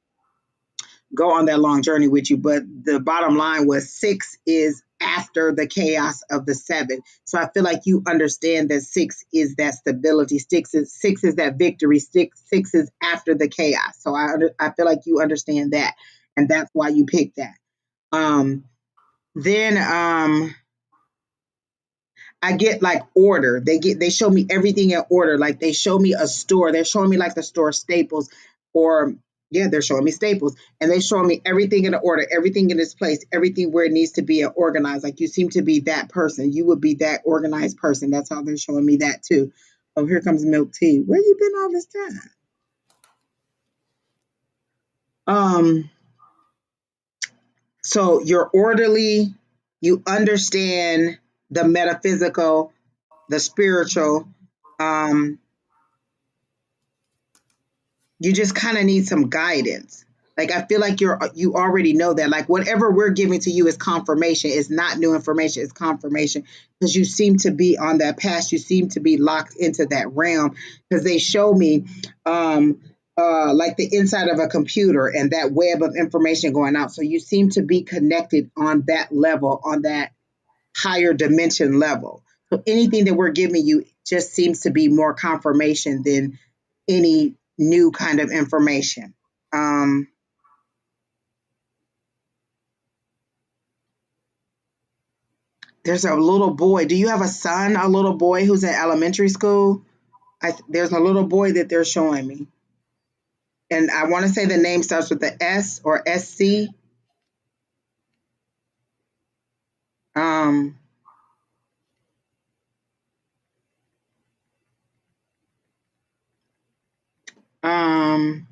go on that long journey with you. But the bottom line was 6 is after the chaos of the 7. So I feel like you understand that 6 is that stability. Six is that victory. Six is after the chaos. So I feel like you understand that, and that's why you picked that. Um, then I get like order. They show me everything in order. Like they show me a store. They're showing me like the store Staples, or yeah, they're showing me Staples, and they show me everything in order, everything in its place, everything where it needs to be organized. Like you seem to be that person. You would be that organized person. That's how they're showing me that too. Oh, here comes milk tea. Where you been all this time? Um, so you're orderly. You understand the metaphysical, the spiritual. Um, you just kind of need some guidance. Like I feel like you already know that. Like whatever we're giving to you is confirmation. It's not new information. It's confirmation because you seem to be on that path. You seem to be locked into that realm because they show me like the inside of a computer and that web of information going out. So you seem to be connected on that level, on that higher dimension level. So anything that we're giving you just seems to be more confirmation than any new kind of information. Um, there's a little boy. Do you have a son, a little boy who's in elementary school? There's a little boy that they're showing me. And I want to say the name starts with the S or SC. Um, um,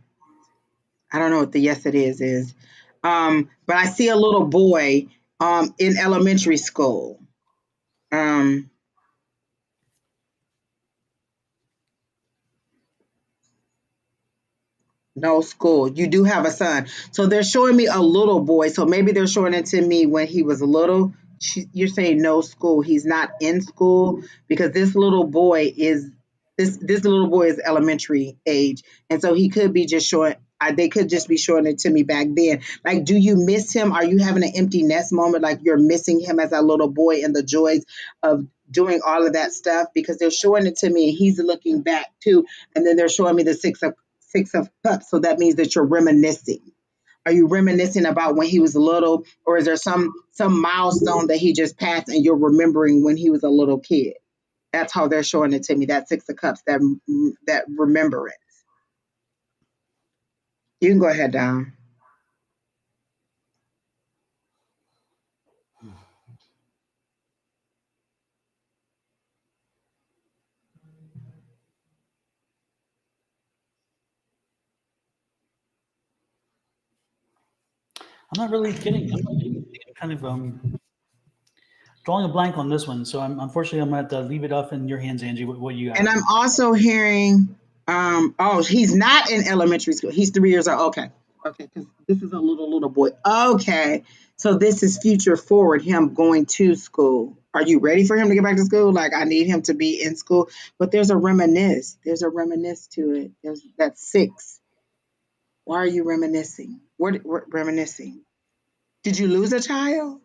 I don't know what the yes it is. But I see a little boy in elementary school. Um, No school. You do have a son. So they're showing me a little boy. So maybe they're showing it to me when he was little. You're saying no school. He's not in school because this little boy is elementary age, and so he could be just showing. They could just be showing it to me back then. Like, do you miss him? Are you having an empty nest moment? Like you're missing him as a little boy and the joys of doing all of that stuff because they're showing it to me and he's looking back too, and then they're showing me the Six of Cups. So that means that you're reminiscing. Are you reminiscing about when he was little, or is there some milestone that he just passed and you're remembering when he was a little kid? That's how they're showing it to me. That Six of Cups, that remembrance. You can go ahead, Don. I'm not getting kind of drawing a blank on this one. So unfortunately I'm gonna have to leave it off in your hands, Angie. What you And got? I'm also hearing, oh, he's not in elementary school. He's 3 years old. Okay. Okay. Because this is a little boy. Okay. So this is future forward, him going to school. Are you ready for him to get back to school? Like, I need him to be in school. But there's a reminisce. There's a reminisce to it. There's that 6. Why are you reminiscing? What reminiscing? Did you lose a child?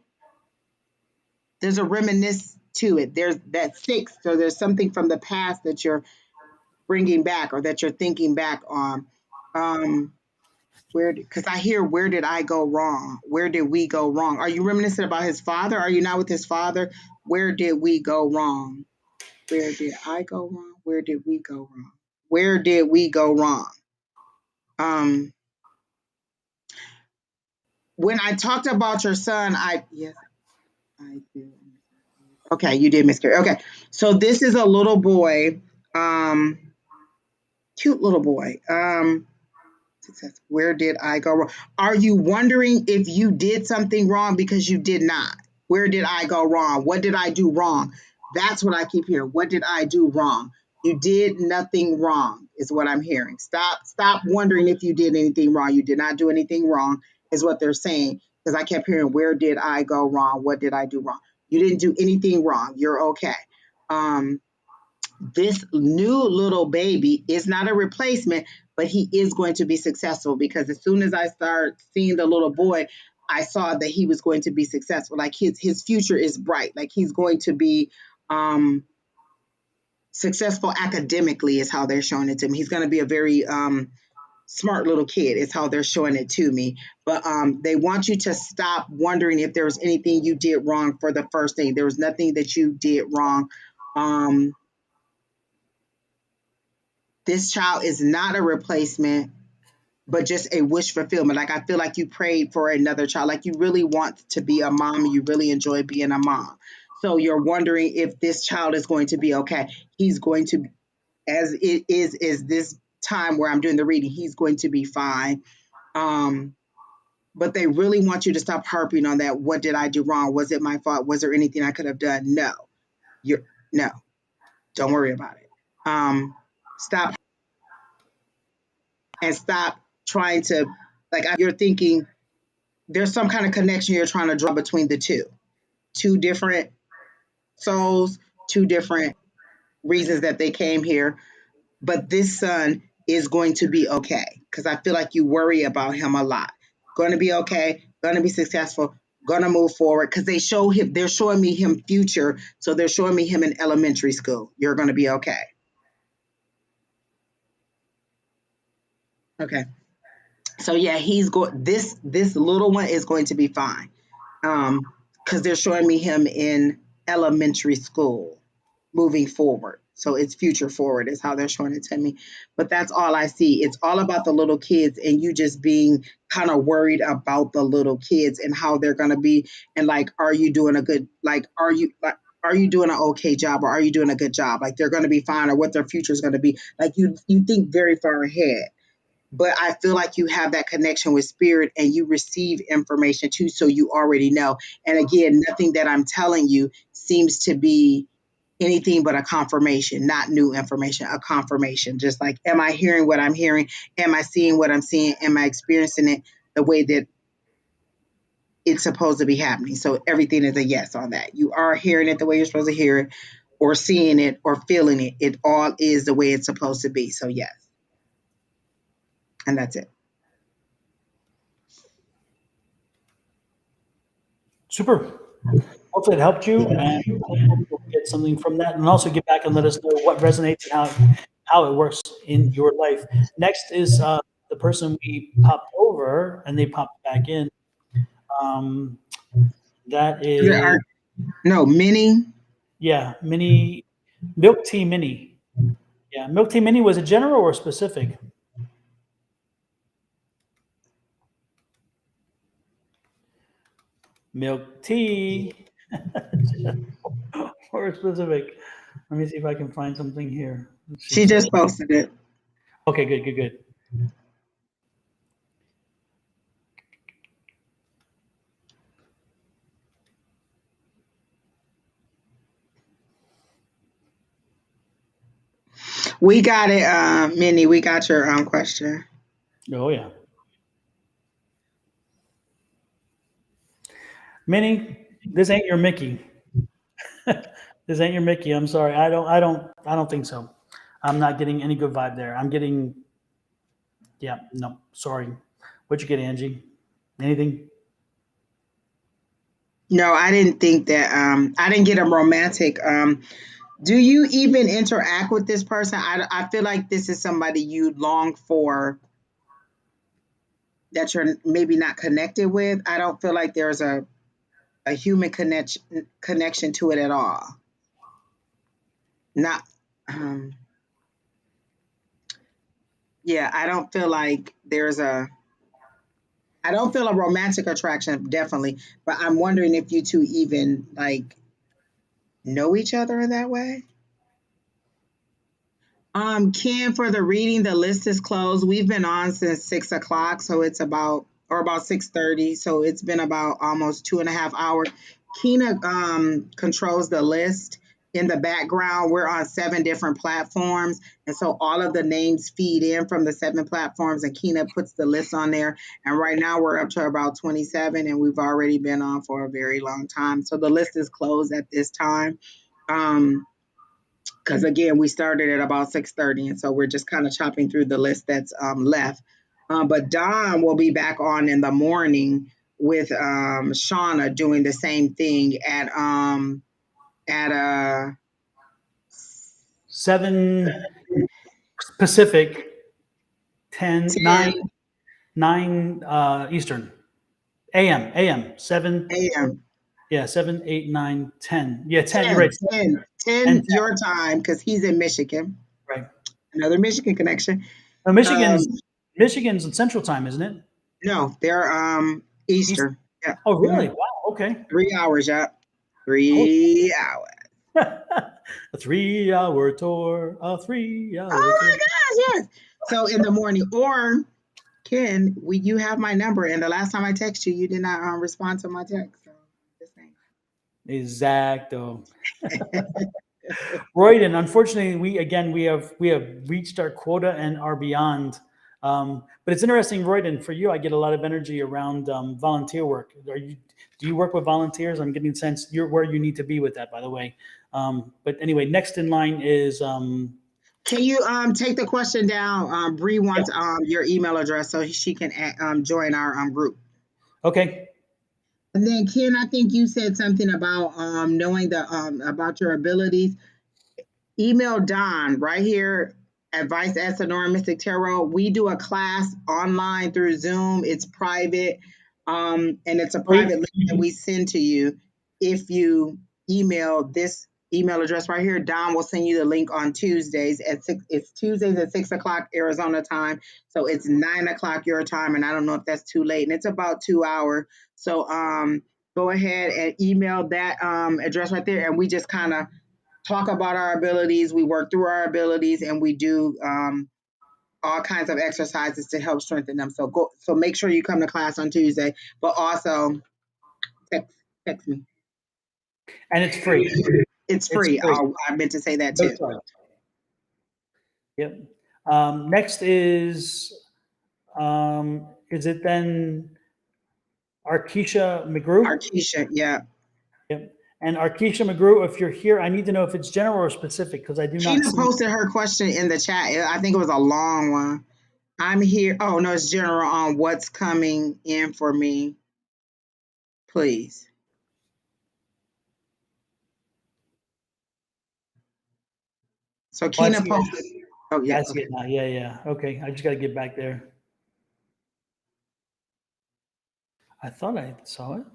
There's a reminisce to it. There's that 6. So there's something from the past that you're bringing back or that you're thinking back on. Um, because I hear, where did I go wrong? Where did we go wrong? Are you reminiscent about his father? Are you not with his father? Where did we go wrong? Where did I go wrong? Where did we go wrong? Where did we go wrong? Um, when I talked about your son, yes, I did. Okay, you did miscarry. Okay, so this is a little boy, um, cute little boy. Success. Where did I go wrong? Are you wondering if you did something wrong because you did not? Where did I go wrong? What did I do wrong? That's what I keep hearing. What did I do wrong? You did nothing wrong, is what I'm hearing. Stop wondering if you did anything wrong. You did not do anything wrong, is what they're saying. Because I kept hearing, where did I go wrong? What did I do wrong? You didn't do anything wrong. You're okay. Um, this new little baby is not a replacement, but he is going to be successful, because as soon as I start seeing the little boy, I saw that he was going to be successful. Like his future is bright. Like he's going to be um, successful academically, is how they're showing it to me. He's going to be a very smart little kid, is how they're showing it to me. But they want you to stop wondering if there was anything you did wrong. For the first thing, there was nothing that you did wrong. Um, this child is not a replacement, but just a wish fulfillment. Like I feel like you prayed for another child, like you really want to be a mom and you really enjoy being a mom. So you're wondering if this child is going to be okay. He's going to, as it is this time where I'm doing the reading, he's going to be fine. Um, but they really want you to stop harping on that. What did I do wrong? Was it my fault? Was there anything I could have done? No, you're no. Don't worry about it. Stop and stop trying to, like, you're thinking there's some kind of connection you're trying to draw between the two different souls, two different reasons that they came here. But this son is going to be okay, because I feel like you worry about him a lot. Going to be okay, going to be successful, going to move forward, because they're showing me him future. So they're showing me him in elementary school. You're going to be okay. Okay. So yeah, this little one is going to be fine. Because they're showing me him in elementary school moving forward. So it's future forward is how they're showing it to me. But that's all I see. It's all about the little kids and you just being kind of worried about the little kids and how they're going to be. And like, are you doing a good, like, are you doing an okay job, or are you doing a good job? Like they're going to be fine, or what their future is going to be. Like you think very far ahead. But I feel like you have that connection with spirit and you receive information too, so you already know. And again, nothing that I'm telling you seems to be anything but a confirmation, not new information, a confirmation. Just like, am I hearing what I'm hearing? Am I seeing what I'm seeing? Am I experiencing it the way that it's supposed to be happening? So everything is a yes on that. You are hearing it the way you're supposed to hear it, or seeing it, or feeling it. It all is the way it's supposed to be. So yes. And that's it. Super. Hopefully it helped you, and hopefully you'll get something from that, and also get back and let us know what resonates and how it works in your life. Next is the person we popped over, and they popped back in. Um, that There is, are no many. yeah, Mini Milk Tea Mini. Yeah, Milk Tea Mini, was it general or specific? Milk tea or specific? Let me see if I can find something here. Let's see. She So, just posted it. okay, good, good, good. We got it, Minnie. We got your question. Oh yeah, Minnie, this ain't your Mickey. This ain't your Mickey. I'm sorry. I don't think so. I'm not getting any good vibe there. I'm getting, yeah, no, sorry. What'd you get, Angie? Anything? No, I didn't think that. I didn't get a romantic. Do you even interact with this person? I feel like this is somebody you long for that you're maybe not connected with. I don't feel like there's a human connection to it at all. Not. Um, yeah, I don't feel like there's a. I don't feel a romantic attraction, definitely. But I'm wondering if you two even like know each other in that way. Ken, for the reading, the list is closed. We've been on since 6 o'clock, so it's about 6:30. So it's been about almost 2.5 hours. Kina controls the list. in the background, we're on 7 different platforms. And so all of the names feed in from the 7 platforms, and Kina puts the list on there. And right now we're up to about 27, and we've already been on for a very long time. So the list is closed at this time. Because again, we started at about 6:30, and so we're just kind of chopping through the list that's left. But Don will be back on in the morning with Shauna doing the same thing at 7 Pacific, 10, 9, 10 9 Eastern. AM, 7, a.m. yeah, 7, 8, 9, 10. Yeah, 10, you're 10, right. 10, 10, 10, 10 your time because he's in Michigan. right. Another Michigan connection. No, Um, Michigan's in Central Time, isn't it? no, they're East. Eastern. Yeah. Oh, really? Mhm. Wow, okay. 3 hours, yeah. Oh, 3 hours. a 3-hour tour, a 3-hour Oh tour. my gosh, yes. So in the morning, or Ken, you have my number, and the last time I text you, you did not respond to my text. So just saying. Exacto. Royden, unfortunately, we have reached our quota and are beyond. But it's interesting, Royden. For you, I get a lot of energy around volunteer work. Do you work with volunteers? I'm getting the sense you're where you need to be with that. By the way, but anyway, next in line is Can you take the question down? Bree yeah. wants your email address so she can join our group. Okay. And then Ken, I think you said something about knowing the about your abilities. Email Don right here, advice at Sonoran Mystic Tarot. We do a class online through Zoom. It's private, and it's a Free. private link that we send to you. If you email this email address right here, Don will send you the link on Tuesdays at 6. It's Tuesdays at 6 o'clock Arizona time, so it's 9 o'clock your time. And I don't know if that's too late. And it's about 2 hours. So go ahead and email that address right there, and we just kind of talk about our abilities, we work through our abilities, and we do all kinds of exercises to help strengthen them. So make sure you come to class on Tuesday, but also text, text me. And it's free. It's It's free. free. I meant to say that No too. charge. Yep. Next is it then Arkisha McGrew? Arkisha, yeah. Yep. And Arkisha McGrew, if you're here, I need to know if it's general or specific because I do not Kina see. posted her question in the chat. I think it was a long one. I'm here. Oh no, it's general on what's coming in for me, please. So Oh, I Kina see it. posted. Oh Yeah, yeah, I see okay. it now. Yeah, yeah. Okay. I just got to get back there. I thought I saw it.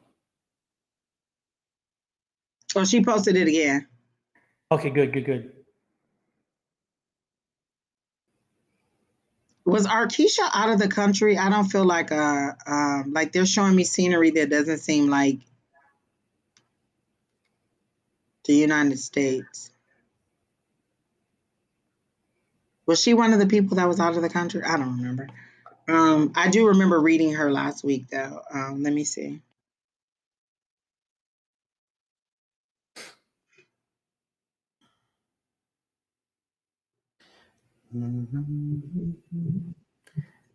Oh, she posted it again. Okay, good, good, good. Was Arkisha out of the country? I don't feel like they're showing me scenery that doesn't seem like the United States. Was she one of the people that was out of the country? I don't remember. I do remember reading her last week though. Let me see.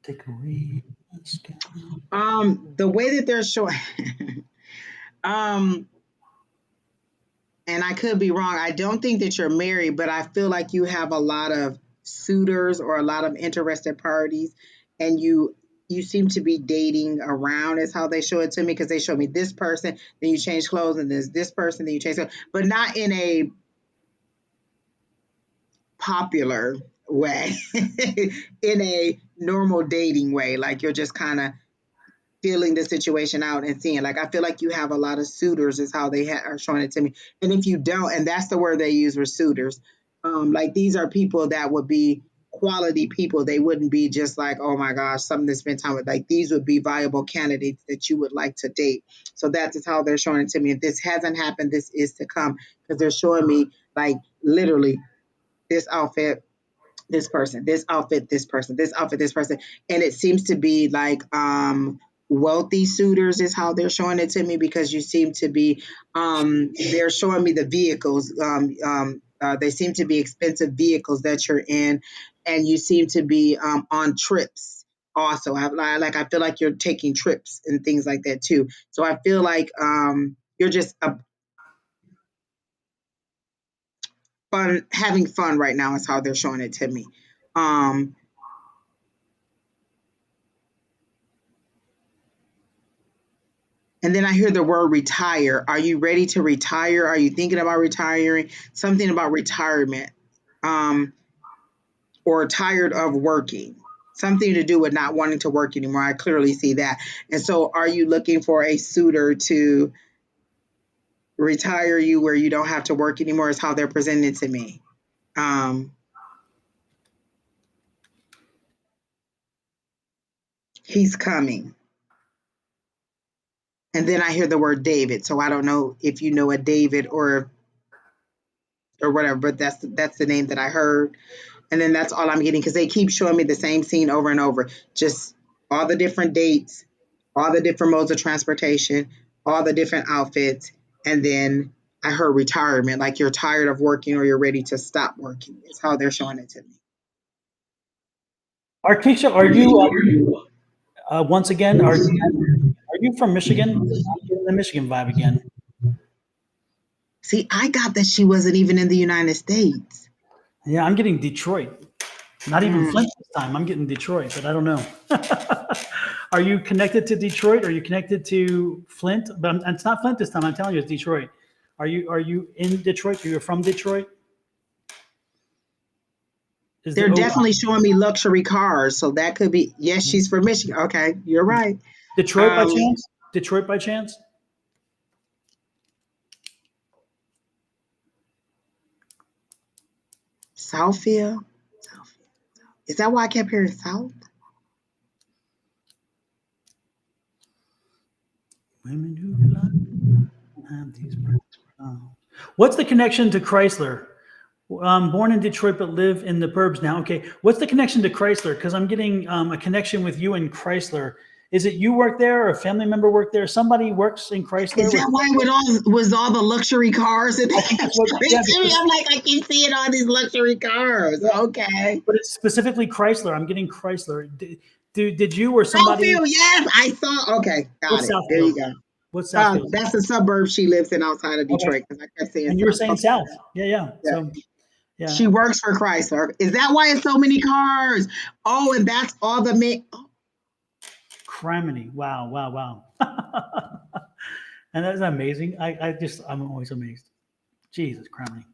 Take away. The way that they're showing, um, and I could be wrong. I don't think that you're married, but I feel like you have a lot of suitors or a lot of interested parties, and you seem to be dating around is how they show it to me because they show me this person, then you change clothes, and there's this person, then you change clothes, but not in a popular way, in a normal dating way. Like you're just kind of feeling the situation out and seeing. Like I feel like you have a lot of suitors is how they are showing it to me. And if you don't, and that's the word they use for suitors, like these are people that would be quality people. They wouldn't be just like, oh my gosh, something to spend time with. Like these would be viable candidates that you would like to date. So that is how they're showing it to me. If this hasn't happened, this is to come because they're showing me like literally this outfit, this person, this outfit, this person, this outfit, this person. And it seems to be like wealthy suitors is how they're showing it to me, because you seem to be they're showing me the vehicles. They seem to be expensive vehicles that you're in, and you seem to be on trips also. I feel like you're taking trips and things like that too. So I feel like you're just having fun right now is how they're showing it to me. Um, And then I hear the word retire. Are you ready to retire? Are you thinking about retiring? Something about retirement, um, or tired of working. Something to do with not wanting to work anymore. I clearly see that. And so, are you looking for a suitor to retire you where you don't have to work anymore? Is how they're presenting it to me. Um, he's coming. And then I hear the word David. So I don't know if you know a David or whatever, but that's the name that I heard. And then that's all I'm getting, because they keep showing me the same scene over and over. Just all the different dates, all the different modes of transportation, all the different outfits. And then I heard retirement, like you're tired of working or you're ready to stop working. It's how they're showing it to me. Artisha, are you once again? Are you from Michigan? I'm getting the Michigan vibe again. See, I got that she wasn't even in the United States. Yeah, I'm getting Detroit. Not even Mm. Flint this time. I'm getting Detroit, but I don't know. Are you connected to Detroit? Are you connected to Flint? But it's not Flint this time. I'm telling you, it's Detroit. Are you in Detroit? Are you from Detroit? Is They're there? Oh, definitely showing me luxury cars. So that could be, yes, she's from Michigan. Okay, you're right. Detroit by Um, chance? Detroit by chance? Southfield? Southfield. Is that why I kept hearing South? Women who lie have these. Oh. What's the connection to Chrysler? Born in Detroit but live in the burbs now. Okay, what's the connection to Chrysler? Because I'm getting a connection with you and Chrysler. Is it you work there or a family member work there? Somebody works in Is Chrysler with. that why with all the luxury cars that they I think kept that's what. showing Yeah, to me? because I'm like, I keep seeing all these luxury cars. yeah, Okay. but it's specifically Chrysler. I'm getting Chrysler. Did you or somebody? Southfield, yes, I saw. Okay, got What's it. There you Southfield? go. What's Southfield? That's the suburb she lives in outside of Okay, Detroit, because I kept saying and you were South. saying Okay, South. Yeah, yeah. yeah. So yeah, She works for Chrysler. Is that why it's so many cars? Oh, and that's all the men. Oh, criminy. Wow, wow, wow. And that's amazing. I'm always amazed. Jesus, criminy.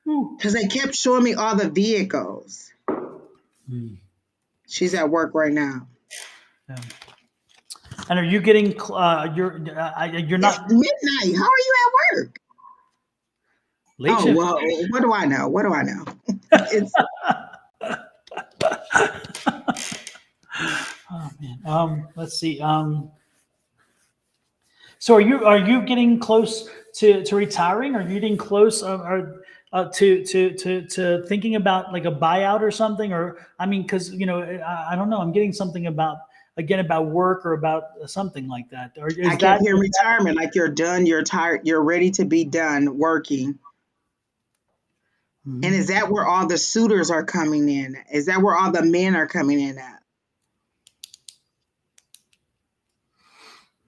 Ooh. because they kept showing me all the vehicles. Hmm. She's at work right now. Yeah. And are you getting? You're It's not midnight. How are you at work? late Oh, shift. well, what do I know? What do I know? It's Oh man. Let's see. So are you getting close to retiring? Are you getting close? To thinking about like a buyout or something? Or I mean, because I don't know. I'm getting something about again about work or about something like that. Or I is kept that? hearing retirement, like you're done, you're tired, you're ready to be done working. And is Mhm. that where all the suitors are coming in? Is that where all the men are coming in at?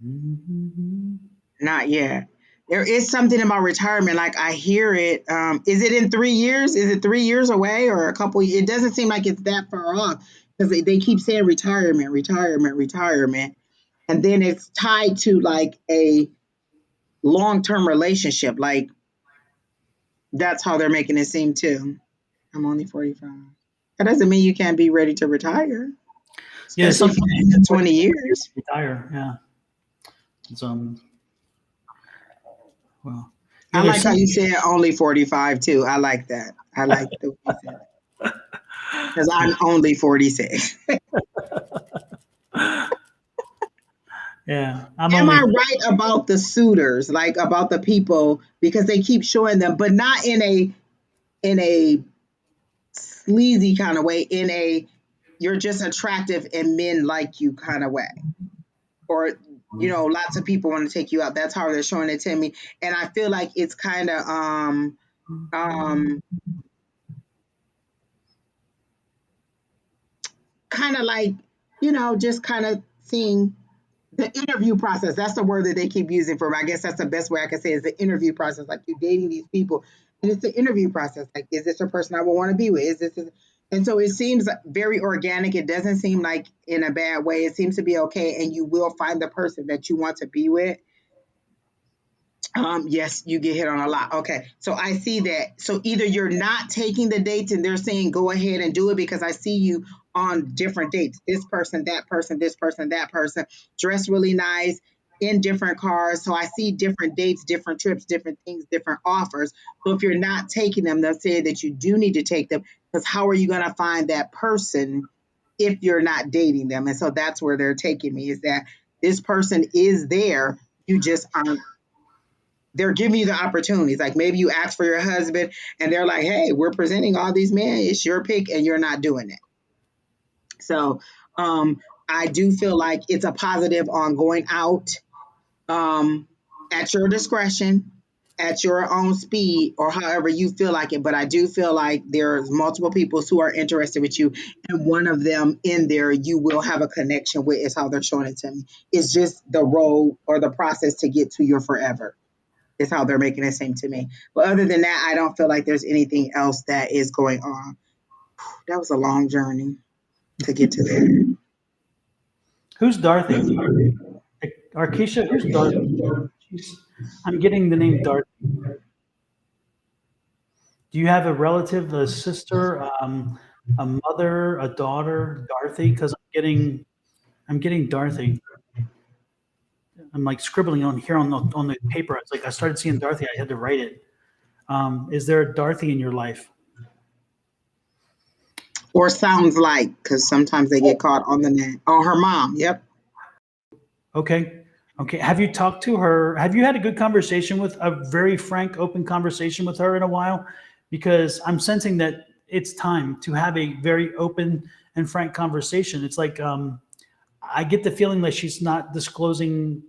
Mhm. Not yet. There is something about retirement, like I hear it. Is it in 3 years? Is it 3 years away or a couple? It doesn't seem like it's that far off, because they keep saying retirement, retirement, retirement. And then it's tied to like a long term relationship. Like that's how they're making it seem too. I'm only 45. That doesn't mean you can't be ready to retire, Yeah, especially if something you did 20 years. retire. Yeah. It's well, I there's like how some. you said only 45 too. I like that. I like the way you said it, because I'm only 46. Yeah, I'm Am I only. right about the suitors, like about the people, because they keep showing them, but not in a sleazy kind of way, in a you're just attractive and men like you kind of way, or lots of people want to take you out. That's how they're showing it to me, and I feel like it's kind of um like just kind of seeing the interview process. That's the word that they keep using for me. I guess that's the best way I can say is the interview process. Like you're dating these people, and it's the interview process. Like, is this a person I would want to be with? Is this? And so it seems very organic. It doesn't seem like in a bad way. It seems to be okay, and you will find the person that you want to be with. Yes, you get hit on a lot. Okay, so I see that. So either you're not taking the dates and they're saying go ahead and do it, because I see you on different dates. This person, that person, this person, that person, dressed really nice in different cars. So I see different dates, different trips, different things, different offers. So if you're not taking them, they'll say that you do need to take them, because how are you going to find that person if you're not dating them? And so that's where they're taking me, is that this person is there. You just aren't. They're giving you the opportunities. Like maybe you ask for your husband and they're like, hey, we're presenting all these men. It's your pick, and you're not doing it. So I do feel like it's a positive on going out at your discretion, at your own speed, or however you feel like it. But I do feel like there's multiple people who are interested with you, and one of them in there you will have a connection with, is how they're showing it to me. It's just the road or the process to get to your forever, is how they're making it seem to me. But other than that, I don't feel like there's anything else that is going on. That was a long journey to get to there. Who's Dorothy? Arkisha, who's Dorothy? I'm getting the name Dorothy. Do you have a relative, a sister, a mother, a daughter, Dorothy? Because I'm getting Dorothy. I'm like scribbling on here on the paper. It's like I started seeing Dorothy. I had to write it. Is there a Dorothy in your life? Or sounds like, because sometimes they get caught on the net. Oh, her mom. Yep. Okay. Okay. Have you talked to her? Have you had a good conversation with a very frank, open conversation with her in a while? Because I'm sensing that it's time to have a very open and frank conversation. It's like I get the feeling that she's not disclosing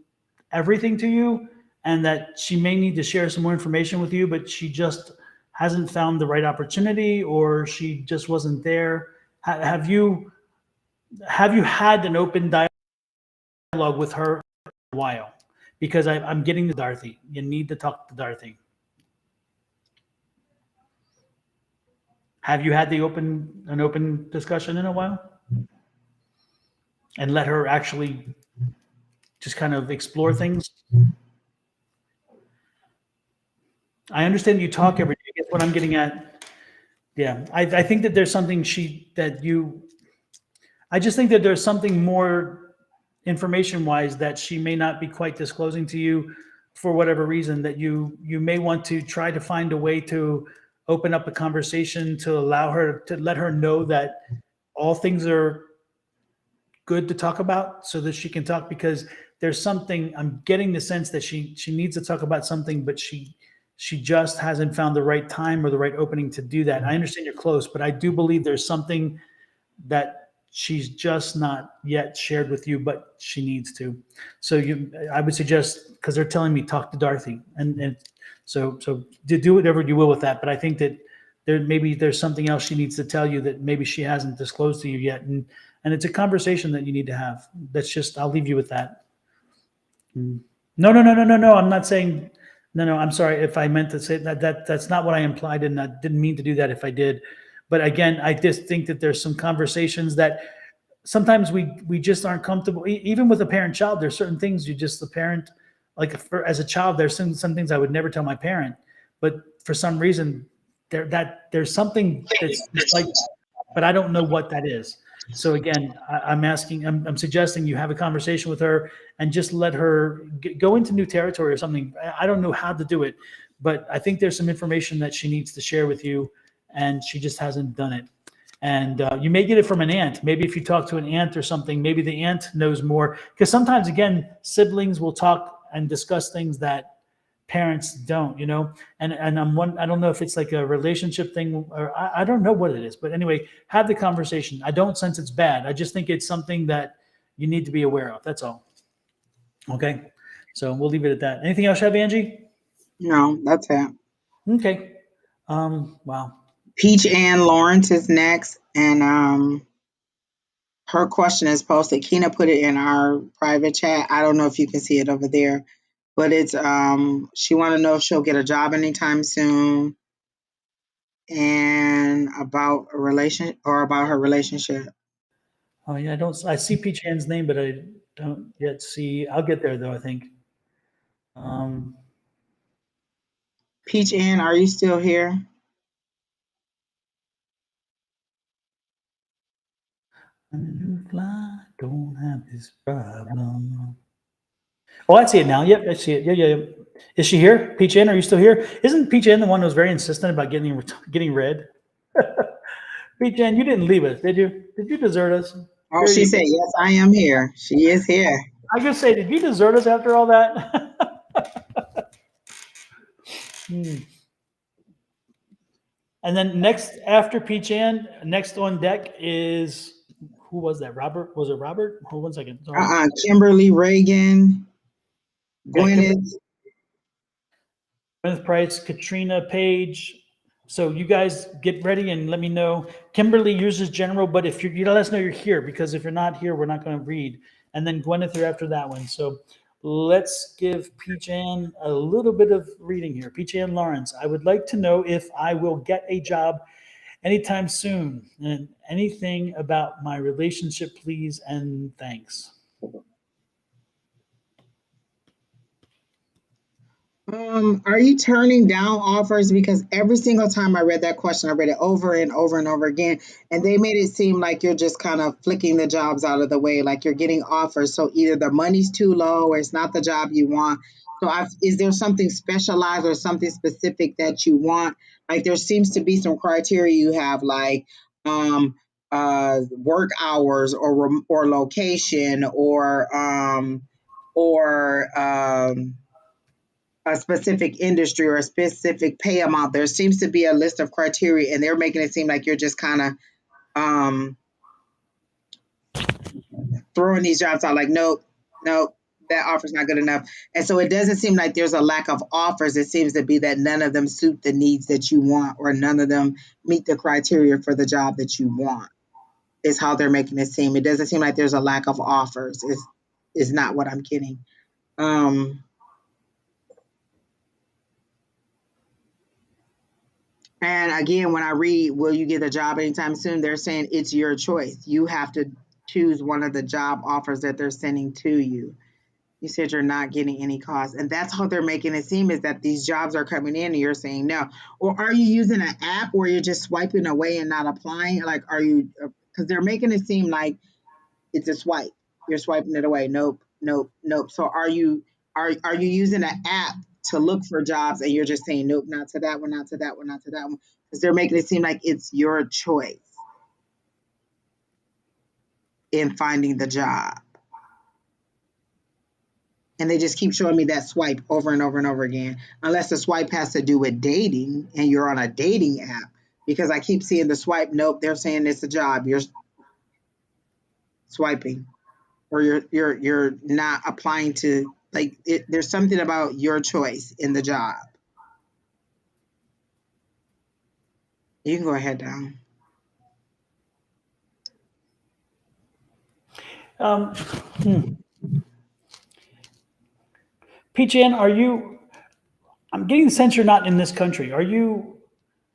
everything to you, and that she may need to share some more information with you, but she just hasn't found the right opportunity, or she just wasn't there. Have you had an open dialogue with her for a while? Because I'm getting to Dorothy. You need to talk to Dorothy. Have you had an open discussion in a while? And let her actually just kind of explore things? I understand you talk every day. I guess what I'm getting at, yeah, I think that there's something I just think that there's something more information-wise that she may not be quite disclosing to you for whatever reason, that you may want to try to find a way to open up a conversation to allow her, to let her know that all things are good to talk about, so that she can talk, because there's something, I'm getting the sense that she needs to talk about something, but she just hasn't found the right time or the right opening to do that. I understand you're close, but I do believe there's something that she's just not yet shared with you, but she needs to. So I would suggest, because they're telling me talk to Dorothy, and so do whatever you will with that. But I think that there's something else she needs to tell you that maybe she hasn't disclosed to you yet, and it's a conversation that you need to have. That's just, I'll leave you with that. No. I'm not saying. No. I'm sorry if I meant to say that. That's not what I implied, and I didn't mean to do that if I did. But again, I just think that there's some conversations that sometimes we just aren't comfortable. Even with a parent-child, there's certain things the parent, like as a child, there's some things I would never tell my parent. But for some reason, there's something that's like, but I don't know what that is. So again, I'm suggesting you have a conversation with her and just let her go into new territory or something. I don't know how to do it, but I think there's some information that she needs to share with you, and she just hasn't done it. And you may get it from an aunt. Maybe if you talk to an aunt or something, maybe the aunt knows more. Because sometimes, again, siblings will talk and discuss things that parents don't, and I don't know if it's like a relationship thing, or I don't know what it is, but anyway, have the conversation. I don't sense it's bad. I just think it's something that you need to be aware of. That's all. Okay. So we'll leave it at that. Anything else you have, Angie? No, that's it. Okay. Wow. Peach Ann Lawrence is next, and her question is posted. Kina put it in our private chat. I don't know if you can see it over there, but it's she want to know if she'll get a job anytime soon, and about a relation or about her relationship. Oh yeah, I see Peach Ann's name, but I don't yet see. I'll get there though, I think. Um, Peach Ann, are you still here? fly, don't have this problem. Oh, I see it now. Yep, I see it. Yeah, yeah, yeah. Is she here? Peach Ann, are you still here? Isn't Peach Ann the one who was very insistent about getting read? Peach Ann, you didn't leave us, did you? Did you desert us? Oh, There she you said, go. yes, I am here. She is here. I just say, did you desert us after all that? Hmm. And then next after Peach Ann, next on deck is who was that? Robert? Was it Robert? Hold 1 second. Sorry. Kimberly Reagan, Yeah, Gwyneth. Gwyneth Price, Katrina Page. So you guys get ready and let me know. Kimberly uses general, but if you let us know you're here, because if you're not here, we're not going to read. And then Gwyneth, you're after that one. So let's give Peach Ann a little bit of reading here. Peach Ann Lawrence, I would like to know if I will get a job anytime soon, and anything about my relationship, please, and thanks. Are you turning down offers? Because every single time I read that question, I read it over and over and over again, and they made it seem like you're just kind of flicking the jobs out of the way, like you're getting offers. So either the money's too low or it's not the job you want. So is there something specialized or something specific that you want? Like there seems to be some criteria you have, like um, work hours or location or a specific industry or a specific pay amount. There seems to be a list of criteria, and they're making it seem like you're just kind of um, throwing these jobs out like, nope, nope, that offer's not good enough. And so it doesn't seem like there's a lack of offers. It seems to be that none of them suit the needs that you want, or none of them meet the criteria for the job that you want, is how they're making it seem. It doesn't seem like there's a lack of offers, is not what I'm getting. Um, And again, when I read, will you get a job anytime soon? They're saying it's your choice. You have to choose one of the job offers that they're sending to you. You said you're not getting any calls. And that's how they're making it seem, is that these jobs are coming in and you're saying no. Or are you using an app where you're just swiping away and not applying? Like, are you, because they're making it seem like it's a swipe. You're swiping it away. Nope, nope, nope. So are you using an app to look for jobs and you're just saying nope, not to that one, not to that one, not to that one? Because they're making it seem like it's your choice in finding the job. And they just keep showing me that swipe over and over and over again. Unless the swipe has to do with dating and you're on a dating app. Because I keep seeing the swipe, nope, they're saying it's a job. You're swiping. Or you're not applying to, like there's something about your choice in the job. You can go ahead down. Um, hmm. Peach Ann, are you? I'm getting the sense you're not in this country. Are you?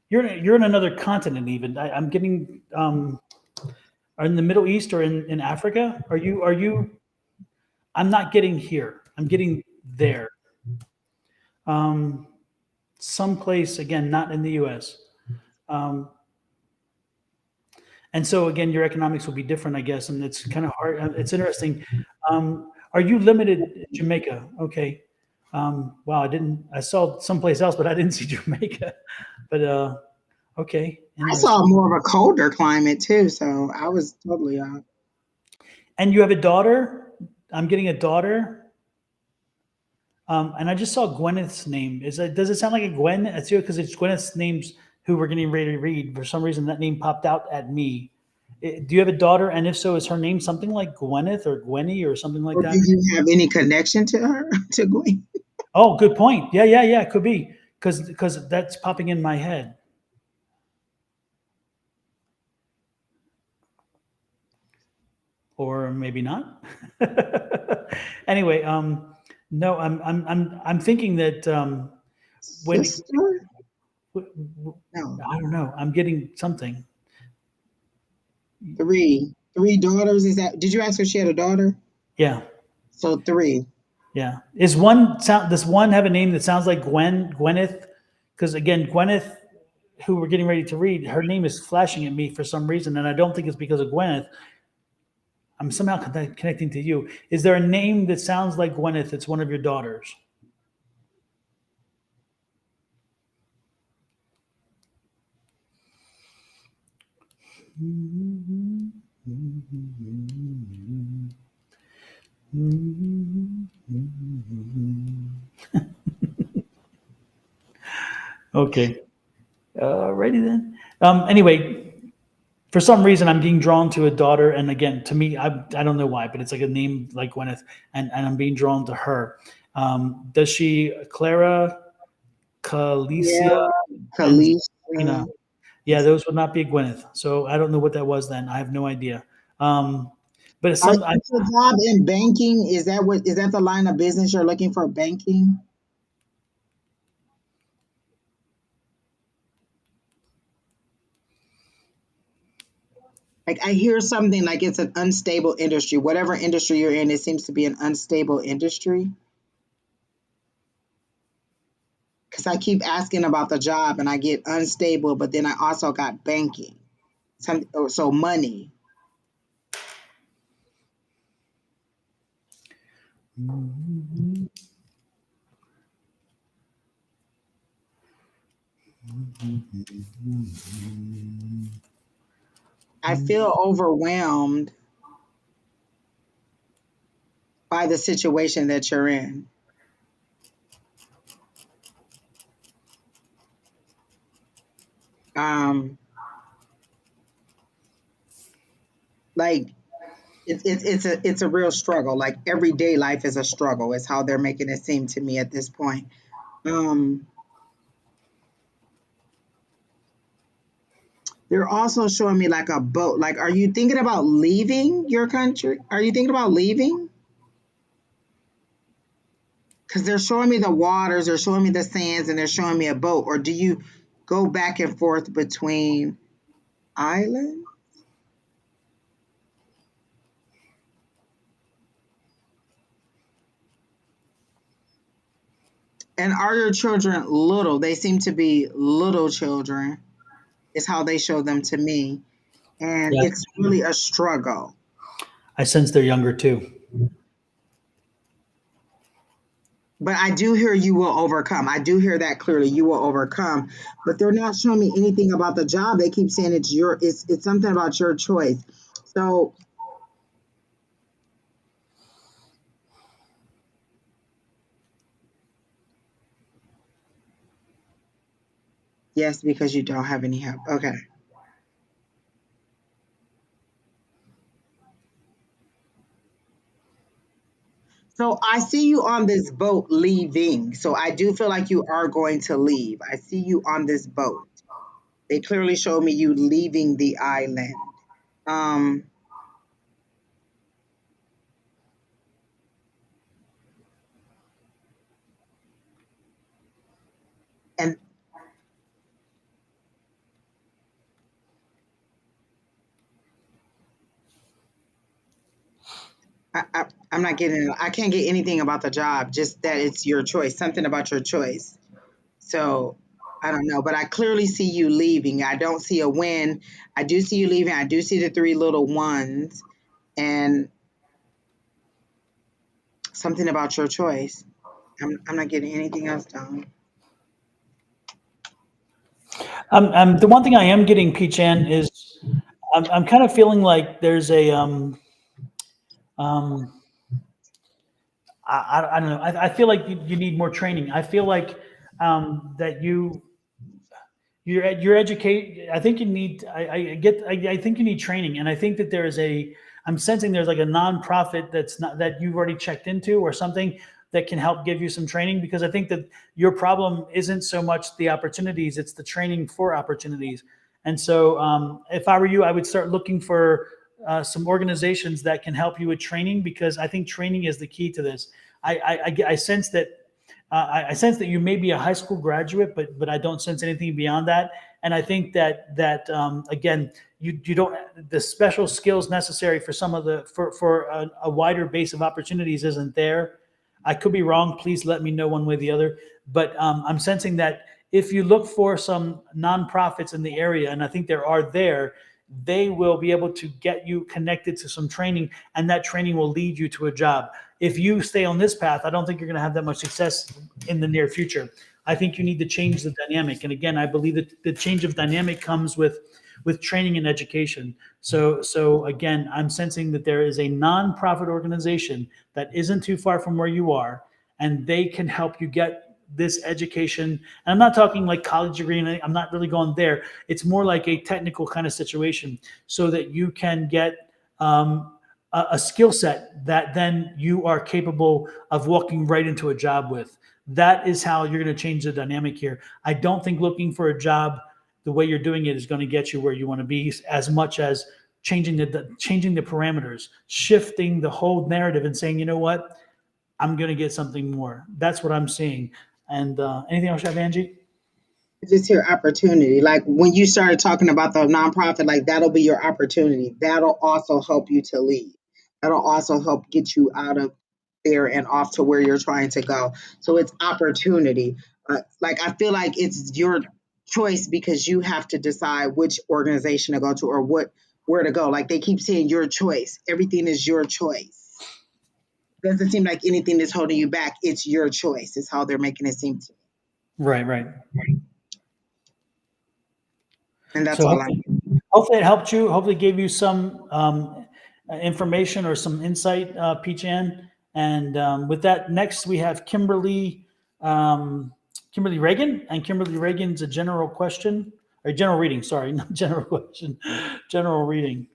You're in another continent. Even I'm getting. Are in the Middle East or in Africa? Are you? Are you? I'm not getting here. I'm getting there. Um, Someplace again, not in the U.S. Um, and so again, your economics will be different, I guess, and it's kind of hard. It's interesting. Are you limited in Jamaica? Okay. Wow, I didn't. I saw someplace else, but I didn't see Jamaica. But okay, I saw interesting. more of a colder climate too, so I was totally off. And you have a daughter. I'm getting a daughter. And I just saw Gwyneth's name. Does it sound like a Gwen? It's because it's Gwyneth's names who we're getting ready to read. For some reason, that name popped out at me. Do you have a daughter? And if so, is her name something like Gwyneth or Gwenny or something like Or do that? you have any connection to her, to Gwen? Oh, good point. Yeah. It could be because that's popping in my head. Or maybe not. Anyway, no, I'm thinking that when Sister? w- No, I don't know, I'm getting something. three daughters. Is that? Did you ask her if she had a daughter? Yeah, So three. yeah. Does one have a name that sounds like Gwyneth? Because again, Gwyneth, who we're getting ready to read, her name is flashing at me for some reason, and I don't think it's because of Gwyneth. I'm somehow connecting to you. Is there a name that sounds like Gwyneth that's one of your daughters? Okay. Righty then. Anyway, for some reason, I'm being drawn to a daughter, and again, to me, I don't know why, but it's like a name like Gwyneth, and I'm being drawn to her. Does she Clara, Calicia, Yeah, and Kalisha. Sabrina? Yeah, those would not be Gwyneth. So I don't know what that was then. I have no idea. But it's some. Is your job in banking? Is that what? Is that the line of business you're looking for? Banking? Like I hear something like it's an unstable industry. Whatever industry you're in, it seems to be an unstable industry. Because I keep asking about the job and I get unstable, but then I also got banking. So money. I feel overwhelmed by the situation that you're in. Um, like it's a real struggle. Like everyday life is a struggle. Is how they're making it seem to me at this point. Um, they're also showing me like a boat. Like, are you thinking about leaving your country? Are you thinking about leaving? Because they're showing me the waters, they're showing me the sands, and they're showing me a boat. Or do you go back and forth between islands? And are your children little? They seem to be little children, is how they show them to me. And Yeah, it's really a struggle. I sense they're younger too. But I do hear you will overcome. I do hear that clearly. You will overcome. But they're not showing me anything about the job. They keep saying it's something about your choice. So yes, because you don't have any help. Okay. So I see you on this boat leaving. So I do feel like you are going to leave. I see you on this boat. They clearly showed me you leaving the island. Um, and I'm not getting it. I can't get anything about the job, just that it's your choice, something about your choice. So I don't know, but I clearly see you leaving. I don't see a win. I do see you leaving. I do see the three little ones and something about your choice. I'm not getting anything else done. The one thing I am getting, Peach Ann, is I'm kind of feeling like there's a um, I don't know. I feel like you need more training. I feel like that you're educate. I think you need. I get. I think you need training, and I think that there is a. I'm sensing there's like a nonprofit that's not that you've already checked into or something that can help give you some training, because I think that your problem isn't so much the opportunities, it's the training for opportunities. And so, if I were you, I would start looking for some organizations that can help you with training, because I think training is the key to this. I sense that I sense that you may be a high school graduate, but I don't sense anything beyond that. And I think that again, you don't the special skills necessary for some of the for a wider base of opportunities isn't there. I could be wrong. Please let me know one way or the other. But I'm sensing that if you look for some nonprofits in the area, and I think there are there, they will be able to get you connected to some training, and that training will lead you to a job. If you stay on this path, I don't think you're going to have that much success in the near future. I think you need to change the dynamic. And again, I believe that the change of dynamic comes with training and education. So again, I'm sensing that there is a nonprofit organization that isn't too far from where you are, and they can help you get this education. And I'm not talking like college degree, and I'm not really going there. It's more like a technical kind of situation, so that you can get a skill set that then you are capable of walking right into a job with. That is how you're going to change the dynamic here. I don't think looking for a job the way you're doing it is going to get you where you want to be, as much as changing the parameters, shifting the whole narrative, and saying, you know what, I'm going to get something more. That's what I'm seeing. And anything else you have, Angie? Just hear opportunity. Like when you started talking about the nonprofit, like that'll be your opportunity. That'll also help you to lead. That'll also help get you out of there and off to where you're trying to go. So it's opportunity. Like I feel like it's your choice because you have to decide which organization to go to or where to go. Like they keep saying your choice. Everything is your choice. Doesn't seem like anything is holding you back. It's your choice. Is how they're making it seem to me. Right, right. And that's So all I'm. hopefully it helped you. Hopefully it gave you some information or some insight, Peach Ann. And with that, next we have Kimberly Reagan, and Kimberly Reagan's a general question or general reading. Sorry, not general question, general reading.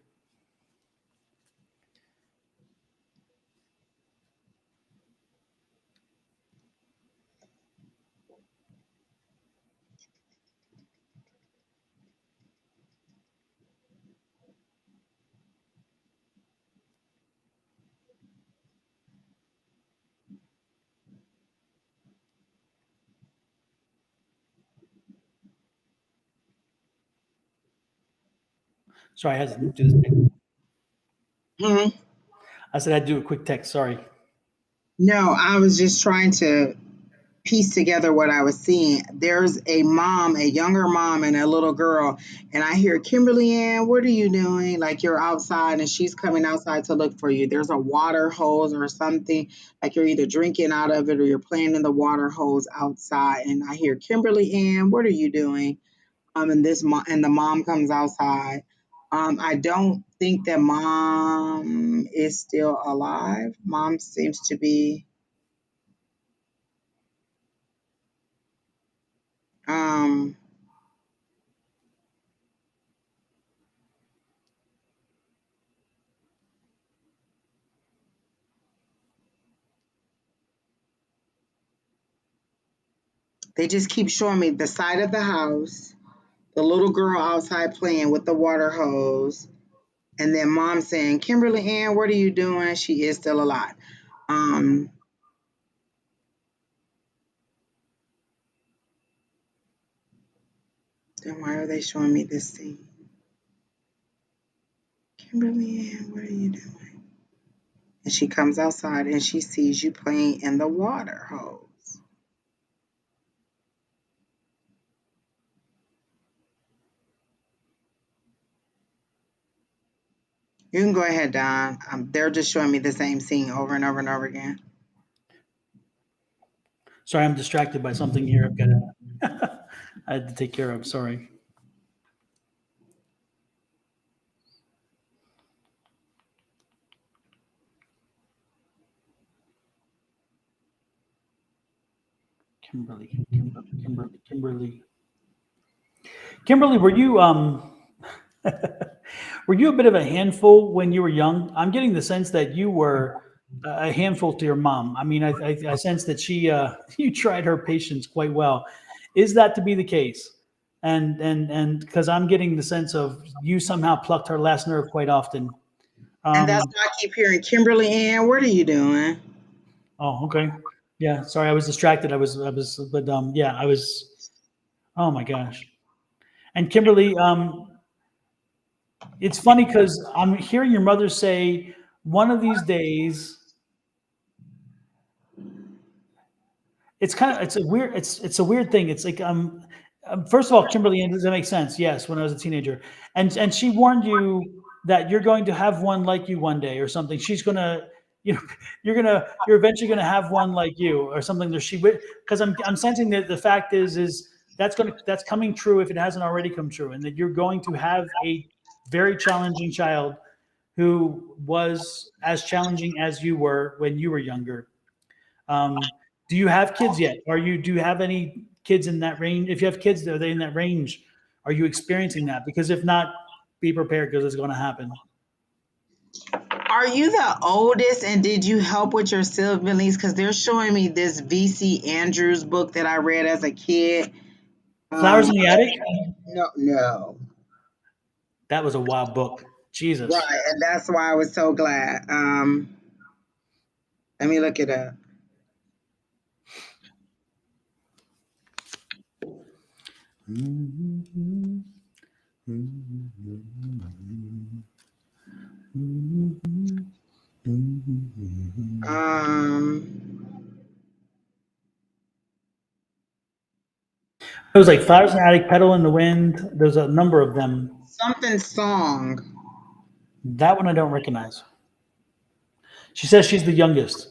Sorry, I had to do this. Mhm. I said I'd do a quick text. Sorry. No, I was just trying to piece together what I was seeing. There's a mom, a younger mom, and a little girl, and I hear Kimberly Ann, what are you doing? Like you're outside, and she's coming outside to look for you. There's a water hose or something, like you're either drinking out of it or you're playing in the water hose outside. And I hear Kimberly Ann, what are you doing? And the mom comes outside. I don't think that mom is still alive. Mom seems to be. Um, they just keep showing me the side of the house, the little girl outside playing with the water hose, and then mom saying, Kimberly Ann, what are you doing? She is still alive. Um, then why are they showing me this scene? Kimberly Ann, what are you doing? And she comes outside and she sees you playing in the water hose. You can go ahead, Don. They're just showing me the same scene over and over and over again. Sorry, I'm distracted by something here. I've got to, I had to take care of. Sorry. Kimberly, were you were you a bit of a handful when you were young? I'm getting the sense that you were a handful to your mom. I mean, I sense that she you tried her patience quite well. Is that to be the case? And because I'm getting the sense of you somehow plucked her last nerve quite often. And that's Um, why I keep hearing Kimberly Ann. What are you doing? oh, okay. Yeah, sorry, I was distracted. But yeah, I was. Oh my gosh. And Kimberly, it's funny because I'm hearing your mother say one of these days. It's kind of it's a weird thing. It's like first of all, Kimberly, and does that make sense? Yes, when I was a teenager, and she warned you that you're going to have one like you one day or something. She's gonna you know you're eventually gonna have one like you or something. That she because I'm sensing that the fact is that's coming true if it hasn't already come true, and that you're going to have a very challenging child who was as challenging as you were when you were younger. Do you have kids yet? Do you have any kids in that range? If you have kids, are they in that range? Are you experiencing that? Because if not, be prepared because it's going to happen. Are you the oldest and did you help with your siblings? Because they're showing me this VC Andrews book that I read as a kid. Flowers in the Attic? No. That was a wild book. Jesus. Right, and that's why I was so glad. Let me look it up. Um, It was like Flowers in the Attic, Pedal in the Wind. There's a number of them. something song. That one I don't recognize. She says she's the youngest.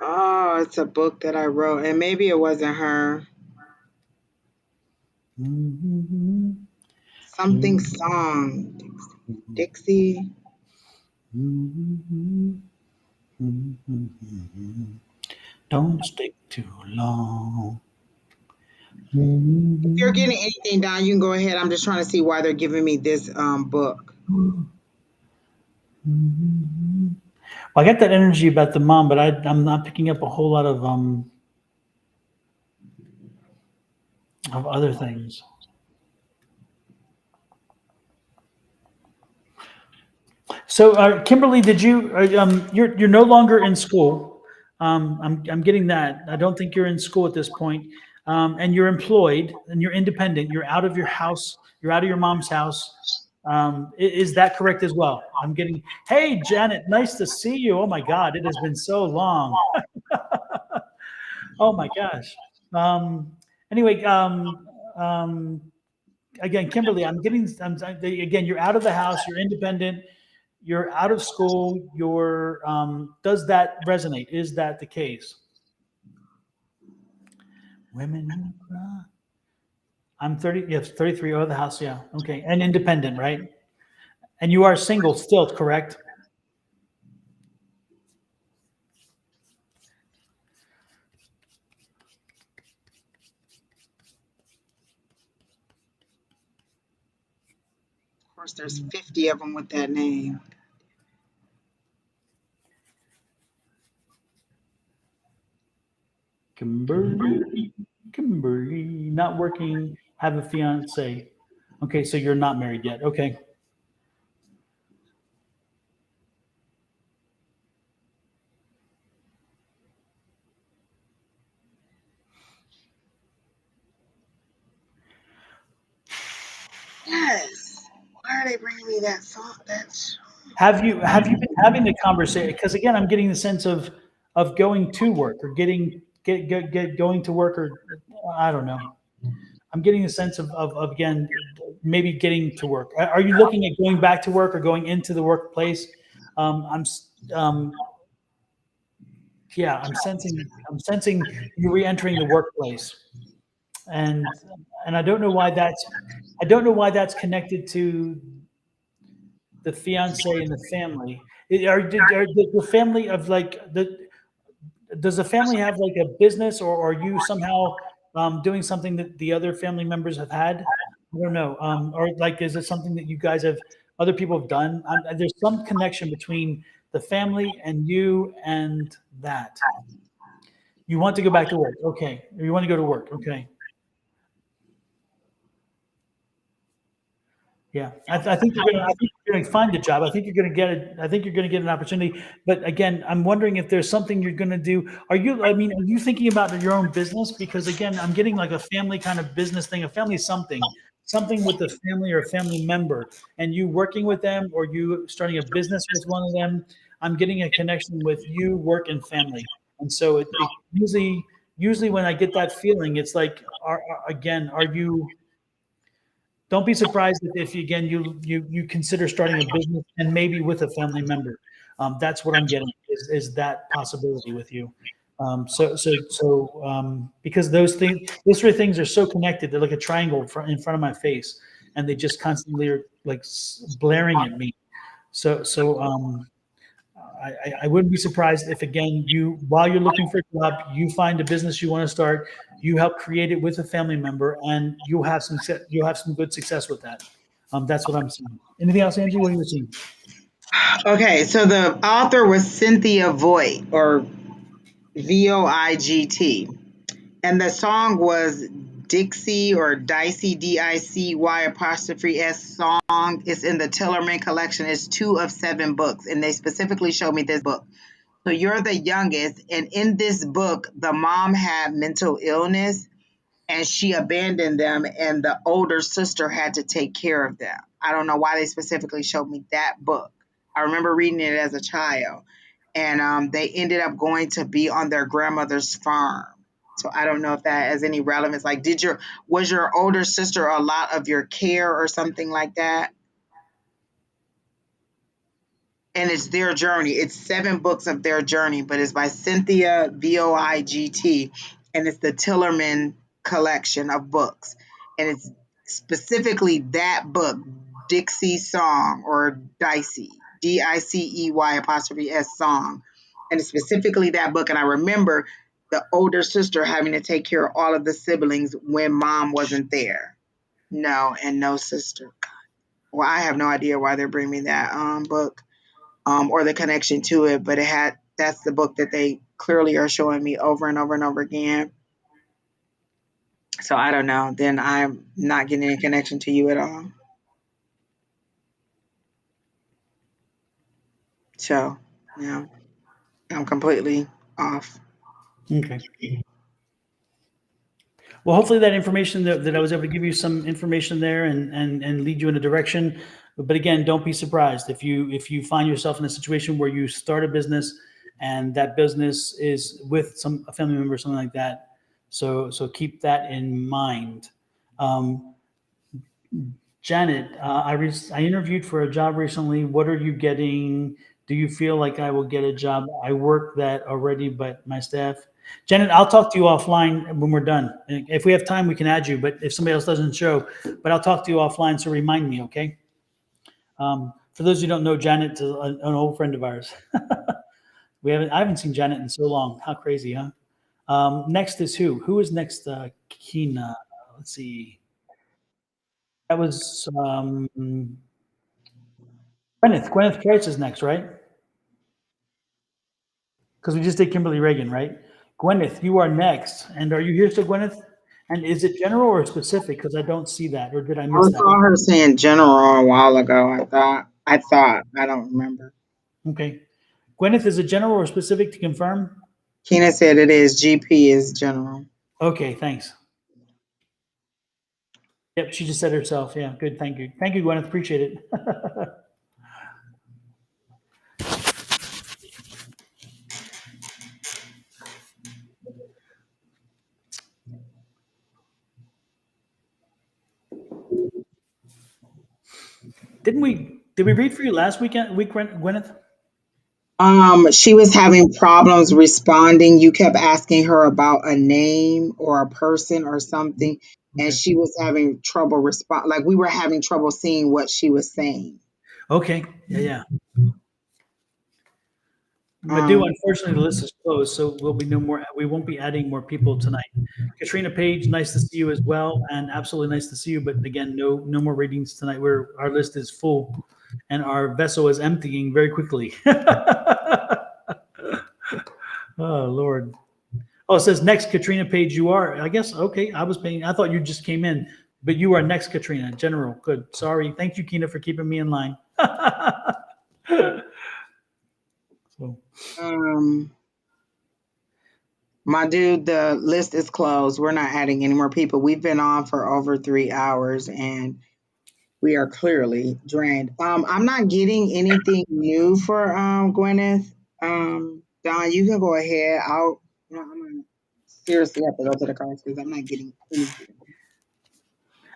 Oh, it's a book that I wrote, and maybe it wasn't her. Something song. Dixie. Don't stick too long. If you're getting anything down, you can go ahead. I'm just trying to see why they're giving me this book. Well, I got that energy about the mom, but I'm not picking up a whole lot of other things. So, Kimberly, did you? You're no longer in school. I'm getting that. I don't think you're in school at this point, and you're employed and you're independent. You're out of your house. You're out of your mom's house. Is that correct as well? I'm getting. Hey, Janet, nice to see you. Oh my God, it has been so long. Oh my gosh. Anyway, again, Kimberly, again, you're out of the house, you're independent, you're out of school, does that resonate? Is that the case? Women who cry. I'm 30, yes, 33, out of the house, yeah. Okay, and independent, right? And you are single still, correct? Of course, there's 50 of them with that name. Kimberly, not working, have a fiance. Okay, so you're not married yet. Okay. Yes. Why are they bringing me that song? Have you been having the conversation? Because again, I'm getting the sense of going to work or going to work, or I don't know. I'm getting a sense of again maybe getting to work. Are you looking at going back to work or going into the workplace? I'm yeah, I'm sensing you re-entering the workplace, and I don't know why that's connected to the fiance and the family. Are the family of like the does the family have like a business, or are you somehow doing something that the other family members have had? I don't know. Or like, is it something that you guys have, other people have done? There's some connection between the family and you and that. You want to go back to work. Okay. You want to go to work. Okay. Yeah, I think you're gonna. I think you're gonna find a job. I think you're gonna get it. I think you're gonna get an opportunity. But again, I'm wondering if there's something you're gonna do. Are you? I mean, are you thinking about your own business? Because again, I'm getting like a family kind of business thing. A family something, something with the family or a family member, and you working with them, or you starting a business with one of them. I'm getting a connection with you, work, and family. And so it usually when I get that feeling, it's like, again, are you? Don't be surprised if again you consider starting a business and maybe with a family member. That's what I'm getting is that possibility with you. Because those three things are so connected. They're like a triangle in front of my face, and they just constantly are like blaring at me. So I wouldn't be surprised if again while you're looking for a job, you find a business you want to start, you help create it with a family member, and you'll have some good success with that. That's what I'm seeing. Anything else, Angie? What are you seeing? Okay, so the author was Cynthia Voigt, or Voigt, and the song was Dixie, or Dicey, Dicy apostrophe S song. It's in the Tillerman collection. It's 2 of 7 books, and they specifically showed me this book. So you're the youngest, and in this book, the mom had mental illness and she abandoned them, and the older sister had to take care of them. I don't know why they specifically showed me that book. I remember reading it as a child, and they ended up going to be on their grandmother's farm. So I don't know if that has any relevance. Like, was your older sister a lot of your care or something like that? And it's their journey. It's 7 books of their journey, but it's by Cynthia Voigt, and it's the Tillerman collection of books, and it's specifically that book, Dixie Song, or Dicey, Dicey apostrophe S song, and it's specifically that book. And I remember the older sister having to take care of all of the siblings when mom wasn't there. No, and no sister. Well, I have no idea why they're bringing me that book, or the connection to it, but that's the book that they clearly are showing me over and over and over again. So I don't know. Then I'm not getting any connection to you at all. So yeah, I'm completely off. Okay. Well, hopefully that information that I was able to give you some information there and lead you in a direction. But again, don't be surprised if you find yourself in a situation where you start a business and that business is with a family member or something like that. So keep that in mind. Um, Janet, I interviewed for a job recently. What are you getting? Do you feel like I will get a job? I work that already, but my staff. Janet, I'll talk to you offline when we're done. If we have time, we can add you. But if somebody else doesn't show, but I'll talk to you offline. So remind me, okay? For those who don't know, Janet's an old friend of ours. I haven't seen Janet in so long. How crazy, huh? Next is who? Who is next? Kina. Let's see. That was Gwyneth. Gwyneth Price is next, right? Because we just did Kimberly Reagan, right? Gwyneth, you are next. And are you here still, Gwyneth? And is it general or specific? Because I don't see that, or did I I miss that? saw her saying general a while ago. I don't remember. Okay. Gwyneth, is it general or specific to confirm? Kina said it is. GP is general. Okay, thanks. Yep, she just said herself. Yeah, good. Thank you. Thank you, Gwyneth. Appreciate it. Did we read for you last week, Gwyneth? She was having problems responding. You kept asking her about a name or a person or something, and Okay. she was having trouble respond. Like, we were having trouble seeing what she was saying. Okay. Yeah, yeah. Madhu, Um, unfortunately, the list is closed, so we'll be no more. We won't be adding more people tonight. Katrina Page, nice to see you as well, and absolutely nice to see you. But again, no more readings tonight. Our list is full, and our vessel is emptying very quickly. Oh Lord. Oh, it says next, Katrina Page. You are. I guess okay. I was paying. I thought you just came in, but you are next, Katrina. General. Good. Sorry. Thank you, Kina, for keeping me in line. So. um, my dude, the list is closed. We're not adding any more people. We've been on for over 3 hours and we are clearly drained. I'm not getting anything new for Gwyneth. Don, you can go ahead. I'm gonna seriously have to go to the cards because I'm not getting anything.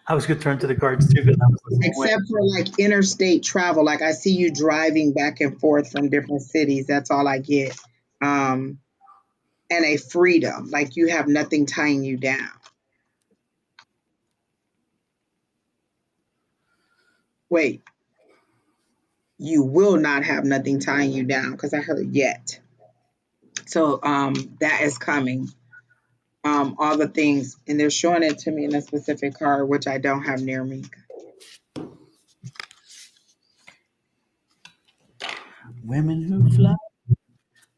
I was going to turn to the cards too because I was the same way. Except for like interstate travel. Like I see you driving back and forth from different cities. That's all I get. Um, and a freedom. Like you have nothing tying you down. Wait, you will not have nothing tying you down because I heard yet. So that is coming. All the things, and they're showing it to me in a specific card, which I don't have near me. Women who fly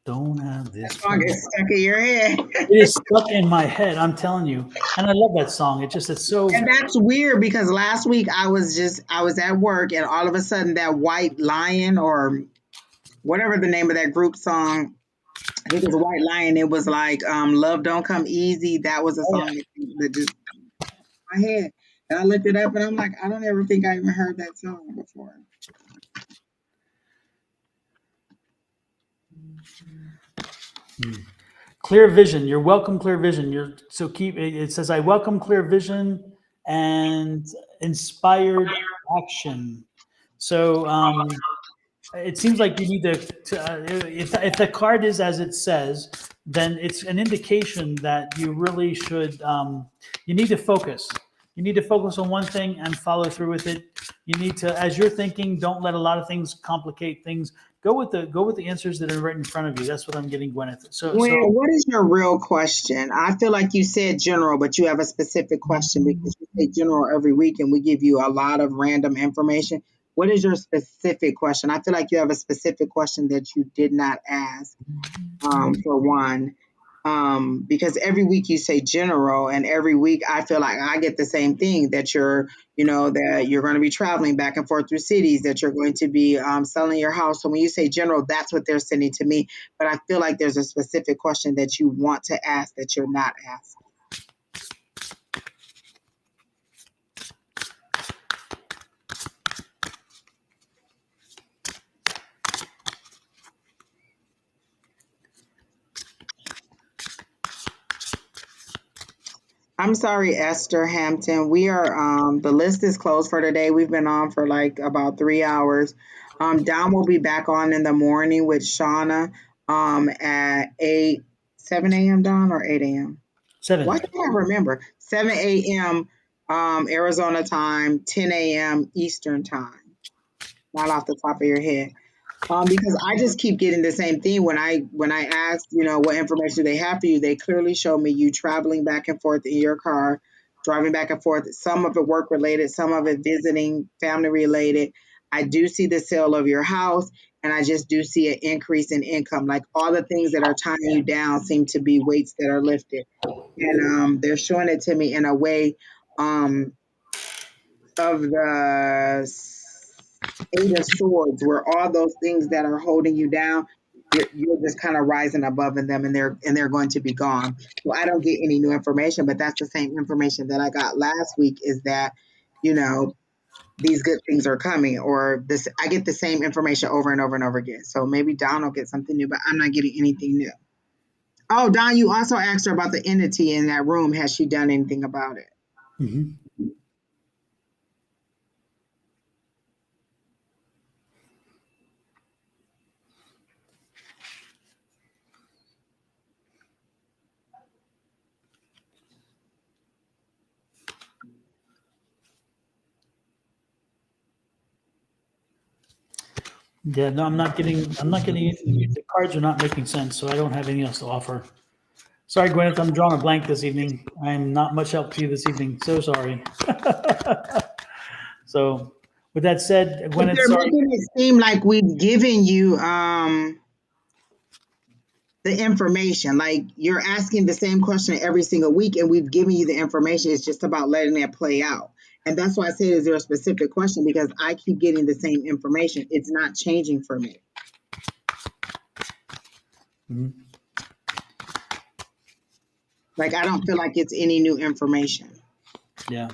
don't have That this song power. is stuck in your head. It is stuck in my head. I'm telling you, and I love that song. It's so. And that's weird because last week I was at work and all of a sudden that White Lion or whatever the name of that group song, I think it's White Lion, it was like Love Don't Come Easy. That was a Oh song that just in my head. And I looked it up and I'm like, I don't ever think I even heard that song before. yeah. Clear vision. You're welcome, clear vision. You're so keep. It says I welcome clear vision and inspired action. So it seems like you need if the card is as it says, then it's an indication that you really should you need to focus. You need to focus on one thing and follow through with it. You need to, as you're thinking, don't let a lot of things complicate things. Go with the answers that are right in front of you. That's what I'm getting, Gwyneth. Gwen, what is your real question? I feel like you said general, but you have a specific question because you say general every week and we give you a lot of random information. What is your specific question? I feel like you have a specific question that you did not ask, for one. Because every week you say general, and every week I feel like I get the same thing that that you're going to be traveling back and forth through cities, that you're going to be selling your house. So when you say general, that's what they're sending to me. But I feel like there's a specific question that you want to ask that you're not asked. I'm sorry, Esther Hampton. We are the list is closed for today. We've been on for like about 3 hours. Don will be back on in the morning with Shauna at 7 a.m. Don or 8 a.m. Why 7. can't I remember? 7 a.m. Arizona time, 10 a.m. Eastern time. Not off the top of your head. Because I just keep getting the same thing when I ask, what information they have for you, they clearly show me you traveling back and forth in your car, driving back and forth. Some of it work related, some of it visiting, family related. I do see the sale of your house, and I just do see an increase in income. Like all the things that are tying you down seem to be weights that are lifted, and they're showing it to me in a way. Um, of the Eight of Swords, where all those things that are holding you down, you're just kind of rising above in them, and they're going to be gone. So I don't get any new information, but that's the same information that I got last week. Is that you know these good things are coming, or this I get the same information over and over and over again. So maybe Don will get something new, but I'm not getting anything new. Oh, Don, you also asked her about the entity in that room. Has she done anything about it? Mhm. Yeah, no, I'm not getting anything. The cards are not making sense, so I don't have anything else to offer. Sorry, Gwyneth, I'm drawing a blank this evening. I'm not much help to you this evening. So sorry. So, with that said, But Gwyneth, they're sorry. making it seem like we've given you the information. Like you're asking the same question every single week, and we've given you the information. It's just about letting that play out. And that's why I said, is there a specific question? Because I keep getting the same information. It's not changing for me. Mhm. Like I don't feel like it's any new information. Yeah.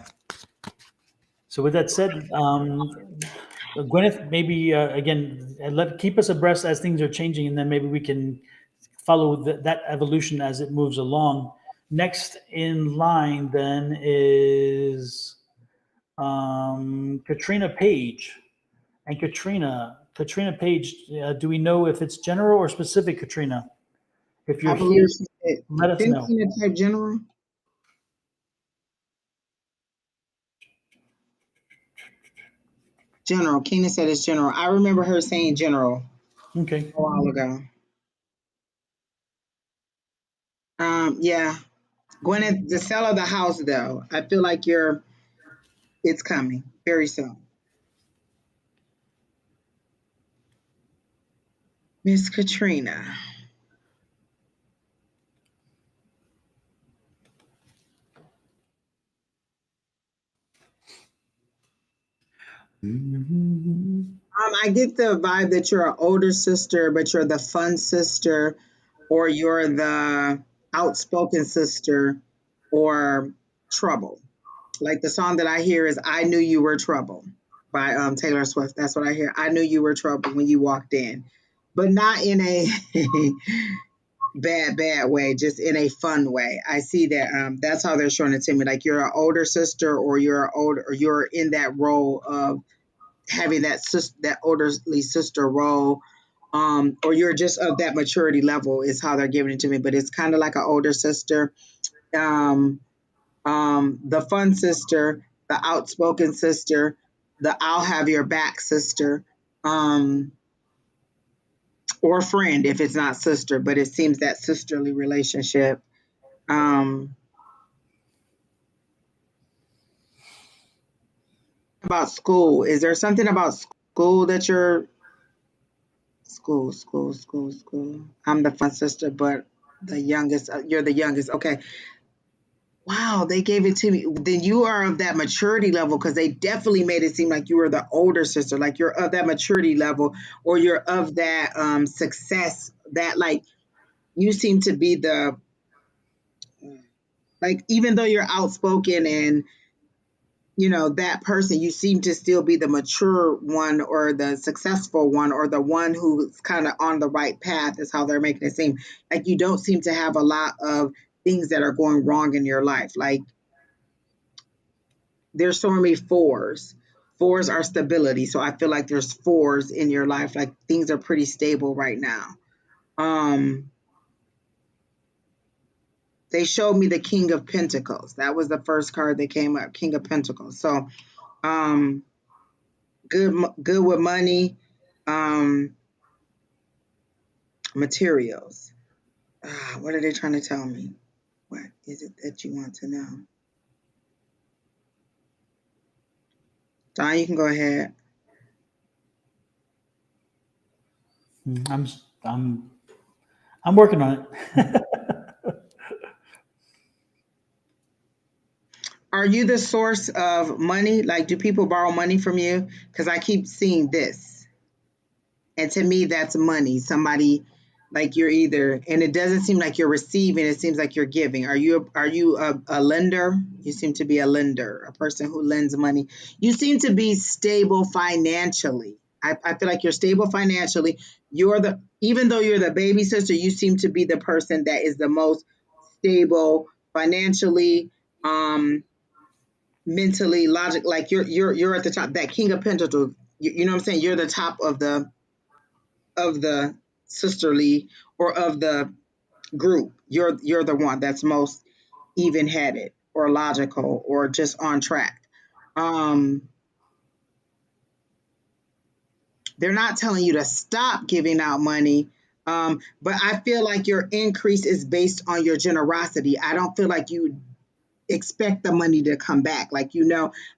So with that said, Gwyneth, maybe again, keep us abreast as things are changing, and then maybe we can follow that evolution as it moves along. Next in line then is Katrina Page. And Katrina Page, do we know if it's general or specific, Katrina? If you're I believe here, she said, let us didn't know. Tina type general? General. Kena said it's general. I remember her saying general Okay. a while ago. Yeah. Gwyneth, the sale of the house though, I feel like it's coming very soon. Miss Katrina. I get the vibe that you're an older sister, but you're the fun sister, or you're the outspoken sister, or trouble. Like the song that I hear is "I Knew You Were Trouble" by Taylor Swift. That's what I hear. I knew you were trouble when you walked in, but not in a bad way, just in a fun way. I see that that's how they're showing it to me. Like you're an older sister, or you're in that role of having that olderly sister role, or you're just of that maturity level is how they're giving it to me. But it's kind of like an older sister, um, the fun sister, the outspoken sister, the I'll have your back sister, um, or friend if it's not sister, but it seems that sisterly relationship. Um, about school, is there something about school that you're school? I'm the fun sister, but the youngest. You're the youngest. Okay. Wow, they gave it to me. Then you are of that maturity level because they definitely made it seem like you were the older sister, like you're of that maturity level, or you're of that success. That like you seem to be the like even though you're outspoken and that person, you seem to still be the mature one or the successful one or the one who's kind of on the right path is how they're making it seem. Like you don't seem to have a lot of things that are going wrong in your life. Like they're showing me fours. Fours are stability. So I feel like there's fours in your life. Like things are pretty stable right now. Um, they showed me the King of Pentacles. That was the first card that came up, King of Pentacles. So um, good with money, um, materials. What are they trying to tell me? What is it that you want to know? Don, you can go ahead. I'm I'm I'm working on it. Are you the source of money? Like, do people borrow money from you? Because I keep seeing this. And to me, that's money. Somebody like you're either, and it doesn't seem like you're receiving. It seems like you're giving. Are you a lender? You seem to be a lender, a person who lends money. You seem to be stable financially. I feel like you're stable financially. Even though you're the baby sister, you seem to be the person that is the most stable financially, mentally, logic. Like you're at the top. That King of Pentacles. You know what I'm saying? You're the top of the sisterly or of the group. You're the one that's most even headed or logical or just on track. Um, They're not telling you to stop giving out money. But I feel like your increase is based on your generosity. I don't feel like you expect the money to come back. Like,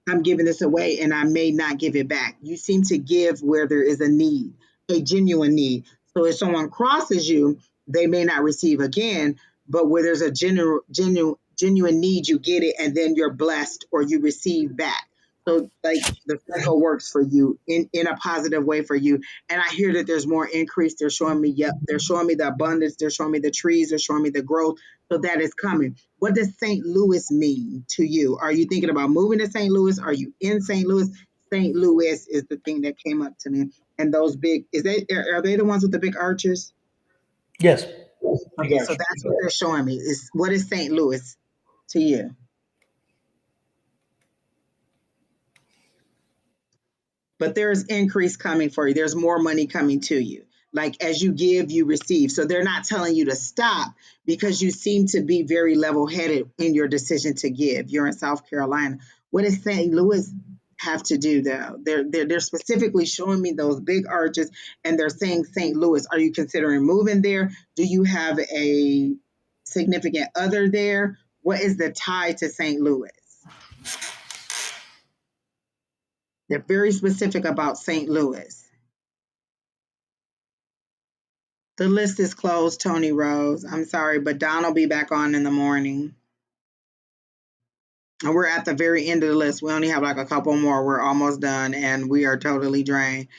I'm giving this away and I may not give it back. You seem to give where there is a need, a genuine need. So if someone crosses you, they may not receive again, but where there's a genuine need, you get it and then you're blessed or you receive back. So like the cycle works for you in a positive way for you. And I hear that there's more increase. They're showing me, yep, they're showing me the abundance, they're showing me the trees, they're showing me the growth. So that is coming. What does St. Louis mean to you? Are you thinking about moving to St. Louis? Are you in St. Louis? St. Louis is the thing that came up to me. And those big, are they the ones with the big arches? Yes. Okay, so that's what they're showing me. Is what is St. Louis to you? But there's increase coming for you. There's more money coming to you. Like as you give, you receive. So they're not telling you to stop because you seem to be very level headed in your decision to give. You're in South Carolina. What does St. Louis have to do though? They're specifically showing me those big arches and they're saying St. Louis. Are you considering moving there? Do you have a significant other there? What is the tie to St. Louis? They're very specific about St. Louis. The list is closed, Tony Rose. I'm sorry, but Don will be back on in the morning. And we're at the very end of the list. We only have like a couple more. We're almost done and we are totally drained.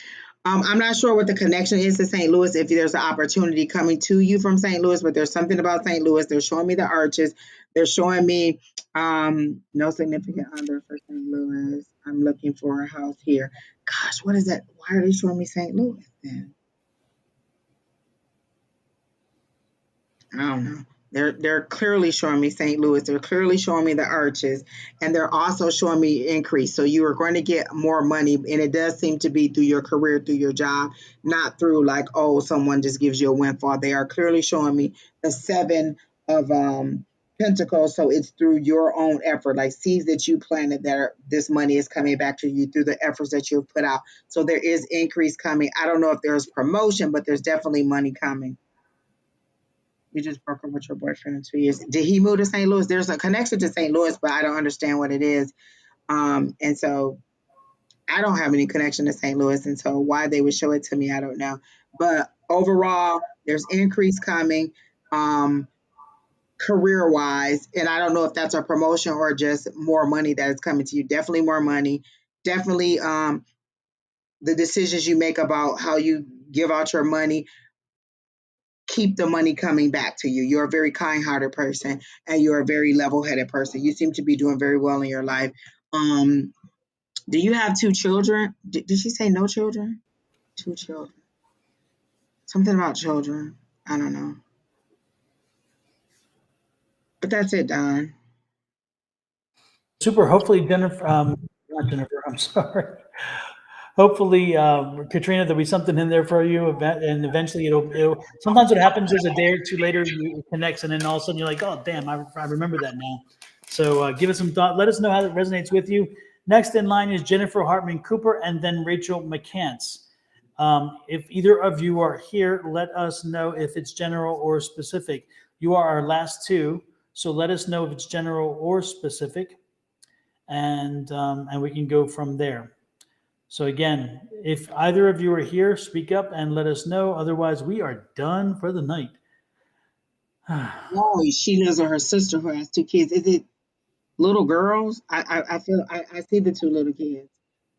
I'm not sure what the connection is to St. Louis, if there's an opportunity coming to you from St. Louis, but there's something about St. Louis. They're showing me the arches. They're showing me no significant other for St. Louis. I'm looking for a house here. Gosh, what is that? Why are they showing me St. Louis then? I don't know. They're clearly showing me St. Louis. They're clearly showing me the arches, and they're also showing me increase. So you are going to get more money, and it does seem to be through your career, through your job, not through like, oh, someone just gives you a windfall. They are clearly showing me the seven of pentacles. So it's through your own effort, like seeds that you planted. This money is coming back to you through the efforts that you've put out. So there is increase coming. I don't know if there's promotion, but there's definitely money coming. You just broke up with your boyfriend in 2 years. Did he move to St. Louis? There's a connection to St. Louis, but I don't understand what it is. And so I don't have any connection to St. Louis. And so why they would show it to me, I don't know. But overall, there's increase coming career wise. And I don't know if that's a promotion or just more money that is coming to you. Definitely more money. Definitely the decisions you make about how you give out your money keep the money coming back to you. You're a very kind-hearted person and you're a very level-headed person. You seem to be doing very well in your life. Um, do you have two children? Did she say no children? Two children. Something about children. I don't know. But that's it, Don. Super. Hopefully, Jennifer, not Jennifer, I'm sorry. Hopefully, Katrina, there'll be something in there for you, and eventually it'll. Sometimes what happens is a day or two later, it connects, and then all of a sudden you're like, oh, damn, I remember that now. So give it some thought. Let us know how it resonates with you. Next in line is Jennifer Hartman Cooper and then Rachel McCants. If either of you are here, let us know if it's general or specific. You are our last two, so let us know if it's general or specific, and we can go from there. So again, if either of you are here, speak up and let us know. Otherwise, we are done for the night. Oh, she lives with her sister who has two kids. Is it little girls? I feel I see the two little kids.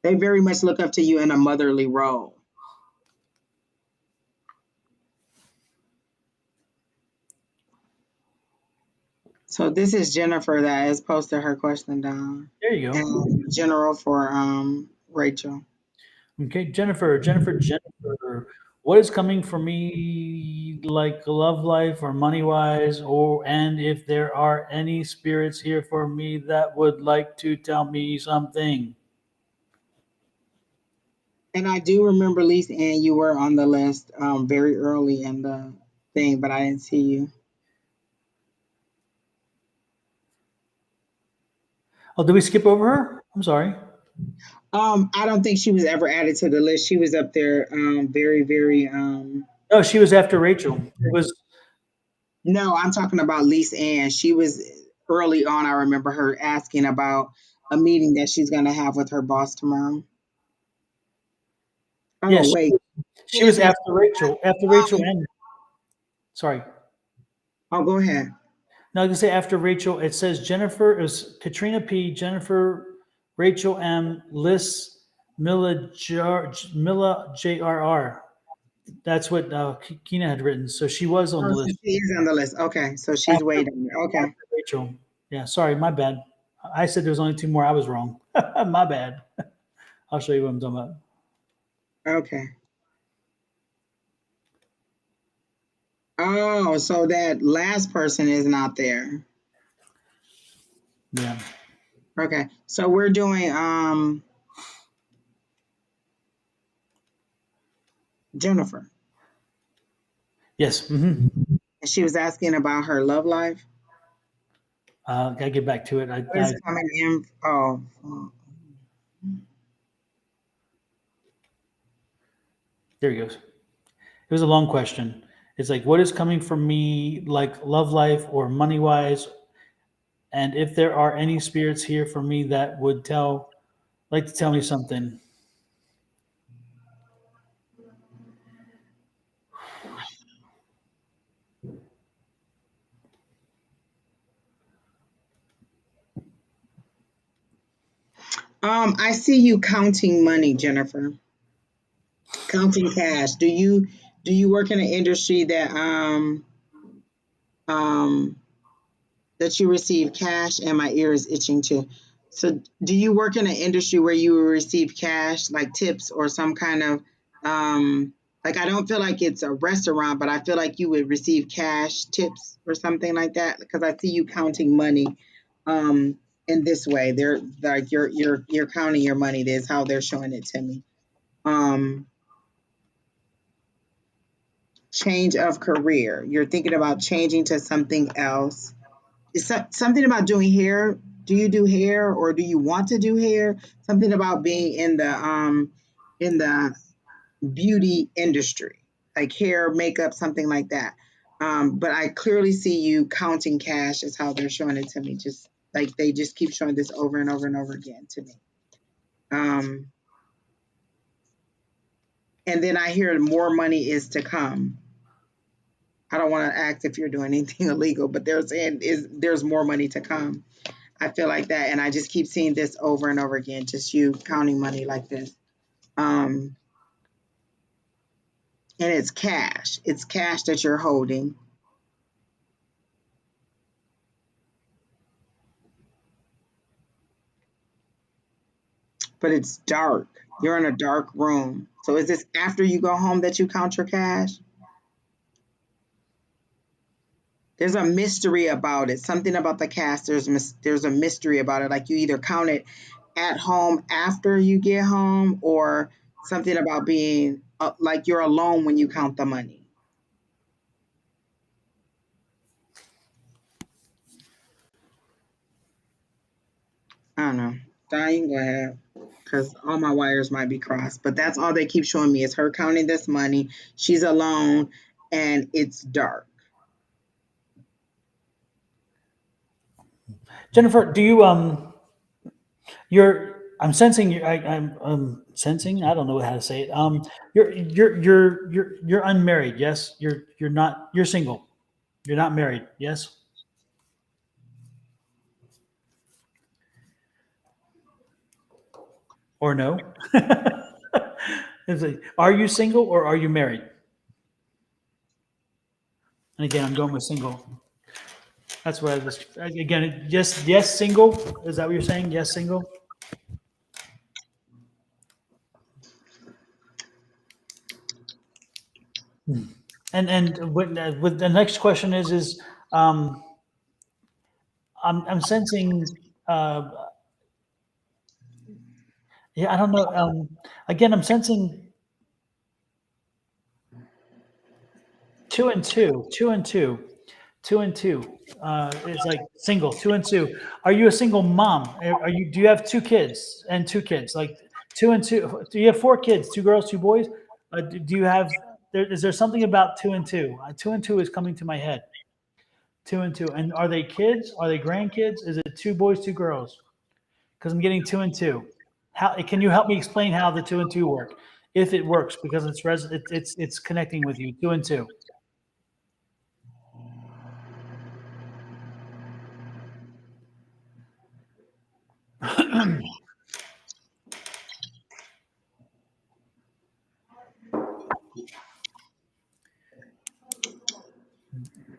They very much look up to you in a motherly role. So this is Jennifer that has posted her question down. There you go. And general for Rachel. Okay, Jennifer. What is coming for me, like love life or money wise, or and if there are any spirits here for me that would like to tell me something? And I do remember Lisa and you were on the list very early in the thing, but I didn't see you. Oh, did we skip over her? I'm sorry. I don't think she was ever added to the list. She was up there, very, very. No, she was after Rachel. It was No, I'm talking about Lisa Ann. She was early on. I remember her asking about a meeting that she's going to have with her boss tomorrow. Oh, yes, wait. she was after Rachel. After Rachel Um, and sorry. oh, go ahead. No, I was gonna say after Rachel, it says Jennifer, it was Katrina P, Jennifer, Rachel M, Liz, Mila JRR. That's what Kina had written. So she was on Oh, the so list she is on the list. Okay, so she's after, way down there. Okay, after Rachel. Yeah, sorry, my bad. I said there was only two more. I was wrong. My bad. I'll show you what I'm talking about. okay. Oh, so that last person is not there. Yeah. Okay, so we're doing Jennifer, Yes. and she was asking about her love life. Gotta get back to it. What is coming in? Oh, There he goes. It was a long question. It's like, what is coming from me, like love life or money wise, and if there are any spirits here for me that would like to tell me something. I see you counting money, Jennifer. Counting cash. Do you work in an industry um that you receive cash? And my ear is itching too. So do you work in an industry where you will receive cash, like tips or some kind of like, I don't feel like it's a restaurant, but I feel like you would receive cash tips or something like that, because I see you counting money um in this way. They're like, you're counting your money. That's how they're showing it to me. Um Change of career. You're thinking about changing to something else. Is something about doing hair? Do you do hair, or do you want to do hair? Something about being in the beauty industry, like hair, makeup, something like that. But I clearly see you counting cash is how they're showing it to me. Just like they just keep showing this over and over and over again to me. Um, and then I hear more money is to come. I don't want to act if you're doing anything illegal, but they're saying is there's more money to come. I feel like that, and I just keep seeing this over and over again. Just you counting money like this, um, and it's cash. It's cash that you're holding, but it's dark. You're in a dark room. So is this after you go home that you count your cash? There's a mystery about it. Something about the cash. There's a mystery about it. Like you either count it at home after you get home, or something about being like you're alone when you count the money. I don't know. Don, you can go ahead, because all my wires might be crossed. But that's all they keep showing me is her counting this money. She's alone, and it's dark. Jennifer, do you you're I'm sensing I'm sensing, I don't know how to say it. You're unmarried, yes? You're not you're single. You're not married, yes? Or no? It's like, are you single or are you married? And again, I'm going with single. That's what I was again. Yes, single. Is that what you're saying? Yes, single. And what the next question is I'm sensing yeah, I don't know. Again, I'm sensing two and two, two and two, two and two. It's like single, two and two. Are you a single mom? Are you? Do you have two kids and two kids? Like, 2 and 2. Do you have 4 kids? 2 girls, 2 boys? Do you have? Is there something about 2 and 2? 2 and 2 is coming to my head. 2 and 2. And are they kids? Are they grandkids? Is it 2 boys, 2 girls? Because I'm getting 2 and 2. How can you help me explain how the 2 and 2 work? If it works, because it's connecting with you. 2 and 2.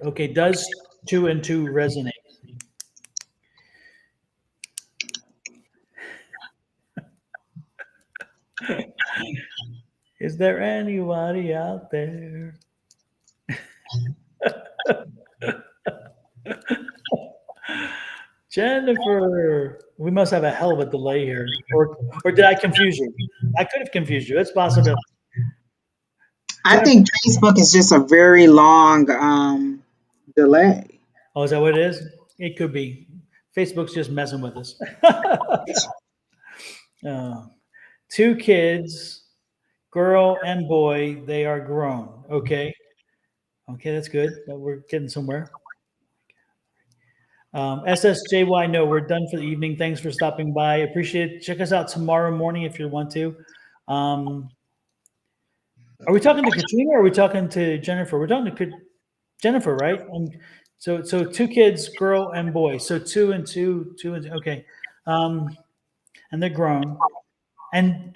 Okay, does 2 and 2 resonate? Is there anybody out there? Jennifer, we must have a hell of a delay here. Or did I confuse you? I could have confused you. It's possible. I think Facebook is just a very long delay. Oh, is that what it is? It could be. Facebook's just messing with us. 2 kids, girl and boy, they are grown. Okay. Okay, that's good. We're getting somewhere. SSJY, no, we're done for the evening. Thanks for stopping by. Appreciate it. Check us out tomorrow morning if you want to. Are we talking to Katrina or are we talking to Jennifer? We're talking to Jennifer, right? And so 2 kids, girl and boy. So 2 and 2, 2 and 2. Okay. And they're grown. And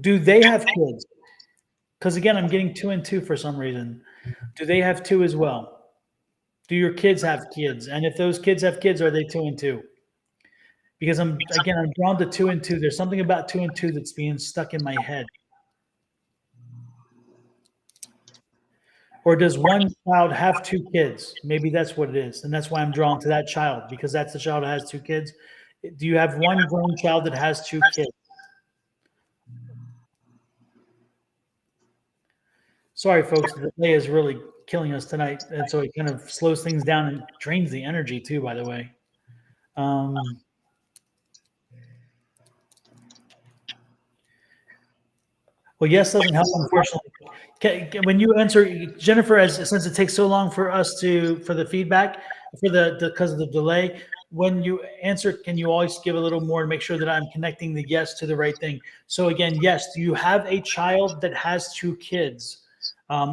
do they have kids? Because again, I'm getting 2 and 2 for some reason. Do they have 2 as well? Do your kids have kids? And if those kids have kids, are they 2 and 2? Because I'm drawn to 2 and 2. There's something about 2 and 2 that's being stuck in my head. Or does one child have 2 kids? Maybe that's what it is. And that's why I'm drawn to that child, because that's the child that has 2 kids. Do you have one grown child that has 2 kids? Sorry, folks, the delay is really killing us tonight. And so it kind of slows things down and drains the energy too, by the way. Well, yes doesn't help, unfortunately. When you answer, Jennifer, since it takes so long for us for the feedback, because of the delay, when you answer, can you always give a little more and make sure that I'm connecting the yes to the right thing? So again, yes, do you have a child that has 2 kids?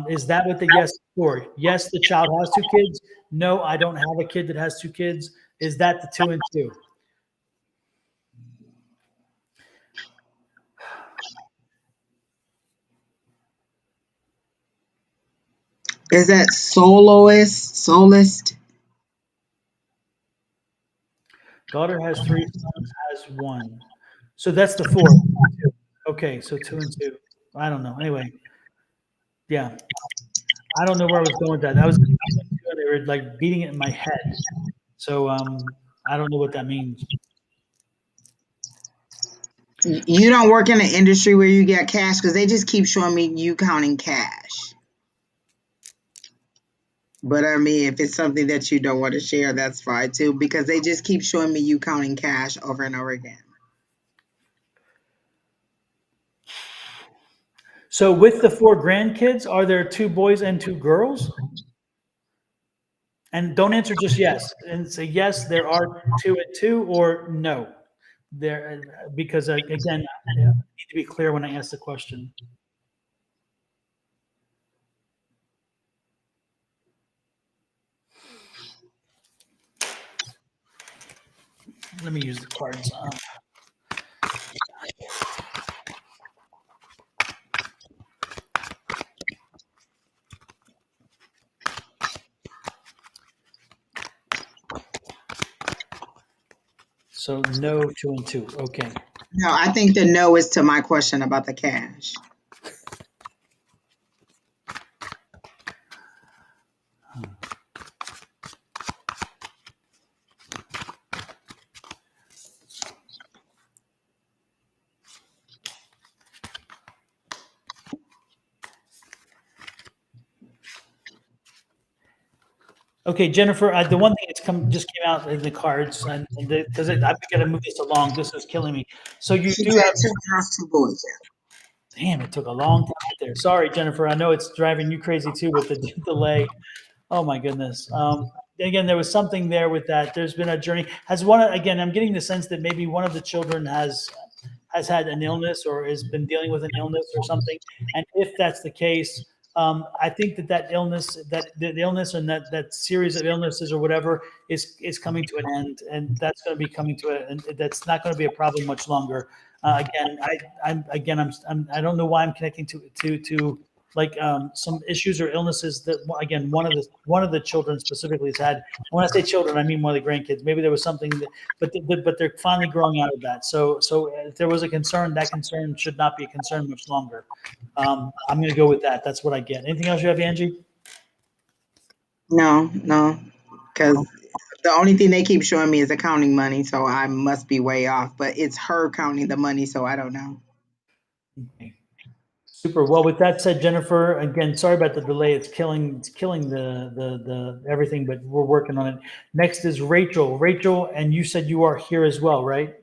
Is that what the yes is for? Yes, the child has 2 kids. No, I don't have a kid that has 2 kids. Is that the 2 and 2? Is that soloist? Daughter has 3, sons has 1. So that's the 4. Okay, so 2 and 2. I don't know. Anyway, yeah, I don't know where I was going with that. They were like beating it in my head. So I don't know what that means. You don't work in an industry where you get cash, because they just keep showing me you counting cash. But I mean, if it's something that you don't want to share, that's fine too, because they just keep showing me you counting cash over and over again. So with the 4 grandkids, are there 2 boys and 2 girls? And don't answer just yes. And say yes, there are 2 and 2, or no. Because again, I need to be clear when I ask the question. Let me use the cards. So no, 2 and 2. Okay. No, I think the no is to my question about the cash. Okay, Jennifer, the one thing that's just came out in the cards, and because I've got to move this along. This is killing me. So you She do said have. 2 girls, 2 boys. Damn, it took a long time there. Sorry, Jennifer. I know it's driving you crazy too with the delay. Oh my goodness. Again, there was something there with that. There's been a journey. Has one again? I'm getting the sense that maybe one of the children has had an illness or has been dealing with an illness or something. And if that's the case, I think that illness, that the illness and that series of illnesses or whatever is coming to an end, and that's going to be coming to it, and that's not going to be a problem much longer. Again, I don't know why I'm connecting to like some issues or illnesses that again one of the children specifically has had. And when I say children, I mean one of the grandkids. Maybe there was something that, but they're finally growing out of that. So if there was a concern, that concern should not be a concern much longer. I'm going to go with that. That's what I get. Anything else you have, Angie? No, no, because the only thing they keep showing me is accounting money, so I must be way off. But it's her counting the money, so I don't know. Okay. Super. Well, with that said, Jennifer, again, sorry about the delay. It's killing the everything, but we're working on it. Next is Rachel. Rachel, and you said you are here as well, right?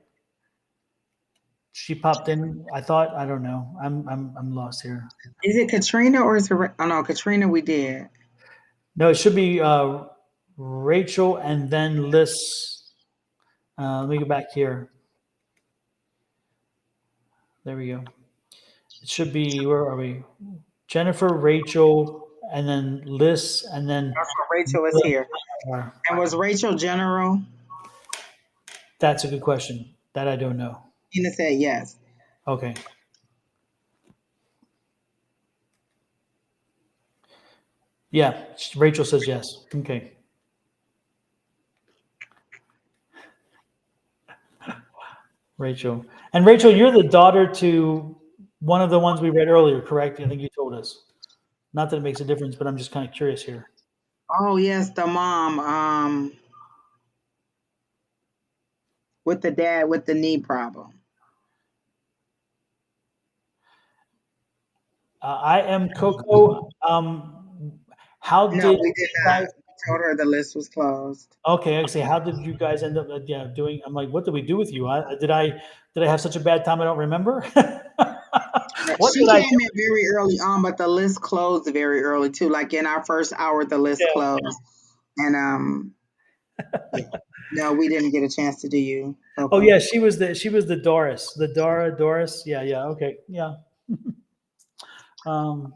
She popped in. I thought. I don't know. I'm lost here. Is it Katrina or is it? Oh no, Katrina. We did. No, it should be Rachel and then Liz. Let me go back here. There we go. It should be, where are we? Jennifer, Rachel, and then Liz, and then That's what Rachel is here. uh, And was Rachel general? that's a good question. That I don't know. Tina said yes. Okay. Yeah, Rachel says yes. Okay. Rachel. And Rachel, you're the daughter to one of the ones we read earlier, correct? I think you told us. Not that it makes a difference, but I'm just kind of curious here. Oh yes, the mom. With the dad with the knee problem. I am Coco. How No, did we did you not. guys? We told her the list was closed. Okay, actually, how did you guys end up? Yeah, doing. I'm like, what did we do with you? Did I have such a bad time I don't remember? What She did I came do? in very early on, but the list closed very early too. Like in our first hour, the list Yeah. closed, and yeah. No, we didn't get a chance to do you, Oh Coco. yeah, she was the Doris, the Doris. Yeah, yeah. Okay, yeah. Um,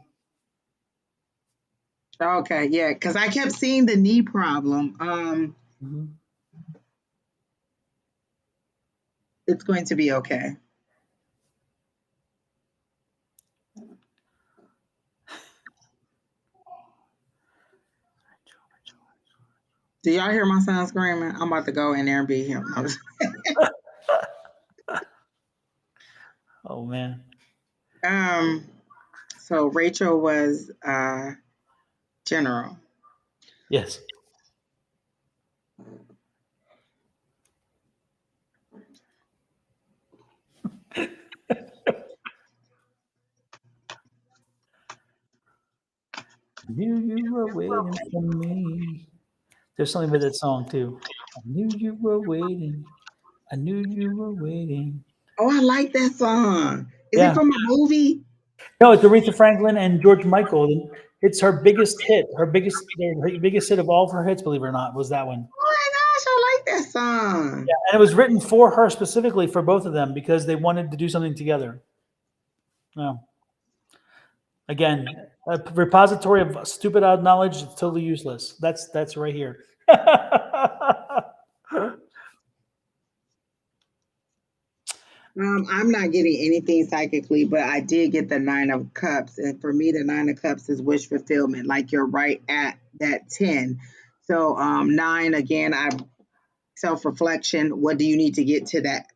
Okay, yeah, because I kept seeing the knee problem. mhm. It's going to be okay. Do y'all hear my son screaming? I'm about to go in there and be him. Oh man. um, so Rachel was general. Yes. Knew you were waiting for me. There's something with that song too. I knew you were waiting. I knew you were waiting. Oh, I like that song. Is it Yeah. from a movie? No, it's Aretha Franklin and George Michael. It's her biggest hit. Her biggest hit of all of her hits, believe it or not, was that one. Oh my gosh, I like that song. Yeah, and it was written for her specifically for both of them because they wanted to do something together. Yeah. Again, a repository of stupid odd knowledge is totally useless. That's right here. I'm not getting anything psychically, but I did get the 9 of Cups, and for me, the 9 of Cups is wish fulfillment. Like you're right at that 10. So 9 again. I self reflection. What do you need to get to that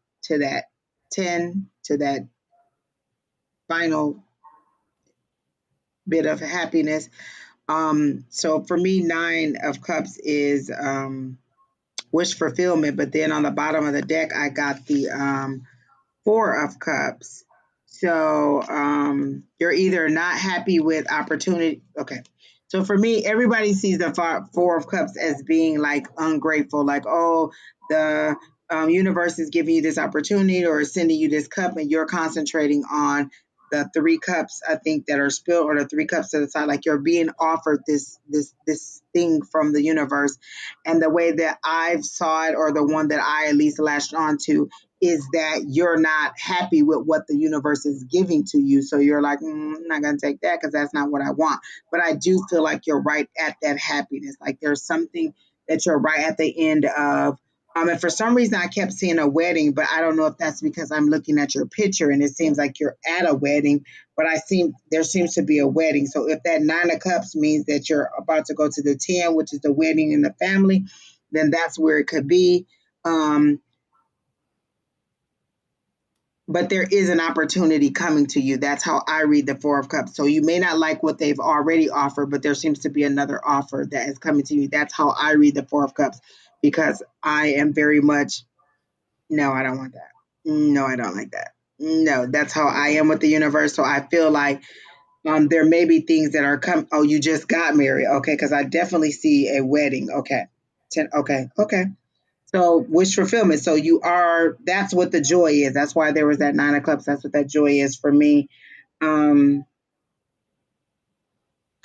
10 to that final bit of happiness? So for me, 9 of Cups is wish fulfillment. But then on the bottom of the deck, I got the 4 of Cups. So you're either not happy with opportunity. Okay. So for me, everybody sees the Four of Cups as being like ungrateful, like, oh, the universe is giving you this opportunity or sending you this cup, and you're concentrating on the three cups, I think, that are spilled, or the three cups to the side, like you're being offered this thing from the universe. And the way that I've saw it, or the one that I at least latched onto, is that you're not happy with what the universe is giving to you. So you're like, I'm not going to take that because that's not what I want. But I do feel like you're right at that happiness. Like there's something that you're right at the end of. And for some reason, I kept seeing a wedding, but I don't know if that's because I'm looking at your picture and it seems like you're at a wedding, but there seems to be a wedding. So if that Nine of Cups means that you're about to go to the 10, which is the wedding in the family, then that's where it could be. But there is an opportunity coming to you. That's how I read the Four of Cups. So you may not like what they've already offered, but there seems to be another offer that is coming to you. That's how I read the Four of Cups, because I am very much, no, I don't want that. No, I don't like that. No, that's how I am with the universe. So I feel like there may be things that are come. Oh, you just got married. Okay, because I definitely see a wedding. Okay. Okay. So wish fulfillment. So that's what the joy is. That's why there was that Nine of Cups. That's what that joy is for me. Um,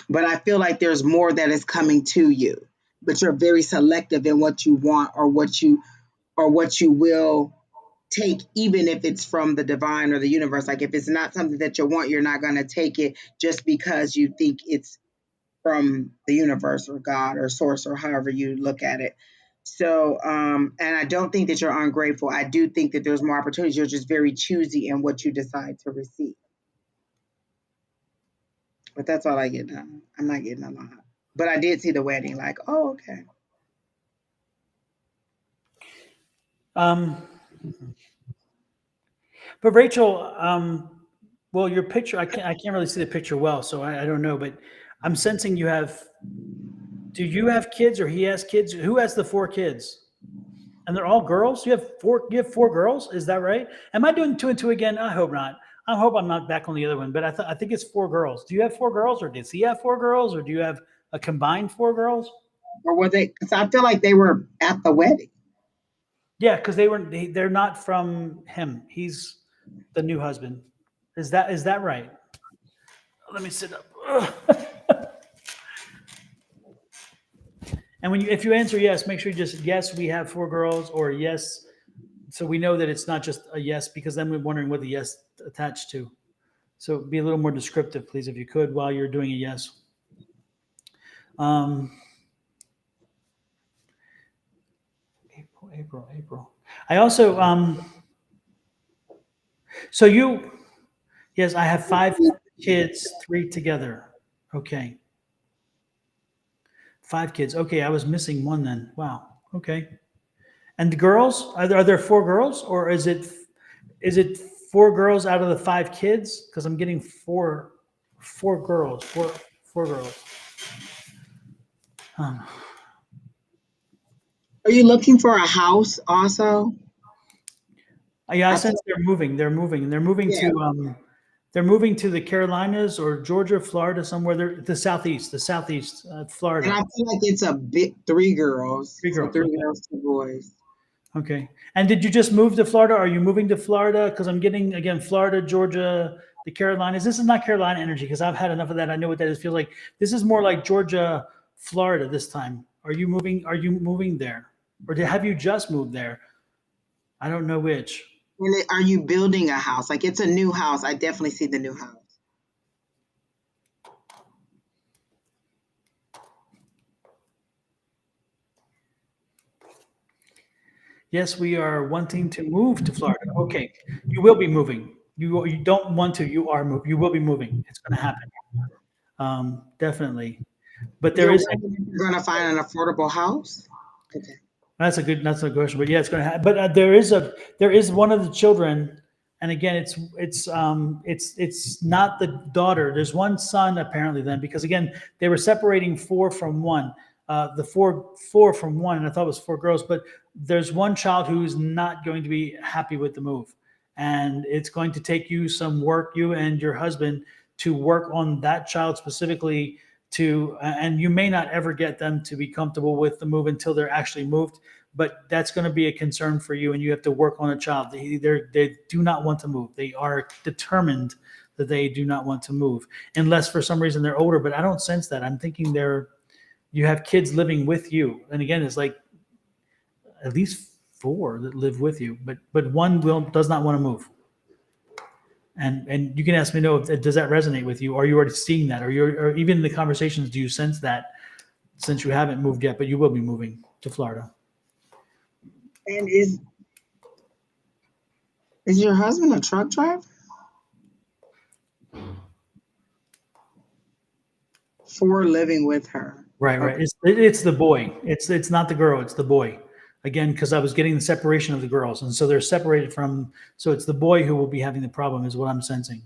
but I feel like there's more that is coming to you. But you're very selective in what you want, or what you will take, even if it's from the divine or the universe. Like if it's not something that you want, you're not going to take it just because you think it's from the universe or God or source, or however you look at it. So, and I don't think that you're ungrateful. I do think that there's more opportunities. You're just very choosy in what you decide to receive. But that's all I get done. I'm not getting a lot. But I did see the wedding, like, oh, okay. But Rachel, well, your picture, I can't really see the picture well, so I don't know, but I'm sensing do you have kids, or he has kids? Who has the four kids? And they're all girls? You have four girls? Is that right? Am I doing two and two again? I hope not. I hope I'm not back on the other one, but I think it's four girls. Do you have four girls, or does he have four girls, or do you have a combined four girls? Or were they? Because I feel like they were at the wedding. Yeah, because they're not from him. He's the new husband. Is that right? Let me sit up. And if you answer yes, make sure you just yes, we have four girls, or yes, so we know that it's not just a yes, because then we're wondering what the yes attached to. So be a little more descriptive, please, if you could, while you're doing a yes. April. I also so yes, I have 5 kids, 3 together. Okay. 5 kids. Okay, I was missing one then. Wow. Okay. And the girls, are there 4 girls, or is it 4 girls out of the 5 kids? Because I'm getting four girls. Four girls. Are you looking for a house also? Yeah, I sense they're moving. They're moving. Yeah. They're moving to the Carolinas or Georgia, Florida, somewhere. They're the southeast, And Florida. I feel like it's a bit 3 girls. 3 So girls. 3 Okay. girls, 2 boys. Okay. And did you just move to Florida? Are you moving to Florida? Because I'm getting, again, Florida, Georgia, the Carolinas. This is not Carolina energy, because I've had enough of that. I know what that is. Feels like this is more like Georgia, Florida this time. Are you moving there? Or have you just moved there? I don't know which. And are you building a house? Like it's a new house. I definitely see the new house. Yes, we are wanting to move to Florida. Okay. You will be moving. You don't want to, you are moving. You will be moving. It's going to happen. Definitely. But there You're is going to find an affordable house? Okay. That's a good question, but yeah, it's going to happen. But there is one of the children, and again, it's not the daughter. There's one son apparently then, because again, they were separating 4 from 1. The four from 1, and I thought it was 4 girls, but there's one child who's not going to be happy with the move, and it's going to take you some work, you and your husband, to work on that child specifically, and you may not ever get them to be comfortable with the move until they're actually moved, but that's going to be a concern for you, and you have to work on a child. They do not want to move. They are determined that they do not want to move, unless for some reason they're older. But I don't sense that. I'm thinking you have kids living with you, and again, it's like at least four that live with you, but one does not want to move. And you can ask me, no, does that resonate with you? Are you already seeing that? Or even in the conversations, do you sense that, since you haven't moved yet, but you will be moving to Florida? And is your husband a truck driver? For living with her. Right. Okay. It's the boy. It's not the girl. It's the boy. Again, because I was getting the separation of the girls, and so they're separated from. So it's the boy who will be having the problem, is what I'm sensing.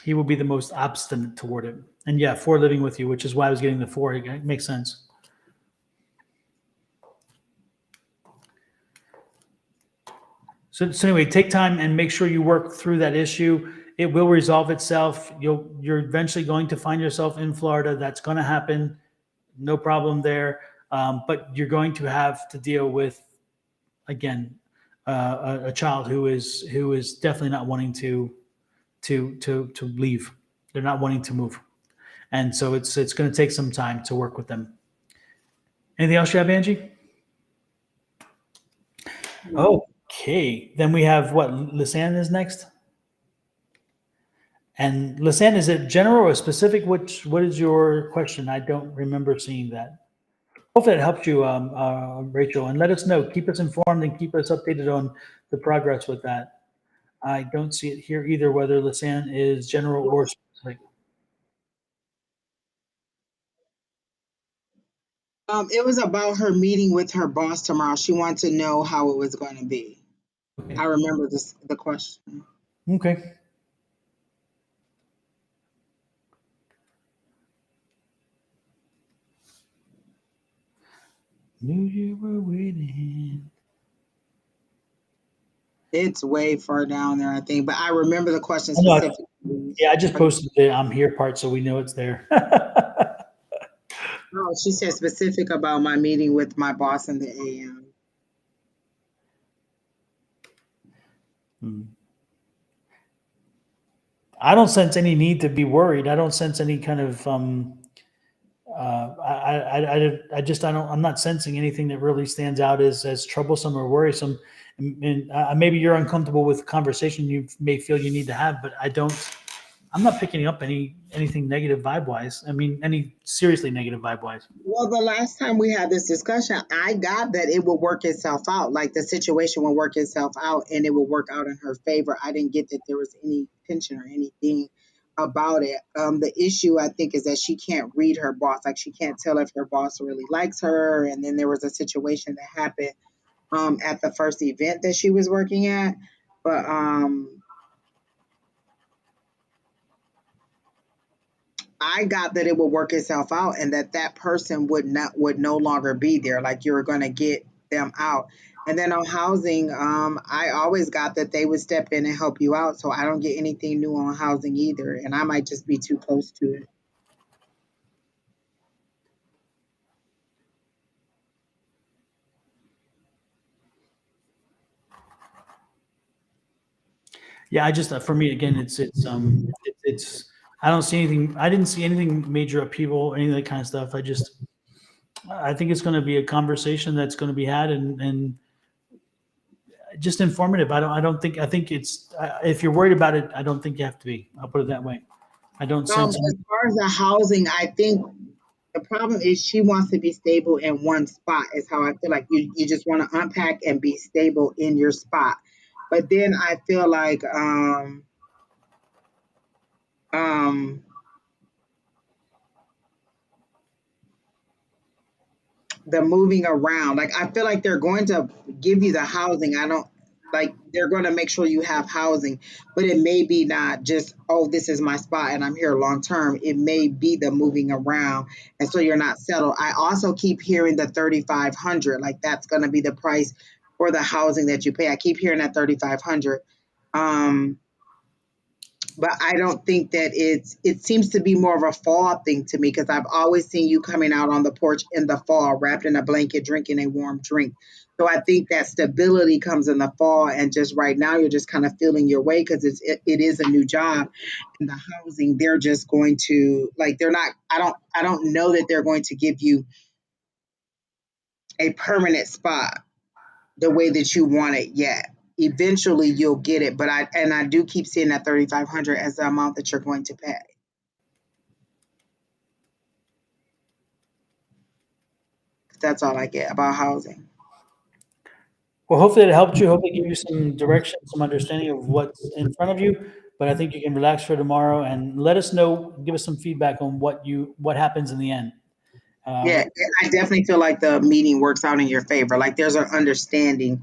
He will be the most obstinate toward it. And yeah, for living with you, which is why I was getting the four. It makes sense. So anyway, take time and make sure you work through that issue. It will resolve itself. You're eventually going to find yourself in Florida. That's going to happen. No problem there. But you're going to have to deal with, again, a child who is definitely not wanting to leave. They're not wanting to move, and so it's going to take some time to work with them. Anything else you have, Angie? Okay, then we have what? Lisanne is next. And Lisanne, is it general or specific? What is your question? I don't remember seeing that. Hopefully it helps you, Rachel, and let us know. Keep us informed and keep us updated on the progress with that. I don't see it here either, whether Lisanne is general or specific. It was about her meeting with her boss tomorrow. She wanted to know how it was going to be. I remember the question. Okay. Knew you were waiting. It's way far down there, I think, but I remember the question I know. specifically. Yeah, I just posted the "I'm here" part, so we know it's there. Oh, she said specific about my meeting with my boss in the AM. I don't sense any need to be worried. I don't sense any kind of I'm not sensing anything that really stands out as troublesome or worrisome. And maybe you're uncomfortable with the conversation you may feel you need to have, but I'm not picking up anything negative vibe wise. I mean, any seriously negative vibe wise. Well, the last time we had this discussion, I got that it would work itself out, like the situation will work itself out and it will work out in her favor. I didn't get that there was any tension or anything about it. The issue, I think, is that she can't read her boss. Like, she can't tell if her boss really likes her. And then there was a situation that happened at the first event that she was working at. But I got that it would work itself out and that person would no longer be there. Like, you're going to get them out. And then on housing, I always got that they would step in and help you out. So I don't get anything new on housing either. And I might just be too close to it. Yeah, I just for me again, it's I don't see anything. I didn't see anything major upheaval, any of that kind of stuff. I think it's going to be a conversation that's going to be had and just informative. I think it's if you're worried about it, I don't think you have to be. I'll put it that way. I don't sense. As far as the housing, I think the problem is she wants to be stable in one spot, is how I feel like you just want to unpack and be stable in your spot. But then I feel like um the moving around. Like, I feel like they're going to give you the housing. I don't like they're going to make sure you have housing, but it may be not just, oh, this is my spot and I'm here long term. It may be the moving around, and so you're not settled. I also keep hearing the 3,500, like that's going to be the price for the housing that you pay. I keep hearing that 3,500. Um but I don't think that it seems to be more of a fall thing to me because I've always seen you coming out on the porch in the fall, wrapped in a blanket, drinking a warm drink. So I think that stability comes in the fall, and just right now you're just kind of feeling your way because it is a new job, and the housing they're just going to like they're not. I don't know that they're going to give you a permanent spot the way that you want it yet. Eventually you'll get it, but I do keep seeing that 3,500 as the amount that you're going to pay. That's all I get about housing. Well, hopefully it helped you. Hopefully it gave you some direction, some understanding of what's in front of you. But I think you can relax for tomorrow and let us know, give us some feedback on what happens in the end. Yeah, I definitely feel like the meeting works out in your favor. Like there's an understanding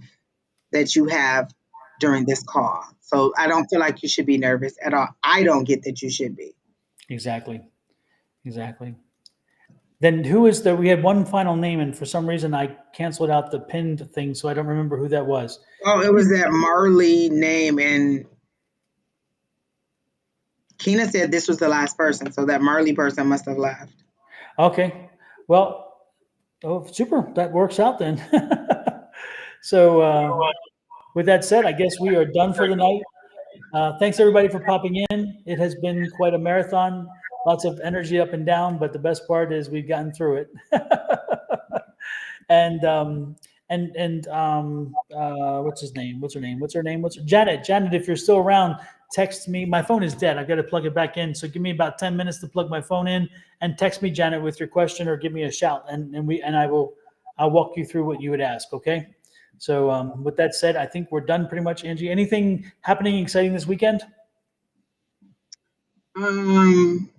that you have during this call. So I don't feel like you should be nervous at all. I don't get that you should be. Exactly. Exactly. Then who is the? We had one final name, and for some reason I canceled out the pinned thing, so I don't remember who that was. Oh, it was that Marley name, and Keena said this was the last person, so that Marley person must have left. Okay. Well, oh, super. That works out then. So, with that said, I guess we are done for the night. Thanks everybody for popping in. It has been quite a marathon, lots of energy up and down, but the best part is we've gotten through it. and what's his name? What's her name? What's her name? What's her Janet? Janet, if you're still around, text me. My phone is dead. I've got to plug it back in. So give me about 10 minutes to plug my phone in and text me, Janet, with your question or give me a shout, and I'll walk you through what you would ask. Okay. So with that said, I think we're done pretty much. Angie, anything happening exciting this weekend? Um,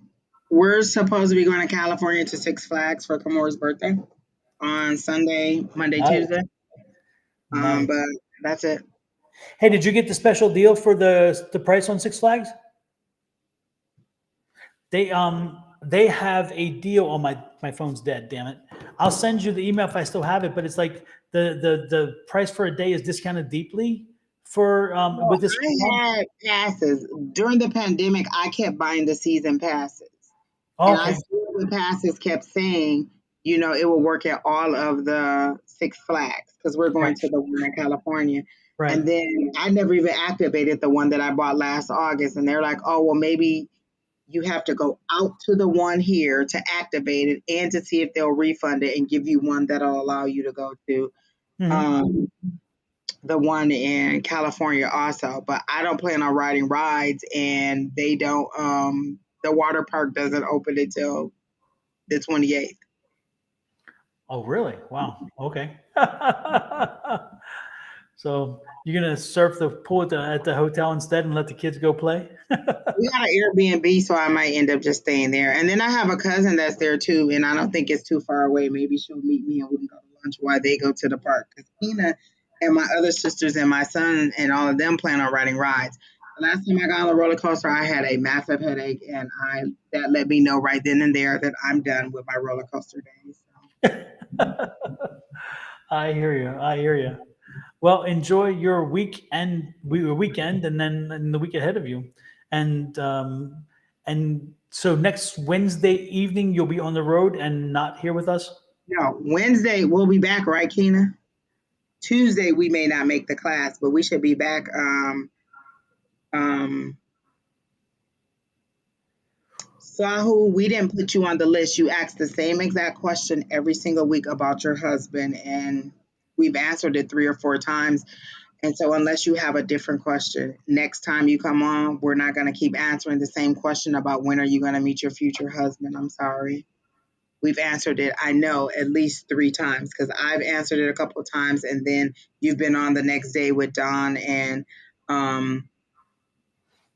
we're supposed to be going to California to Six Flags for Kamor's birthday on Sunday, Monday, Nice, Tuesday. nice. But that's it. Hey, did you get the special deal for the price on Six Flags? They have a deal. Oh, my phone's dead. Damn it! I'll send you the email if I still have it. But it's like the price for a day is discounted deeply for with this. I had passes during the pandemic. I kept buying the season passes, Oh, and I okay, still the passes kept saying, it will work at all of the Six Flags because we're going right, to the one in California. right. And then I never even activated the one that I bought last August, and they're like, "Oh, well, maybe you have to go out to the one here to activate it and to see if they'll refund it and give you one that'll allow you to go to Hmm. um, the one in California also." But I don't plan on riding rides, and they don't. The water park doesn't open until the 28th. Oh, really? Wow. Okay. So you're gonna surf the pool at the hotel instead and let the kids go play? We got an Airbnb, so I might end up just staying there. And then I have a cousin that's there too, and I don't think it's too far away. Maybe she'll meet me and we can go to lunch while they go to the park. Because Tina and my other sisters and my son and all of them plan on riding rides. The last time I got on the roller coaster, I had a massive headache, and I that let me know right then and there that I'm done with my roller coaster days. So. I hear you. I hear you. Well, enjoy your weekend, and then and the week ahead of you, and so next Wednesday evening you'll be on the road and not here with us. No, Wednesday we'll be back, right, Keena? Tuesday we may not make the class, but we should be back. Um, Sahu, we didn't put you on the list. You asked the same exact question every single week about your husband, and we've answered it 3 or 4 times. And so, unless you have a different question, next time you come on, we're not going to keep answering the same question about when are you going to meet your future husband. I'm sorry. We've answered it, I know, at least 3 times because I've answered it a couple of times, and then you've been on the next day with Don and um,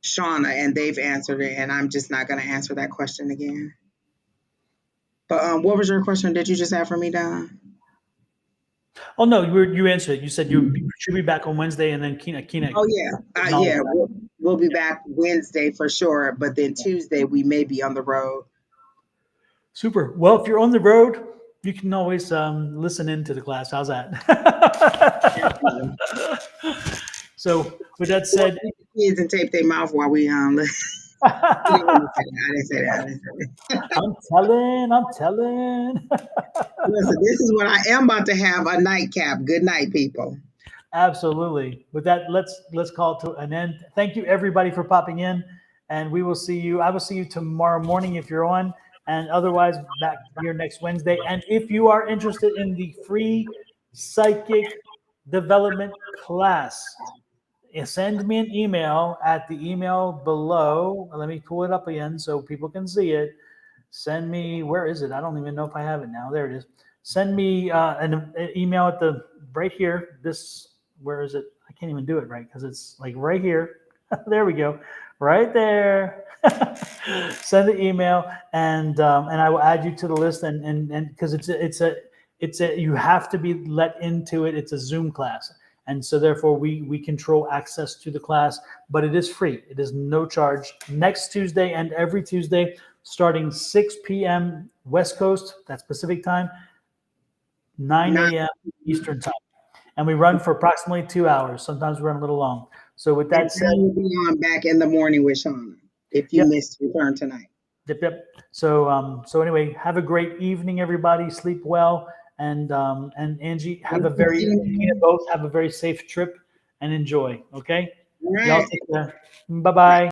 Shauna, and they've answered it, and I'm just not going to answer that question again. But what was your question? Did you just have for me, Don? Oh no, you answered it. You said you should be back on Wednesday, and then Kina Oh yeah, acknowledged yeah. that. We'll be back Wednesday for sure, but then Tuesday we may be on the road. Super. Well, if you're on the road, you can always listen into the class. How's that? Definitely. So, with that said, kids and tape their mouth while we look. I didn't say that. I didn't say that. I'm telling. Listen, this is what I am about to have a nightcap. Good night, people. Absolutely. With that, let's call it to an end. Thank you everybody for popping in, and we will see you. I will see you tomorrow morning if you're on, and otherwise back here next Wednesday. And if you are interested in the free psychic development class, send me an email at the email below. Let me pull it up again so people can see it. Send me, where is it? I don't even know if I have it now. There it is. Send me an email at the right here. This, where is it? I can't even do it right because it's like right here. There we go, right there. Send the email, and I will add you to the list. And because it's a you have to be let into it. It's a Zoom class, and so therefore we control access to the class. But it is free. It is no charge. Next Tuesday and every Tuesday, starting 6 p.m. West Coast, that's Pacific time, 9 a.m. Eastern time. And we run for approximately 2 hours. Sometimes we run a little long. So with that And said, I will be on back in the morning with Shauna if you yep, missed return tonight. yep. So anyway, have a great evening, everybody. Sleep well, and Angie, have a very both have a very safe trip and enjoy. Okay, All y'all right. take care. Bye bye.